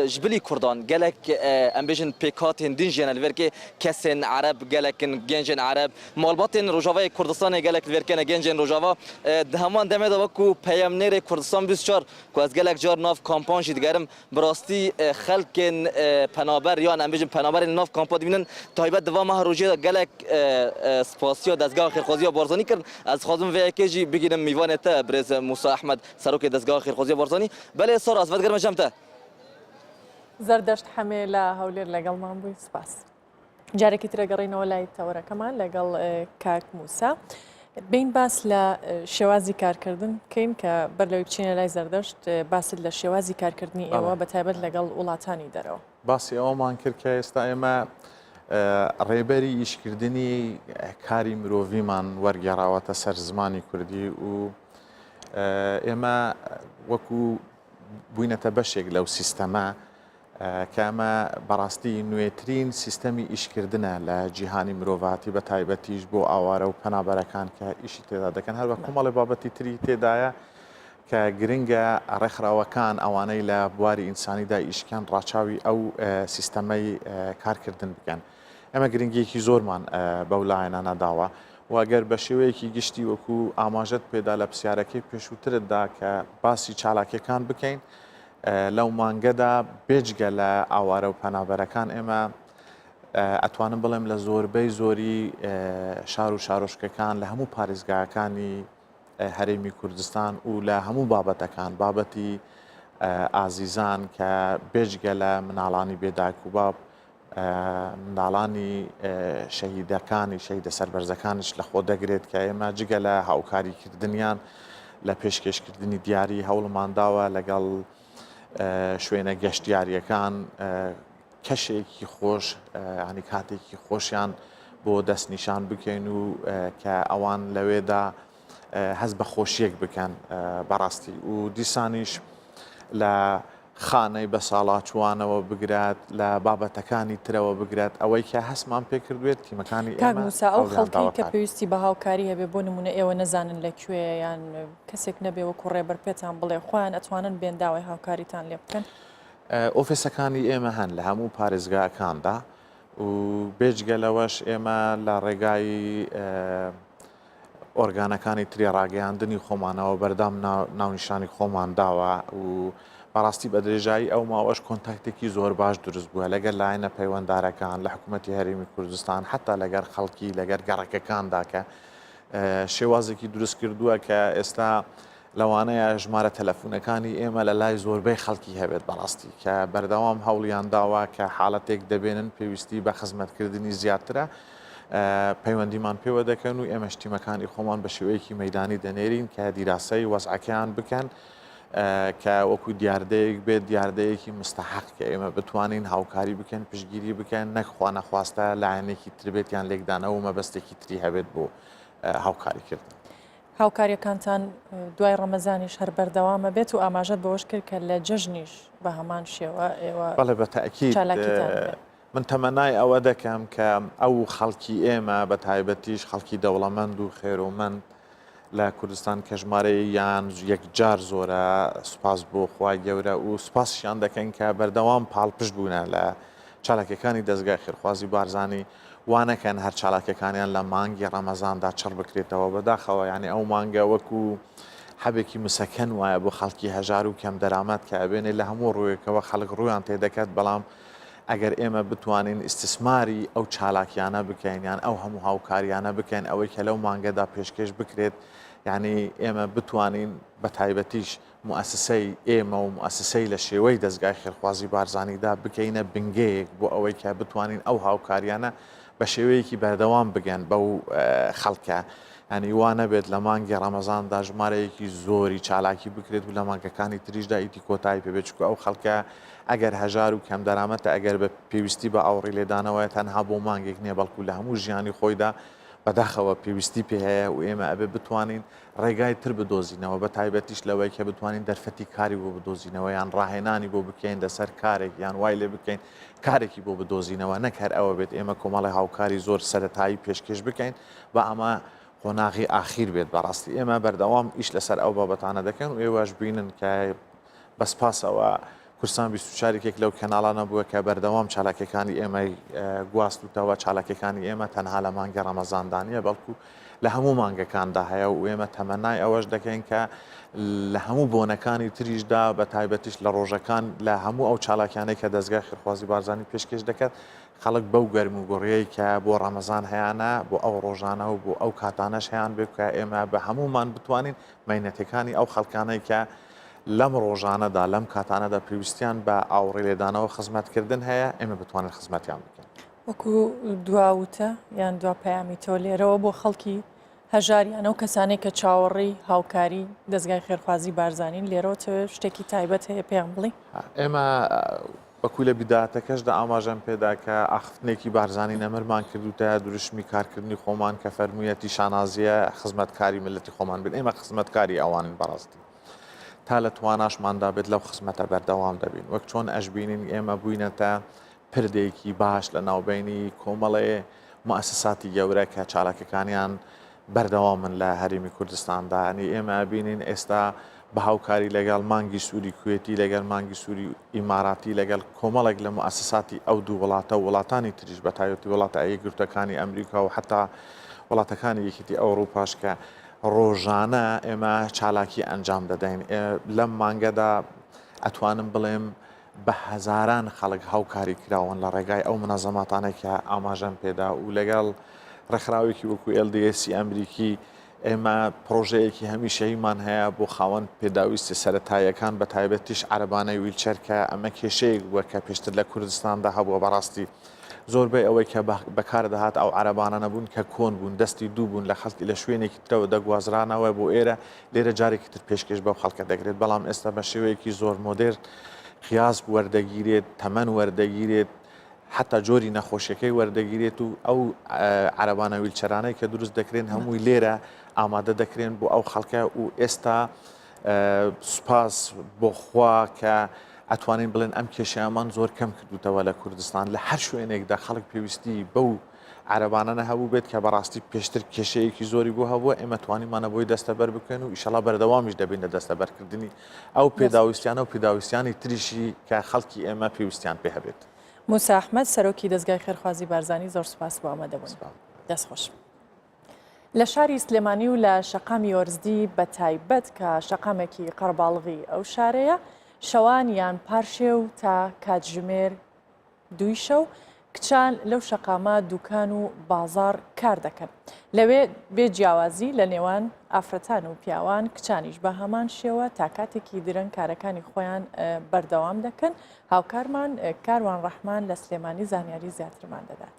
ji bilî Kurdan gelek em bêjin pêkatên din jiyane li verkê kesên Ereb gelekin gencên Ereb malbatên Rojavayê Kurdistanê gelek li verkene gencên Rojava di heman demê de wekû peyamnêrê Kurdistan 24 ku ez gelek car nav kampan jî digerim bi rastî xelkên penaber yan em bêjin penaberên nav kampa dibînin taybet di vama rojê de gelek spasiya dezgeha xêrxwaziya Barzanî kirin ez xwazim vê yekê jî bigînim میوان تا برز موسی احمد سروک دستگاه خیرخوازی بارزانی بله سار از ودگرم جمته زەردەشت حەمێ لە هەولێر لەگەڵمان بووی سپاس جارێکی ترە گەڕینەوە لای تەوەرەکەمان لەگەڵ کاک موسا بین باس لە شێوازی کارکردن بکەین کە بەر لەوەی بچینە لای زەردەشت باست لە شێوازی کارکردنی ئێوە بەتایبەت لەگەڵ وڵاتانی دەرەوە باسی ئەومان کرد کە ئێستا ئێمە ڕێبەری ئیشکردنی کاری مرۆڤیمان وەرگێڕاوەتە سەر زمانی کوردی و ئێمە وەکو بووینەتە بەشێک لەو سیستەمە کە ئەمە بەڕاستی نوێترین سیستەمی ئیشکردنە لە جیهانی مرۆڤاتی بە تایبەتیش بۆ ئاوارە و پەنابەرەکان کە ئیشی تێدا دەکەن هەروە کۆمەڵی بابەتی تری تێدایە کە گرنگە ڕێکخراوەکان ئەوانەی لە بواری ئینسانیدا ئیشکان ڕاچاوی ئەو سیستەمەی کارکردن بکەن ئەمە گرنگیەکی زۆرمان بەو لایەنە نەداوە واگەر بە شێوەیەکی گشتی وەکو ئاماژەت پێدا لە پرسیارەکەی پێشووترتدا کە باسی چالاکیەکان بکەین لەو مانگەدا بێجگە لە ئاوارە و پەنابەرەکان ئێمە ئەتوانم بڵێم لە زۆربەی زۆری شار و شارۆشکەکان لە هەموو پارێزگاکانی هەرێمی کوردستان و لە هەموو بابەتەکان بابەتی ئازیزان کە بێجگە لە مناڵانی بێداک و باب مناڵانی شەهیدەکانی شەهیدە سەربەرزەکانش لە خۆ دەگرێت کە ئێمە جگە لە هاوکاریکردنیان لە پێشکەشکردنی دیاری هەوڵمانداوە لەگەڵ شوێنە گەشتیاریەکان کەشێکی خۆش ینی کاتێکی خۆشیان بۆ دەستنیشان بکەین و کە ئەوان لەوێدا هەست بە خۆشیەک بکەن بەڕاستی و دیسانیش لە خانەی بە ساڵاچوانەوە بگرات لە بابەتەکانی ترەوە بگرێت ئەوەی کە هەستمان پێکردوێت تیمەکانی کاگوسا ئەو خەڵکی کە پێویستی بە هاوکاری هەبێ بۆ نمونە ئێوە نەزانن لەکوێ یان کەسێک نەبێ وەکو ڕێبەر پێتان بڵێ خۆیان ئەتوانن بێنداوای هاوکاریتان لێ بکەن ئۆفیسەکانی ئێمە هەن لە هەموو پارێزگاکاندا و بێجگە لەوەش ئێمە لە ڕێگای ئۆرگانەکانی تری ڕاگەیاندنی خۆمانەوە بەردەم ناونیشانی خۆمان داوە و بەڕاستی بە درێژایی ئەو ماوەش کۆنتاکتێکی زۆر باش دروست بووە لەگەر لایەنە پەیوەنددارەکان لە حکوومەتی هەرێمی کوردستان حتا لەگەر خەڵکی لەگەر گەڕەکەکاندا کە شێوازێکی دروست کردووە کە ئێستا لەوانەیە ژمارە تەلەفۆنەکانی ئێمە لە لای زۆربەی خەڵکی هەبێت بەڕاستی کە بەردەوام هەوڵیان داوا کە حاڵەتێک دەبێنن پێویستی بە خزمەتکردنی زیاترە پەیوەندیمان پێوە دەکەن و ئێمە شتیمەکانی خۆمان بە شێوەیەکی مەدانی دەنێرین کە دیراسەی وەزعەکەیان بکەن کە وەکو دیاردەیەک بێت دیاردەیەکی مستحق کە ئێمە بتوانین هاوکاری بکەن پشگیری بکەن نەکخوا نەخواستە لایەنێکی تربێتیان لێکدانەوە مەبەستێکی تری هەبێت بۆ هاوکاریکردن. هاوکاریەکانتان دوای ڕەمەزانیش هەر بەردەوامە بێت و ئاماژەت بەوەش کرد کە لە جەژنیش بە هەمان شێوە ئێوە بەڵێ بە تەئکید من تەمەنای ئەوە دەکەم کە ئەو خەڵکی ئێمە بە تایبەتیش خەڵکی دەوڵەمەند و خێرۆمەند لە کوردستان کە ژمارەی یان یەکجار زۆرە سوپاس بۆ خوای گەورە و سوپاسیان دەکەن کە بەردەوام پاڵپشت بوونە لە چالاکەکانی دەستگای خێرخوازی بارزانانی وانەکەن هەر چالاکەکانیان لە مانگی ڕەمەزاندا چڕ بکرێتەوە بەداخەوە یعنی ئەو مانگە وەکو حەبێکی مسەکەن وایە بۆ خەڵکی هەژار و کەم دەرامەت کە ئەبێنێ لە هەموو ڕوویەکەوە خەڵک ڕویان تێدەکات بەڵام ئەگەر ئێمە بتوانین ئیسtisماری ئەو چالاکیانە بکەین یان ئەو هەموو هاوکاریانە بکەین ئەوەی کە لەو مانگەدا پێشکەش بکرێت یعنی ئێمە بتوانین بە تایبەتیش موسسەی ئێمە و موسسەی لە شێوەی دەستگای خێرخوازی بارزانیدا بکەینە بنگەیەک بۆ ئەوەی کە بتوانین ئەو هاوکاریانە بە شێوەیەکی بەردەوام بگەن بەو خەڵکە ینی وانە بێت لە مانگی ڕەمەزاندا ژمارەیەکی زۆری چالاکی بکرێت و لە مانگەکانی تریشدا ئیتی کۆتایی پێبێت چکە ئەو خەڵکە ئەگەر هەژار و کەم دەرامەتە ئەگەر بە پێویستی بە ئاوڕی لێدانەوەی تەنها بۆ مانگێک نییە بەڵکو لە هەموو ژیانی خۆیدا بەداخەوە پێویستی پێ هەیە و ئێمە ئەبێ بتوانین ڕێگای تر بدۆزینەوە بە تایبەتیش لەوەی کە بتوانین دەرفەتی کاری بۆ بدۆزینەوە یان ڕاهێنانی بۆ بکەین لەسەر کارێک یان وای لێ بکەین کارێکی بۆ بدۆزینەوە نەکار ئەوە بێت ئێمە کۆمەڵی هاوکاری زۆر سەرەتایی پێشکەش بکەین بە ئەمە قۆناغی ئاخیر بێت بەڕاستی ئێمە بەردەوام ئیش لەسەر ئەو بابەتانە دەکەن و ئێوەش بینن کە بەسپاسەوە کورسان 24 لەو کەناڵانە بووە کە بەردەوام چالاکەکانی ئێمە گواستوتەوە چالاکەکانی ئێمە تەنها لە مانگە ڕەمەزاندانیە بەڵکو لە هەموو مانگەکاندا هەیە و ئێمە تەمەنای ئەوەش دەکەین کە لە هەموو بۆنەکانی تریشدا بە تایبەتیش لە ڕۆژەکان لە هەموو ئەو چالاکیانەی کە دەستگای خێرخوازی بارزانانی پێشکەش دەکات خەڵک بەو گەرم و گۆڕیەی کە بۆ ڕەمەزان هەیەە بۆ ئەو ڕۆژانە و بۆ ئەو کاتانەش هەیان بێ کە ئێمە بە هەمومان بتوانین مەینەتەکانی ئەو خەڵکانەی کە لەم ڕۆژانەدا لەم کاتانەدا پێویستیان بە ئاوڕێ لێدانەوە خزمەتکردن هەیە ئێمە بتوانین خزمەتیان بکەین وەکو دواوتە یان دوا پەیامی تۆ لێرەوە بۆ خەڵکی هەژاریان ئەو کەسانەی کە چاوەڕی هاوکاری دەستگای خێرخوازی بارزانین لێرەوە شتێکی تایبەت هەیە پێیان بڵێ ئێمە وەکو لە بیداتەکەشدا ئاماژەم پێدا کە ئاختنێکی بارزانانی نەمرمان کردوتە دروشمی کارکردنی خۆمان کە فەرموویەتی شانازیە خزمەتکاری ملەتی خۆمان بن ئێمە خزمەتکاری ئەوانین بەڕاستی تا لە تواناشماندا بێت لەو خزمەتە بەردەوام دەبین وەک چۆن ئەشبینین ئێمە بووینەتە پردێکی باش لە ناوبینی کۆمەڵێ موسساتی گەورە کە چالاکەکانیان بەردەوامن لە هەرێمی کوردستاندا ینی ئێمە بینین ئێستا بە هاوکاری لەگەڵ مانگی سووری کوێتی لەگەڵ مانگی سووری ئیماراتی لەگەڵ کۆمەڵێک لە موسساتی ئەو دوو وڵاتە و وڵاتانی تریش بە تایبەتی وڵاتە یەکگرتوەکانی ئەمریکا و حتا وڵاتەکانی یەکێتی ئەوروپاش کە ڕۆژانە ئێمە چالاکی ئەنجام دەدەین لەم مانگەدا ئەتوانم بڵێم بە هەزاران خەڵک هاوکاری کراون لە ڕێگای ئەو منەزەماتانێک کە ئاماژەم پێدا و لەگەڵ ڕێکخراوێکی وەکو LDS ئەمریکی ئێمە پرۆژەیەکی هەمیشەیمان هەیە بۆ خاوەن پێداویستی سەرەتاییەکان بە تایبەتیش عەرەبانەی ویلچەر کە ئەمە کێشەیەک بووە کە پێشتر لە کوردستاندا هەبووە بەڕاستی زۆربەی ئەوەی کە بەکاردەهات ئەو عەرەبانە نەبوون کە کۆن بوون دەستی دوو بوون لە خەڵکی لە شوێنێکی ترەوە دەگوازرانەوە بۆ ئێرە لێرە جارێکی تر پێشکەش بەو خەڵکە دەگرێت بەڵام ئێستا بە شێوەیەکی زۆر مۆدێرن خیاز وەردەگیرێت تەمەن وەردەگیرێت حتا جۆری نەخۆشیەکەی وەردەگیرێت و ئەو عەرەبانە ویلچەرانەی کە دروست دەکرێن هەمووی لێرە ئامادە دەکرێن بۆ ئەو خەڵکە و ئێستا سوپاس بۆ خوا کە ئەتوانین بڵێن ئەم کێشەیەمان زۆر کەم کردوتەوە لە کوردستان لە هەر شوێنێکدا خەڵک پێویستی بەو عەرەبانە هەبوو بێت کە بەڕاستی پێشتر کێشەیەکی زۆری بۆ هەبووە ئێمە توانیمانە بۆی دەستەبەر بکەن و ئیشەڵا بەردەوامیش دەبین لە دەستەبەرکردنی ئەو پێداویستیانە و پێداویستیانی تریشی کە خەڵکی ئێمە پێویستیان پێ هەبێت. موسا ئەحمەد سەرۆکی دەستگای خێرخوازی بارزانی زۆر سوپاس بۆ ئامادەبوون. دەستخۆش. لە شاری سلێمانی و لە شەقامی وەرزدی بە تایبەت کە شەقامێکی قەرباڵغی ئەو شارەیە شەوان یان پارشێ و تا کاتژمێر دوی شەو کچان لەو شەقامە دوکان و بازار کار دەکەن لەوێ بێ جیاوازی لە نێوان ئافرەتان و پیاوان کچانیش بە هەمان شێوە تا کاتێکی درەنگ کارەکانی خۆیان بەردەوام دەکەن. هاوکارمان کاروان ڕەحمان لە سلێمانی زانیاری زیاترمان دەدات.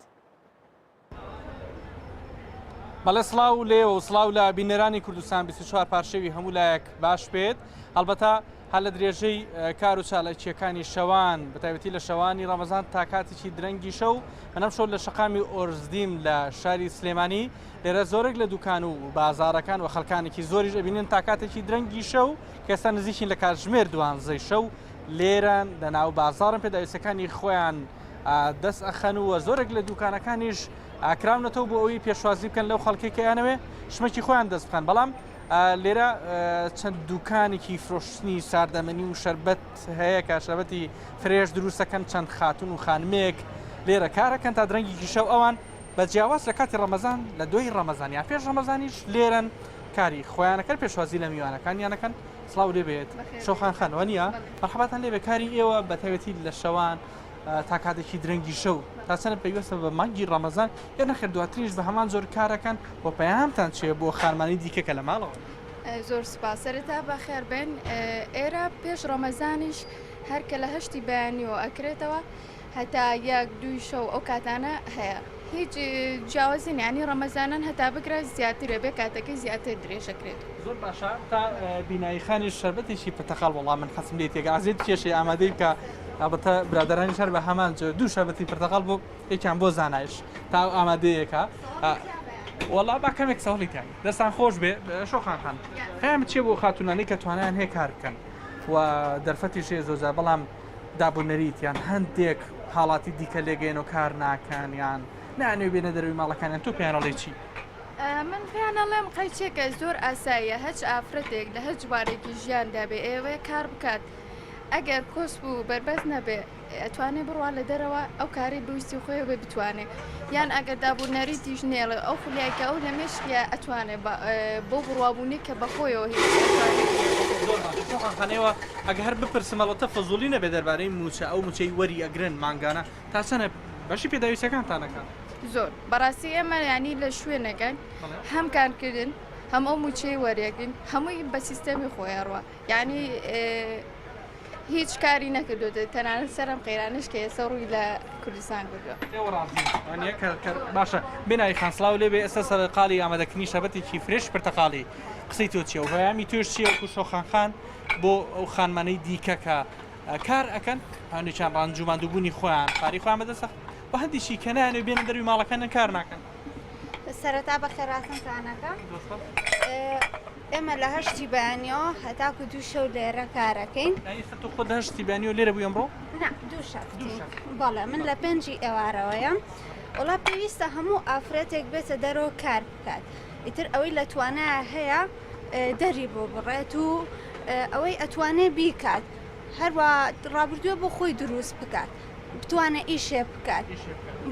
بەڵێ سڵاو لێ و سڵاو لە بینەرانی کوردستان 24 پارشەوی هەموو لایەک باش بێت. هەڵبەتە هەر لە درێژەی کار و چالاکیەکانی شەوان بەتایبەتی لە شەوانی ڕەمەزان تا کاتێکی درەنگی شەو بەنەم شەو لە شەقامی ئۆرزدیم لە شاری سلێمانی لێرە زۆرێک لە دوکان و بازارەکان و خەڵکانێکی زۆریش ئەبینن تا کاتێکی درەنگی شەو کە ئێستا نزیکین لە کاتژمێر 12 شەو لێران لە ناو بازارن پێداویستەکانی خۆیان دەست ئەخەن و زۆرێک لە دوکانەکانیش ئاکراونەتەوە بۆ ئەوەی پێشوازی بکەن لەو خەڵکێکیانەوە شمەکی خۆیان دەست بخەن. بەڵام لێرە چەند دوکانێکی فرۆشتنی ساردەمەنی و شەربەت هەیە کە شەربەتی فرێش دروستەکەن چەند خاتون و خانمێک لێرە کارەکەن تا درەنگێکی شەو ئەوان بە جیاواز لە کاتی ڕەمەزان لە دوای ڕەمەزان یان پێش ڕەمەزانیش لێرن کاری خۆیانەکەن پێشوازی لە میوانەکانیانەکەن. سڵاو لێ بێت شەوخان خانەوە نییە مەرحەباتان لێ بێ کاری ئێوە بە تایبەتی لە شەوان تا کاتێکی درەنگی شەو تا چەندە پێویستە بە مانگی ڕەمەزان یا نەخێر دواتریش بە هەمان زۆر کارەکەن بۆ پەیامتان چێ بۆ خارمانی دیکەکە لە ماڵەوە. زۆر سپاس سەرەتا بەخێر بێن. ئێرە پێش ڕەمەزانیش هەرکە لە هەشتی بەیانیەوە ئەکرێتەوە هەتا یەک دوی شەو ئەو کاتانە هەیە. هیچ جیاوازی ینی ڕەمەزانان هەتا بگرە زیاترە بێ کاتەکەی زیاتر درێژەکرێت. زۆر باشە تا بیناییخانی شەربەتێکی پرتەقال وەڵام من حەسم لێت تێگازێت کێشەی ئامادەی بکە ئەبەتە برادرانی شەر بە هەمان دوو شەربەتی پرتەقال بۆ یەکیان بۆ زانایش تا ئامادەیەکە وەڵا با کەمێک سەوڵی تیان دەستان خۆش بێ شۆخان خان خەیامت چێ بۆ خاتونانی کە توانیان هەیە کار بکەن و دەرفەتیشێ زۆزە بەڵام دابوونەریتیان هەندێک حاڵاتی دیکە لێگەین و کار ناکەن یان نانوێ بێنە دەروی ماڵەکانیان تۆ پێیانەڵێ چی؟ من پێیانەڵێم قەیچێکە زۆر ئاساییە هەچ ئافرەتێک لە هەچ بارێکی ژیاندا بێ ئێوەیە کار بکات. ئەگەر کۆس بوو بەربەز نەبێ ئەتوانێ بڕوا لە دەرەوە ئەو کاری بویستی خۆی بێ بتوانێت یان ئەگەر دابوونەری تیژ نێڵێ ئەو خولیایکە ئەو لە مێشکە ئەتوانێت بۆ بڕوابوونی کە بەخۆیەوە هیچخانەوە ئەگە هەر بپرسمەڵەتە فەزولی نەبێ دەربارەی موچە ئەو موچەی وەری ئەگرن مانگانە تا چەنە بەشی پێداویستەکانتانەکان زۆر بەڕاستی ئێمە ینی لە شوێنەکەن هەم کارکردن هەم ئەو موچەی وەریەگرن هەمووی بە سیستەمی خۆیانڕوە یعنی هیچ کاری نەکردوێت تەنانەت سەرم قەیرانش کە ئێستا ڕووی لە کوردستان کردووە. باشە بێنایی خانسڵاو لێ بێ ئێستا سەرقاڵی ئامادەکردنی شەربەتێکی فرێش پرتەقاڵی قسەی تۆ چیە و بەیامی توش چیە وەکو شۆخان بۆ ئەو خانمانەی دیکەکە کار ئەکەن هەندێکیان ڕانجوماندووبوونی خۆیان پاری خۆیان بەدەسە و هەندێکی کە نایانێ بێنە دەروی ماڵەکانیان کار ناکەن. سەرەتا بەخێراتانەکە ئێمە لە هەشتی بەیانیەوە هەتاکو دوو شەو لێرە کارەکەین. تۆ خۆ لە هەشتی بەیانیەوە لێرە بووی ئەمڕۆ؟ دوو شەو بەڵێ من لە 5 ئێوارەوەیە وڵا پێویستە هەموو ئافرەتێک بێتە دەرەوە کار بکات ئیتر ئەوەی لە توانایە هەیە دەری بۆ بڕێت و ئەوەی ئەتوانێ بیکات هەروە ڕابردووە بۆ خۆی دروست بکات بتوانێت ئیشێ بکات.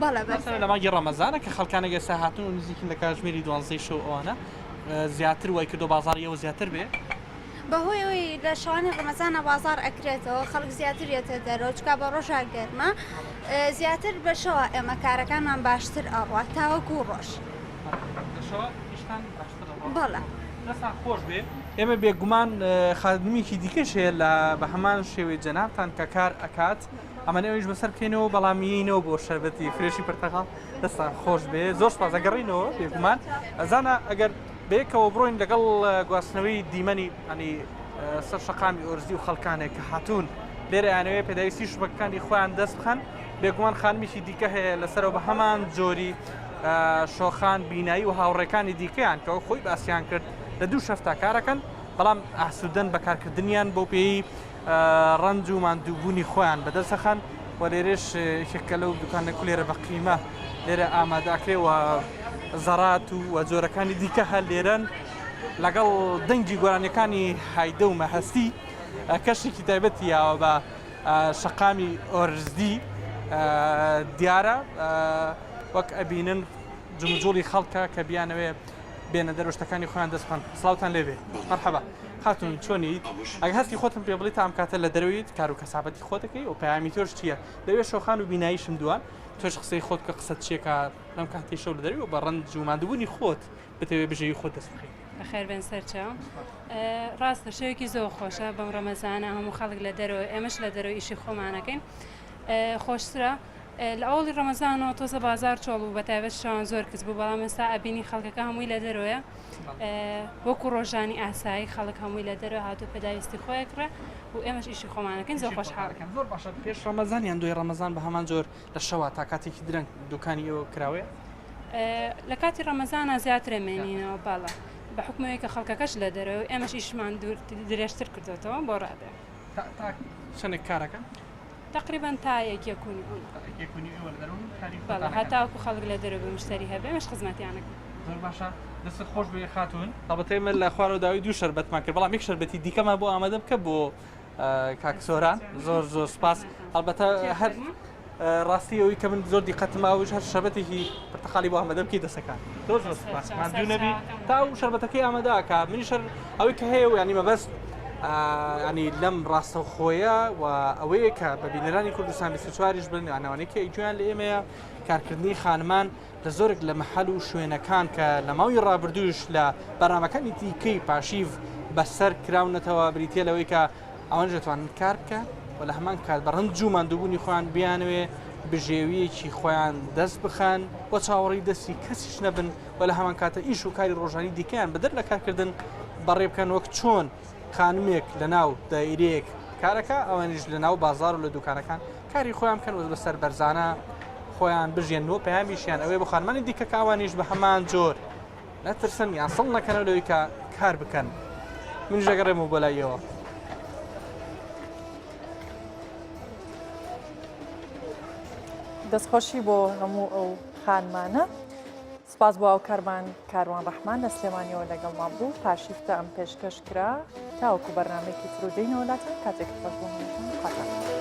بەڵێ لە ماگی ڕەمەزانە کە خەڵکانێک ئێستا هاتون و نزیکین لە کاتژمێری 12 شەو ئەوانە زیاتر وای کردو بازاریەوە زیاتر بێ بەهۆی لە شوانی ڕەمەزانە بازار ئەکرێتەوە خەڵک زیاتر یێتە دەرەوە چکا بە ڕۆژا گەرمە زیاتر بەشەوە ئێمە کارەکانمان باشتر ئەڕوات تاوەکو ڕۆژ بەڵێ دەستان خۆش بێ ئێمە بێگومان خادمیکی دیکەش هەیە لە بە هەمان شێوەی جەنابتان کە کار ئەکات ئەمە ئەویش بەسەر بکەینەوە بەڵامینەوە بۆ شەربەتی فرێشی پرتەقاڵ دەستان خۆش بێ زۆر سپاس ئەگەڕینەوە بێگومان ئەزانە ئەگەر بەیەکەوە بڕۆین لەگەڵ گواستنەوەی دیمەنی ئەنی سەر شەقامی ئۆرزی و خەڵکانێک کە هاتوون لێرە یانەوەی پێداویستی شوبەکانی خۆیان دەست بخەن بێگومان خانمیشی دیکە هەیە لەسەرەوە بە هەمان جۆری شۆخان بینایی و هاوڕێکانی دیکەیان کە خۆی باسییان کرد لە دوو شەفتا کارەکەن بەڵام ئاسوودەن بەکارکردنیان بۆ پێی ڕنج و ماندووبوونی خۆیان بەدەستەخەن و لێرێش یەکە لەو دوکانە لێرە بە قیمە لێرە ئامادەکرێەوە زەڕات و جۆرەکانی دیکە هەر لێرەن لەگەڵ دەنگی گۆرانیەکانی هایدە و مەهەستی کەشێکی تایبەتی یاوە بە شەقامی ئۆرزدی دیارە وەک ئەبینن جمجۆڵی خەڵکە کە بیانەوێ بێنە دەرۆشتەکانی خۆیان دەستخۆن. سڵاوتان لێبێ مەرحەبا هاتون چۆنیت ئەگە هەستی خۆتم پێ بڵیت ئەم کاتە لە دەرویت کار و کەسابەتی خۆتەکەی و پەیامی تۆش چییە لەوێ شۆخان و بیناییشم دووان تۆش قسەی خۆت کە قسەت چێکە لەم کاتی شەو لە دەروی و بە ڕەنج و مادوبوونی خۆت بتەوێ بژێوی خۆت دەست بخەیت. بەخێر بێن سەرچاو ڕاستە شەوێکی زۆر خۆشە بەم ڕەمەزانە هەموو خەڵک لە دەرەوە ئێمەش لە دەرەوە ئیشی خۆمانەکەین خۆشترە لە ئەوڵی ڕەمەزانەوە تۆزە بازار چۆڵ و بە تایبەت شەوان زۆر کەس بوو بەڵام ئێستا ئەبینی خەڵکەکە هەمووی لە دەرەوەیە وەکو ڕۆژانی ئاسایی خەڵک هەمووی لە دەرەوە هاتوو پێداویستی خۆیەکڕە و ئێمەش ئیشی خۆمانەکەین زۆر خۆشحاڵەکەم. زۆر باشە پێش ڕەمەزان یان دوای ڕەمەزان بە هەمان جۆر لە شەوە تا کاتێکی درەنگ دوکانی ئێوە کراوەیە؟ لە کاتی ڕەمەزانە زیاتر مێنینەوە باڵە بە حکومەوەی کە خەڵکەکەش لە دەرەوە ئێمەش ئیشمان درێژتر کردوێتەوە بۆ ڕادێ. چەندێک کارەکە؟ تقریبا تا یەکێکونی هەتاوەکو خەڵک لە دەرەوە بە مشتری هەبێ ئێمەش خزمەتیانەکەن. زۆر باشە دەست خۆش بێ خاتون ئەڵبەتە ئێمە لە خوارەوە داوای دوو شەربەتمان کرد بەڵام یەک شەربەتی دیکەمان بۆ ئامادە بکە بۆ کاکسۆران زۆر زۆر سپاس ئەڵبەتە هەر ڕاستی ئەوەی کە من زۆر دیقەتماوش هەر شەربەتێکی پرتەقالی بۆ ئامادە بکەی دەسەکان زۆر زۆر سپاس ماندوو نەبی تا و شەربەتەکەی ئامادەکە منی شەر ئەوەی کە هەیە و ینی مەبەست ینی لەم ڕاستەوخۆیە و ئەوەیە کە بە بینەرانی کوردستان 24ش بن ئەناوانەیەکی ئەیجویان لە ئێمەیە کارکردنی خانمان لە زۆرێک لە مەحەل و شوێنەکان کە لە ماوەی ڕابردووش لە بەرنامەکانی دیکەی پاشیڤ بەسەر کراونەتەوە بریتە لەوەی کە ئەوان دەتوانن کار بکە و لە هەمان کات بە ڕەنج و ماندووبوونی خۆیان بیانوێ بژێویەکی خۆیان دەست بخەن بۆ چاوەڕی دەستی کەسیش نەبن و لە هەمان کاتە ئیش و کاری ڕۆژانی دیکەیان بەدەر لە کارکردن بەڕێ بکەن وەک چۆن خانمێک لە ناو دایرەیەک کارەکە ئەوانیش لە ناو بازار و لە دوکانەکان کاری خۆیان بکەن و بەسەر بەرزانە خۆیان بژێنەوە پەیامیشیان ئەوەی بۆ خانمانی دیکە کاوانیش بە هەمان جۆر نەترسن یان سڵ نەکەنەوە لەوەی کە کار بکەن. من ژەگەڕێمەوە بۆ لایەوە. دەستخۆشی بۆ هەموو ئەو خانمانە سپاس بۆ ئەو کاروان ڕەحمان لە سلێمانیەوە لەگەڵمان بوو پاشیفتە ئەم پێشکەش کرا تاوەکو بەرنامەیەکی تر و دەینەوەلاتەن کاتێک خۆش بۆ